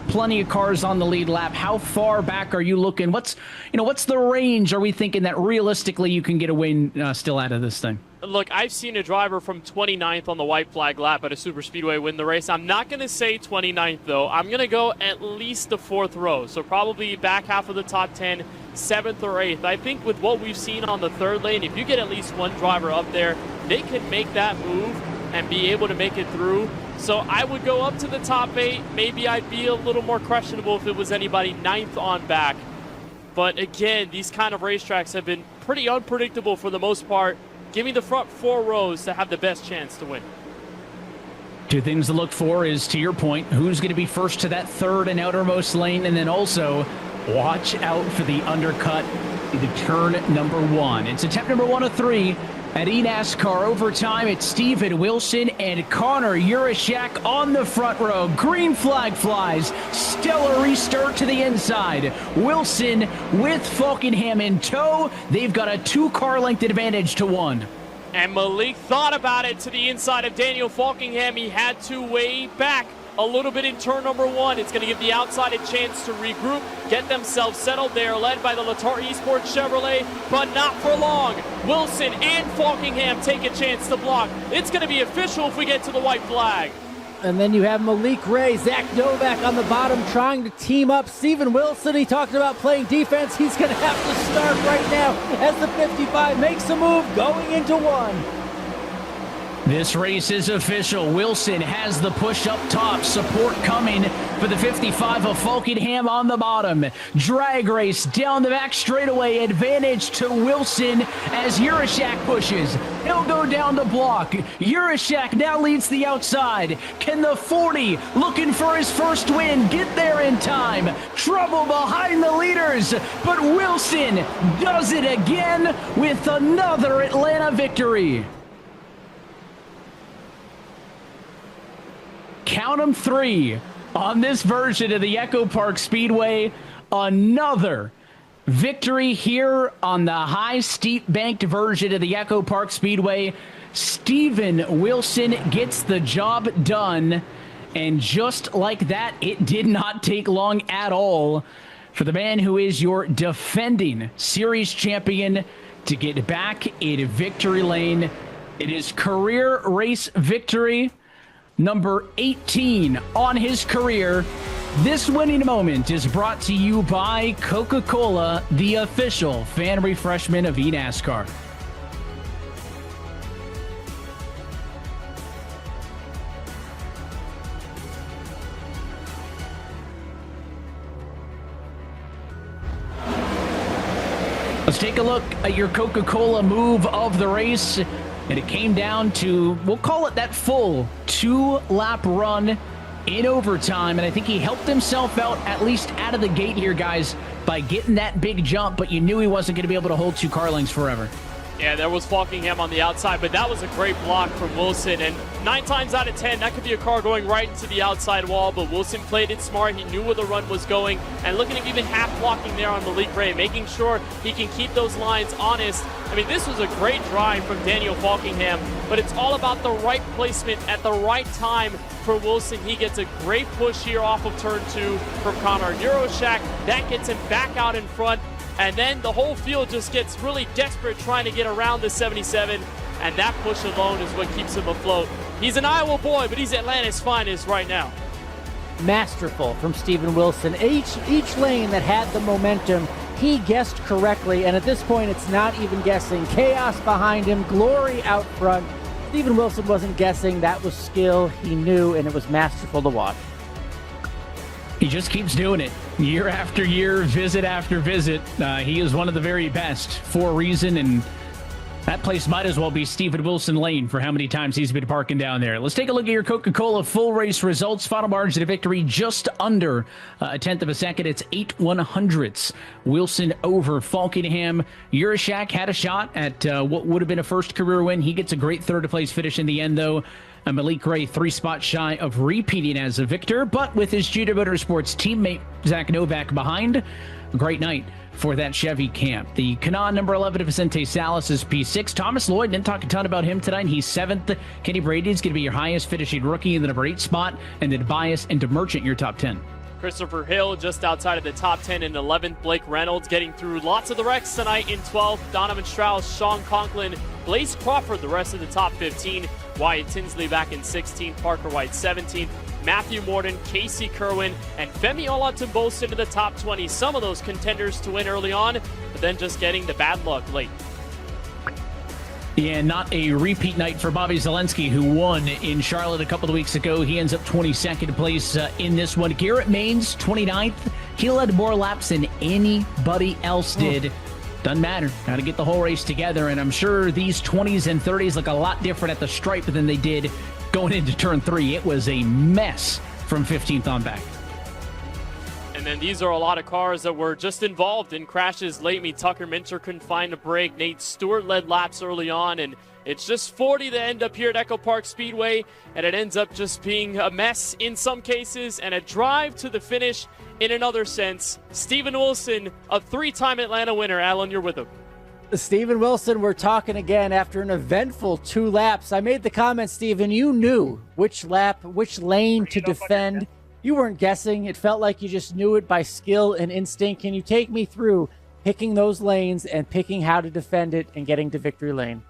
plenty of cars on the lead lap. How far back are you looking? What's the range are we thinking that realistically you can get a win still out of this thing? Look, I've seen a driver from 29th on the white flag lap at a super speedway win the race. I'm not going to say 29th, though. I'm going to go at least the 4th row, so probably back half of the top 10, 7th or 8th. I think with what we've seen on the 3rd lane, if you get at least one driver up there, they can make that move and be able to make it through. So I would go up to the top 8. Maybe I'd be a little more questionable if it was anybody 9th on back. But again, these kind of racetracks have been pretty unpredictable for the most part. Give me the front 4 rows to have the best chance to win. Two things to look for is, to your point, who's going to be first to that 3rd and outermost lane, and then also watch out for the undercut into turn number 1. It's attempt number 1 of 3 at eNASCAR overtime. It's Steven Wilson and Connor Urashak on the front row. Green flag flies. Stellar restart to the inside. Wilson with Falkenham in tow. They've got a 2-car length advantage to 1. And Malik thought about it to the inside of Daniel Falkingham. He had to way back a little bit in turn number 1. It's going to give the outside a chance to regroup, get themselves settled. They are led by the Latar Esports Chevrolet, but not for long. Wilson and Falkingham take a chance to block. It's going to be official if we get to the white flag. And then you have Malik Ray, Zach Novak on the bottom trying to team up. Steven Wilson, he talked about playing defense. He's going to have to start right now as the 55 makes a move going into 1. This race is official. Wilson has the push up top. Support coming for the 55 of Falkenham on the bottom. Drag race down the back straightaway. Advantage to Wilson as Urashak pushes. He'll go down the block. Urashak now leads the outside. Can the 40, looking for his first win, get there in time? Trouble behind the leaders, but Wilson does it again with another Atlanta victory. Count them 3 on this version of the EchoPark Speedway. Another victory here on the high, steep banked version of the EchoPark Speedway. Steven Wilson gets the job done. And just like that, it did not take long at all for the man who is your defending series champion to get back in victory lane. It is career race victory number 18 on his career. This winning moment is brought to you by Coca-Cola, the official fan refreshment of eNASCAR. Let's take a look at your Coca-Cola move of the race. And it came down to, we'll call it that full 2-lap run in overtime. And I think he helped himself out, at least out of the gate here, guys, by getting that big jump. But you knew he wasn't going to be able to hold 2 car lengths forever. Yeah, there was Falkingham on the outside, but that was a great block from Wilson. And 9 times out of 10, that could be a car going right into the outside wall, but Wilson played it smart. He knew where the run was going. And looking at even half blocking there on Malik Ray, making sure he can keep those lines honest. I mean, this was a great drive from Daniel Falkingham, but it's all about the right placement at the right time for Wilson. He gets a great push here off of turn 2 from Connor Urashak. That gets him back out in front. And then the whole field just gets really desperate trying to get around the 77. And that push alone is what keeps him afloat. He's an Iowa boy, but he's Atlanta's finest right now. Masterful from Steven Wilson. Each lane that had the momentum, he guessed correctly. And at this point, it's not even guessing. Chaos behind him, glory out front. Steven Wilson wasn't guessing. That was skill. He knew, and it was masterful to watch. He just keeps doing it year after year, visit after visit. He is one of the very best for a reason, and That place might as well be Stephen Wilson Lane for how many times he's been parking down there. Let's take a look at your Coca-Cola full race results. Final margin of victory just under a tenth of a second. It's 8/100ths. Wilson over Falkingham. Urashak had a shot at what would have been a first career win. He gets a great third-place finish in the end, though. Malik Ray 3 spots shy of repeating as a victor, but with his Judah Motorsports teammate Zach Novak behind, a great night for that Chevy camp. The Canaan number 11 Vicente Salas is P6. Thomas Lloyd, didn't talk a ton about him tonight. He's 7th. Kenny Brady is going to be your highest finishing rookie in the number 8 spot, and then Bias and DeMerchant your top 10. Christopher Hill just outside of the top 10 in 11th. Blake Reynolds getting through lots of the wrecks tonight in 12th. Donovan Strauss, Sean Conklin, Blaze Crawford the rest of the top 15. Wyatt Tinsley back in 16th. Parker White 17th. Matthew Morton, Casey Kerwin, and Femi Olatunbosi into the top 20. Some of those contenders to win early on, but then just getting the bad luck late. Yeah, not a repeat night for Bobby Zelensky, who won in Charlotte a couple of weeks ago. He ends up 22nd place in this one. Garrett Maines, 29th. He led more laps than anybody else did. Doesn't matter. Got to get the whole race together, and I'm sure these 20s and 30s look a lot different at the stripe than they did going into turn 3. It was a mess from 15th on back. And then these are a lot of cars that were just involved in crashes late. Tucker Minter couldn't find a break. Nate Stewart led laps early on, and it's just 40 that end up here at EchoPark Speedway, and it ends up just being a mess in some cases and a drive to the finish in another sense. Stephen Wilson, a 3-time Atlanta winner. Alan, you're with him. Stephen Wilson, we're talking again after an eventful 2 laps. I made the comment, Stephen, you knew which lap, which lane to defend. You weren't guessing. It felt like you just knew it by skill and instinct. Can you take me through picking those lanes and picking how to defend it and getting to victory lane?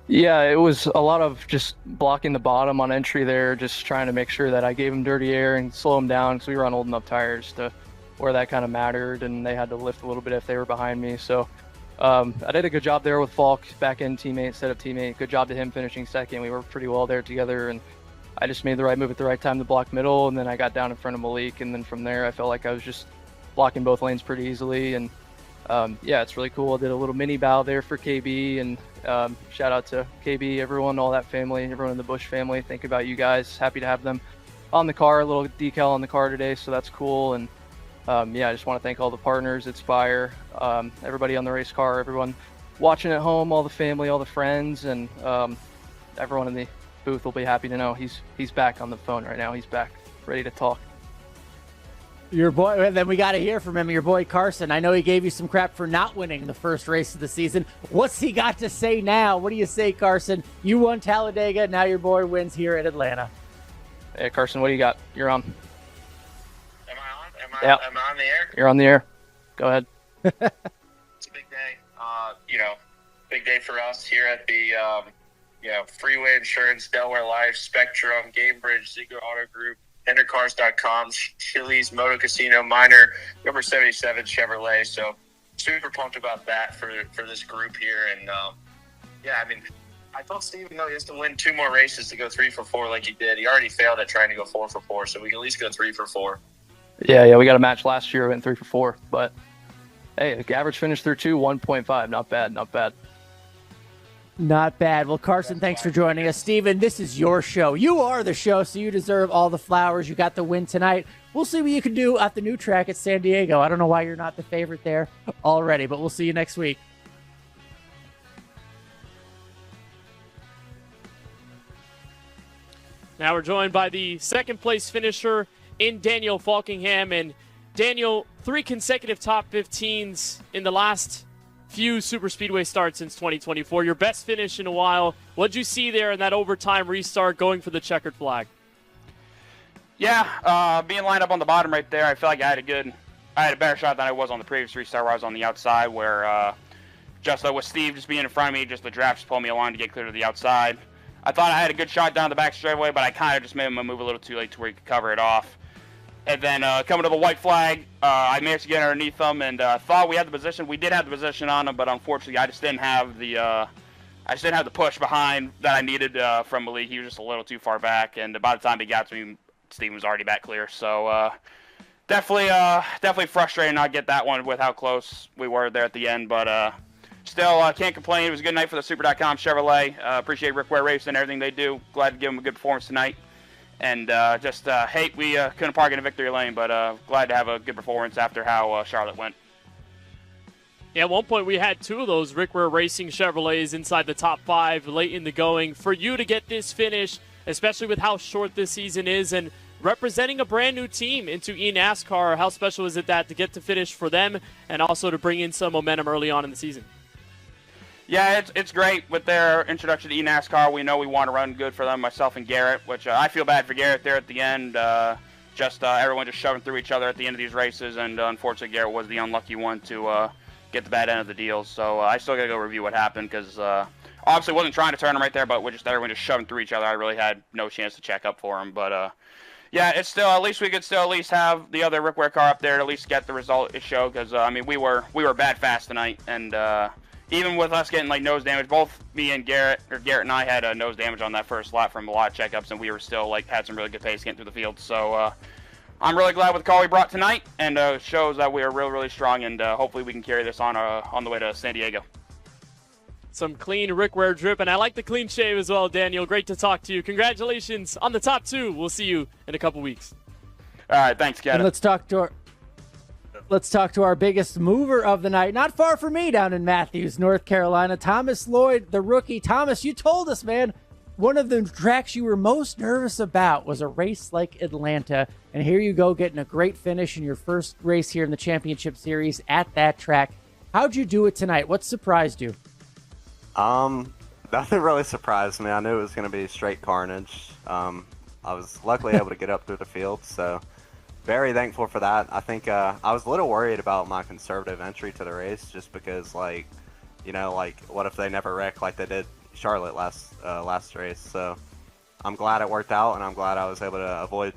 Yeah, it was a lot of just blocking the bottom on entry there, just trying to make sure that I gave them dirty air and slow them down because we were on old enough tires to where that kind of mattered, and they had to lift a little bit if they were behind me. So I did a good job there with Falk, back-end teammate, setup teammate. Good job to him finishing second. We worked pretty well there together, and I just made the right move at the right time to block middle, and then I got down in front of Malik, and then from there I felt like I was just blocking both lanes pretty easily, and yeah, it's really cool. I did a little mini bow there for KB, and shout out to KB, everyone, all that family, everyone in the Bush family. Think about you guys. Happy to have them on the car, a little decal on the car today, so that's cool. And yeah, I just want to thank all the partners, Inspire, everybody on the race car, everyone watching at home, all the family, all the friends, and everyone in the booth will be happy to know he's back on the phone right now. He's back, ready to talk. Your boy, and then we got to hear from him, your boy Carson. I know he gave you some crap for not winning the first race of the season. What's he got to say now? What do you say, Carson? You won Talladega, now your boy wins here at Atlanta. Hey, Carson, what do you got? You're on. Am I on? Am I on the air? You're on the air. Go ahead. It's a big day. Big day for us here at the Freeway Insurance, Delaware Life, Spectrum, Gamebridge, Ziegler Auto Group, Endercars.com, Chili's, Moto Casino, Minor, number 77 Chevrolet. So super pumped about that for this group here. And I told Steve, he has to win 2 more races to go 3 for 4 like he did. He already failed at trying to go 4 for 4, so we can at least go 3 for 4. Yeah, we got a match last year, went 3 for 4, but hey, the average finish through 2, 1.5, not bad. Not bad. Well, Carson, thanks for joining us. Steven, this is your show. You are the show, so you deserve all the flowers. You got the win tonight. We'll see what you can do at the new track at San Diego. I don't know why you're not the favorite there already, but we'll see you next week. Now we're joined by the second place finisher in Daniel Falkingham. And Daniel, 3 consecutive top 15s in the last few super speedway starts since 2024. Your best finish in a while. What'd you see there in that overtime restart going for the checkered flag? Yeah, being lined up on the bottom right there, I feel like I had a better shot than I was on the previous restart where I was on the outside, where just with Steve just being in front of me, just the draft just pulled me along to get clear to the outside. I thought I had a good shot down the back straightaway, but I kind of just made him move a little too late to where he could cover it off. And then coming to the white flag, I managed to get underneath them, and thought we had the position. We did have the position on him, but unfortunately, I just didn't have the push behind that I needed from Malik. He was just a little too far back, and by the time he got to me, Steven was already back clear. So definitely frustrating not get that one with how close we were there at the end. But still can't complain. It was a good night for the Super.com Chevrolet. Appreciate Rick Ware Racing and everything they do. Glad to give them a good performance tonight. And just hate we couldn't park in a victory lane, but glad to have a good performance after how Charlotte went. Yeah, at one point we had 2 of those Rick Ware Racing Chevrolets inside the top 5 late in the going. For you to get this finish, especially with how short this season is and representing a brand new team into eNASCAR, how special is it that to get to finish for them and also to bring in some momentum early on in the season? Yeah, it's great with their introduction to eNASCAR. We know we want to run good for them, myself and Garrett, which I feel bad for Garrett there at the end. Everyone just shoving through each other at the end of these races, and unfortunately Garrett was the unlucky one to get the bad end of the deal. So I still got to go review what happened because obviously wasn't trying to turn him right there, but everyone just shoving through each other. I really had no chance to check up for him. But yeah, it's still, at least we could still at least have the other Rick Ware car up there to at least get the result it showed because, I mean, we were bad fast tonight, and even with us getting like nose damage, both me and Garrett and I had nose damage on that first lap from a lot of checkups, and we were still like had some really good pace getting through the field. So I'm really glad with the car we brought tonight, and shows that we are really, really strong, and hopefully we can carry this on the way to San Diego. Some clean Rick Ware drip, and I like the clean shave as well, Daniel. Great to talk to you. Congratulations on the top 2. We'll see you in a couple weeks. All right, thanks, Kevin. And let's talk to our biggest mover of the night. Not far from me down in Matthews, North Carolina. Thomas Lloyd, the rookie. Thomas, you told us, man, one of the tracks you were most nervous about was a race like Atlanta. And here you go, getting a great finish in your first race here in the championship series at that track. How'd you do it tonight? What surprised you? Nothing really surprised me. I knew it was going to be straight carnage. I was luckily able to get up through the field, so very thankful for that. I think I was a little worried about my conservative entry to the race just because, like, you know, like, what if they never wreck like they did Charlotte last race? So I'm glad it worked out, and I'm glad I was able to avoid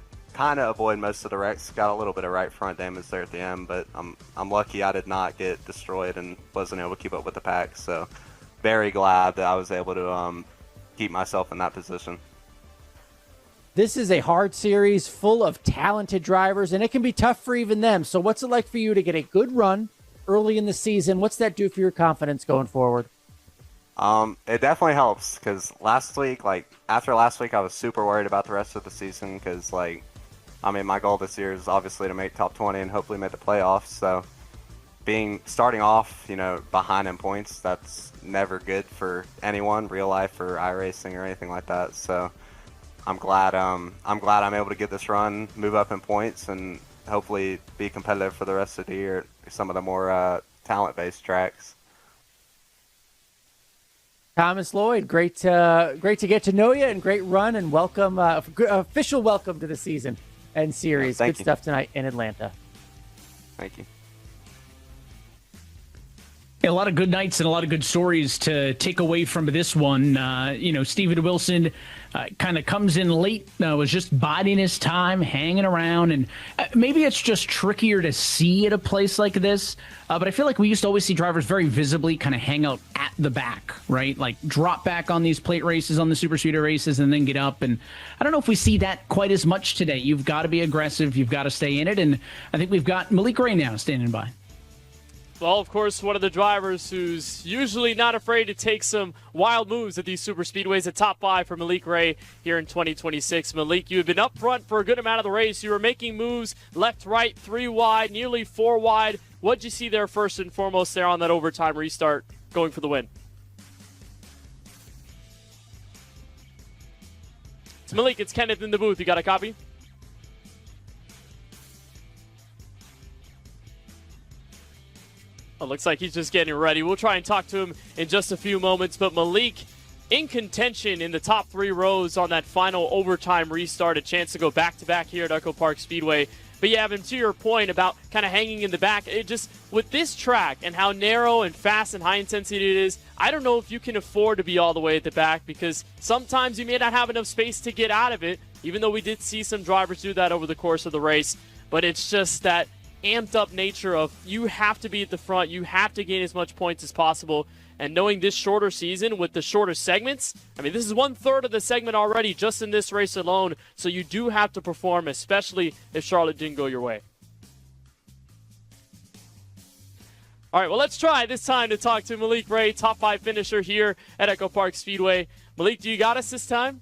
most of the wrecks. Got a little bit of right front damage there at the end, but I'm lucky I did not get destroyed and wasn't able to keep up with the pack. So very glad that I was able to keep myself in that position. This is a hard series full of talented drivers, and it can be tough for even them. So what's it like for you to get a good run early in the season? What's that do for your confidence going forward? It definitely helps because after last week, I was super worried about the rest of the season because, like, I mean, my goal this year is obviously to make top 20 and hopefully make the playoffs. So starting off, you know, behind in points, that's never good for anyone, real life or iRacing or anything like that. So I'm glad I'm able to get this run, move up in points, and hopefully be competitive for the rest of the year at some of the more talent-based tracks. Thomas Lloyd, great to get to know you, and great run, and welcome, official welcome to the season and series. Thank Good you. stuff tonight in Atlanta. Thank you. A lot of good nights and a lot of good stories to take away from this one. Steven Wilson kind of comes in late, was just biding his time, hanging around, and maybe it's just trickier to see at a place like this. But I feel like we used to always see drivers very visibly kind of hang out at the back, right? Like drop back on these plate races, on the super speedway races, and then get up. And I don't know if we see that quite as much today. You've got to be aggressive. You've got to stay in it. And I think we've got Malik Ray now standing by. Well, of course, one of the drivers who's usually not afraid to take some wild moves at these super speedways, a top 5 for Malik Ray here in 2026. Malik, you have been up front for a good amount of the race. You were making moves left, right, 3 wide, nearly 4 wide. What'd you see there first and foremost there on that overtime restart going for the win? It's Malik, it's Kenneth in the booth. You got a copy? It looks like he's just getting ready. We'll try and talk to him in just a few moments. But Malik in contention in the top 3 rows on that final overtime restart. A chance to go back-to-back here at EchoPark Speedway. But yeah, Evan, to your point about kind of hanging in the back, it just, with this track and how narrow and fast and high intensity it is, I don't know if you can afford to be all the way at the back because sometimes you may not have enough space to get out of it, even though we did see some drivers do that over the course of the race. But it's just that amped up nature of you have to be at the front, you have to gain as much points as possible. And knowing this shorter season with the shorter segments, I mean, this is 1/3 of the segment already just in this race alone. So you do have to perform, especially if Charlotte didn't go your way. All right, well, let's try this time to talk to Malik Ray, top 5 finisher here at EchoPark Speedway. Malik, do you got us this time?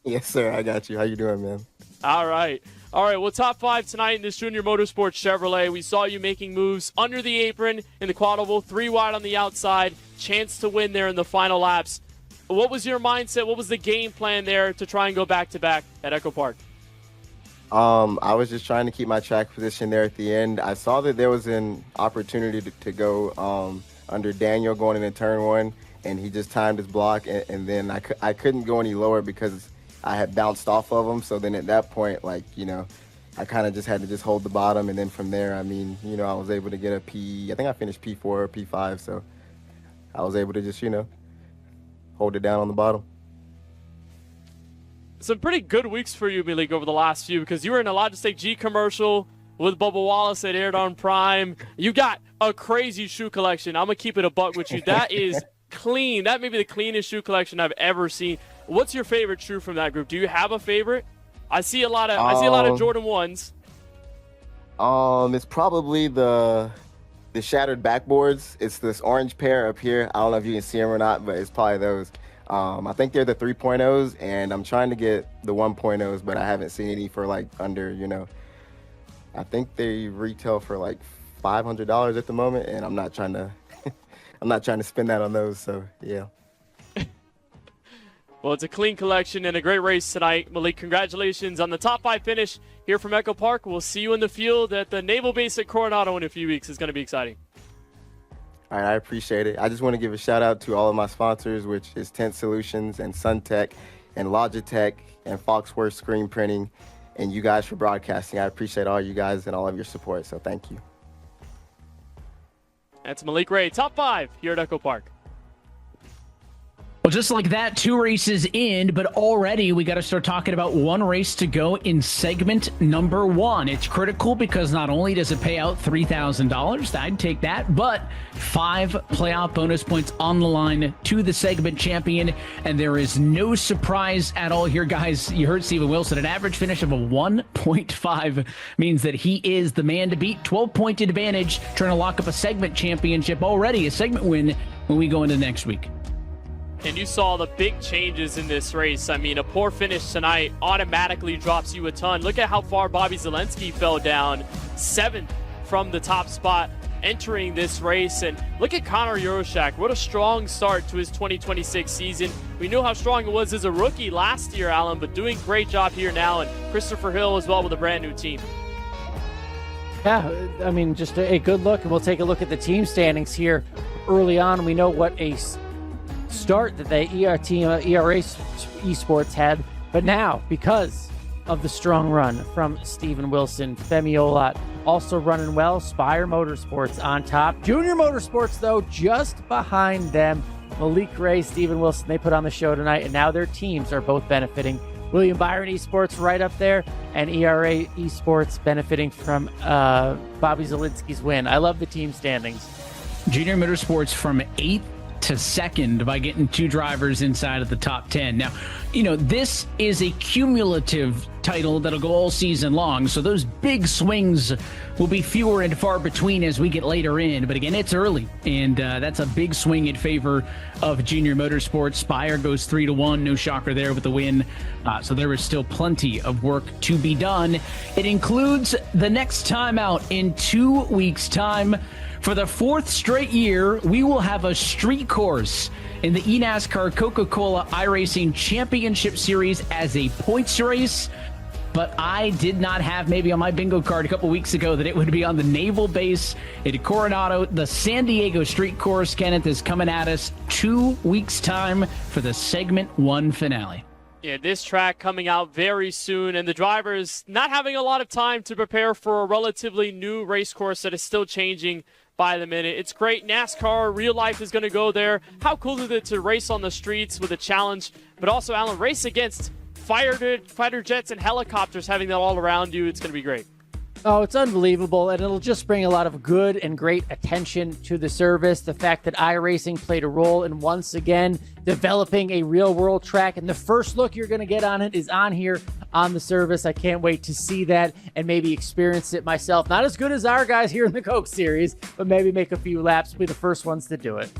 Yes, sir. I got you. How you doing, man? All right. Well, top 5 tonight in this Junior Motorsports Chevrolet. We saw you making moves under the apron in the quad oval, 3 wide on the outside, chance to win there in the final laps. What was your mindset? What was the game plan there to try and go back-to-back at EchoPark? I was just trying to keep my track position there at the end. I saw that there was an opportunity to go under Daniel going into turn 1, and he just timed his block, and then I couldn't go any lower because I had bounced off of him. So then at that point, I kind of just had to just hold the bottom, and then from there, I was able to get a P. I think I finished P4 or P5, so I was able to just, hold it down on the bottom. Some pretty good weeks for you, Malik, over the last few, because you were in a Logitech G commercial with Bubba Wallace that aired on Prime. You got a crazy shoe collection. I'm going to keep it a buck with you. That is clean. That may be the cleanest shoe collection I've ever seen. What's your favorite shoe from that group? Do you have a favorite? I see a lot of Jordan 1s. It's probably the shattered backboards. It's this orange pair up here. I don't know if you can see them or not, but it's probably those. I think they're the 3.0s, and I'm trying to get the 1.0s, but I haven't seen any for under, I think they retail for $500 at the moment, and I'm not trying to spend that on those. So yeah. Well, it's a clean collection and a great race tonight. Malik, congratulations on the top 5 finish here from EchoPark. We'll see you in the field at the Naval Base at Coronado in a few weeks. It's going to be exciting. All right, I appreciate it. I just want to give a shout out to all of my sponsors, which is Tent Solutions and SunTech and Logitech and Foxworth Screen Printing, and you guys for broadcasting. I appreciate all you guys and all of your support, so thank you. That's Malik Ray, top 5 here at EchoPark. Well, just like that, 2 races in, but already we got to start talking about 1 race to go in segment number 1. It's critical because not only does it pay out $3,000, I'd take that, but 5 playoff bonus points on the line to the segment champion, and there is no surprise at all here, guys. You heard Steven Wilson, an average finish of a 1.5 means that he is the man to beat. 12-point advantage, trying to lock up a segment championship already, a segment win when we go into next week. And you saw the big changes in this race. I mean, a poor finish tonight automatically drops you a ton. Look at how far Bobby Zelensky fell down, 7th from the top spot entering this race. And look at Connor Yoroshak. What a strong start to his 2026 season. We knew how strong it was as a rookie last year, Alan, but doing a great job here now. And Christopher Hill as well with a brand new team. Yeah, I mean, just a good look. And we'll take a look at the team standings here early on. We know what a start that the ERA Esports had, but now because of the strong run from Steven Wilson, Femi Olat also running well, Spire Motorsports on top, Junior Motorsports though just behind them, Malik Ray, Steven Wilson, they put on the show tonight, and now their teams are both benefiting. William Byron Esports right up there, and ERA Esports benefiting from Bobby Zelensky's win. I love the team standings. Junior Motorsports from 8th to 2nd by getting 2 drivers inside of the top 10. Now, this is a cumulative title that'll go all season long, so those big swings will be fewer and far between as we get later in. But again, it's early, and that's a big swing in favor of Junior Motorsports. Spire goes 3-1, no shocker there with the win. So there is still plenty of work to be done. It includes the next time out in 2 weeks' time. For the 4th straight year, we will have a street course in the eNASCAR Coca-Cola iRacing Championship Series as a points race. But I did not have maybe on my bingo card a couple weeks ago that it would be on the Naval Base at Coronado. The San Diego street course, Kenneth, is coming at us 2 weeks' time for the segment 1 finale. Yeah, this track coming out very soon, and the drivers not having a lot of time to prepare for a relatively new race course that is still changing by the minute. It's great. NASCAR, real life is going to go there. How cool is it to race on the streets with a challenge, but also, Alan, race against fighter jets and helicopters, having that all around you. It's going to be great. Oh, it's unbelievable, and it'll just bring a lot of good and great attention to the service. The fact that iRacing played a role in once again developing a real-world track, and the first look you're going to get on it is on here on the service. I can't wait to see that and maybe experience it myself. Not as good as our guys here in the Coke Series, but maybe make a few laps, be the first ones to do it.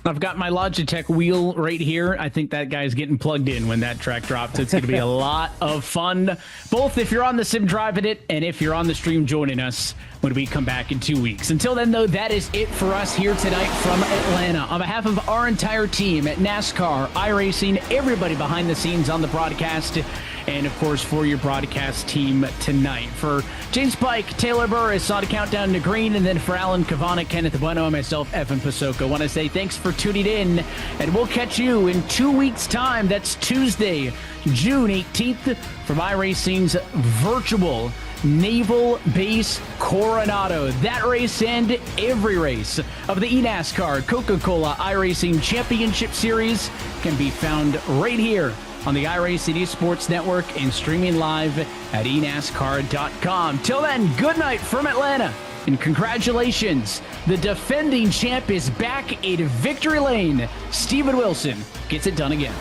I've got my Logitech wheel right here. I think that guy's getting plugged in when that track drops. It's going to be a lot of fun, both if you're on the sim driving it and if you're on the stream joining us when we come back in 2 weeks. Until then, though, that is it for us here tonight from Atlanta. On behalf of our entire team at NASCAR, iRacing, everybody behind the scenes on the broadcast, and of course for your broadcast team tonight. For James Pike, Taylor Burris on a Countdown to Green, and then for Alan Cavana, Kenneth Bueno, and myself, Evan Pasoko, I want to say thanks for tuning in, and we'll catch you in 2 weeks' time. That's Tuesday, June 18th, from iRacing's virtual Naval Base Coronado. That race and every race of the eNASCAR Coca-Cola iRacing Championship Series can be found right here on the iRacing Esports Network and streaming live at eNASCAR.com. Till then, good night from Atlanta, and congratulations. The defending champ is back in victory lane. Steven Wilson gets it done again.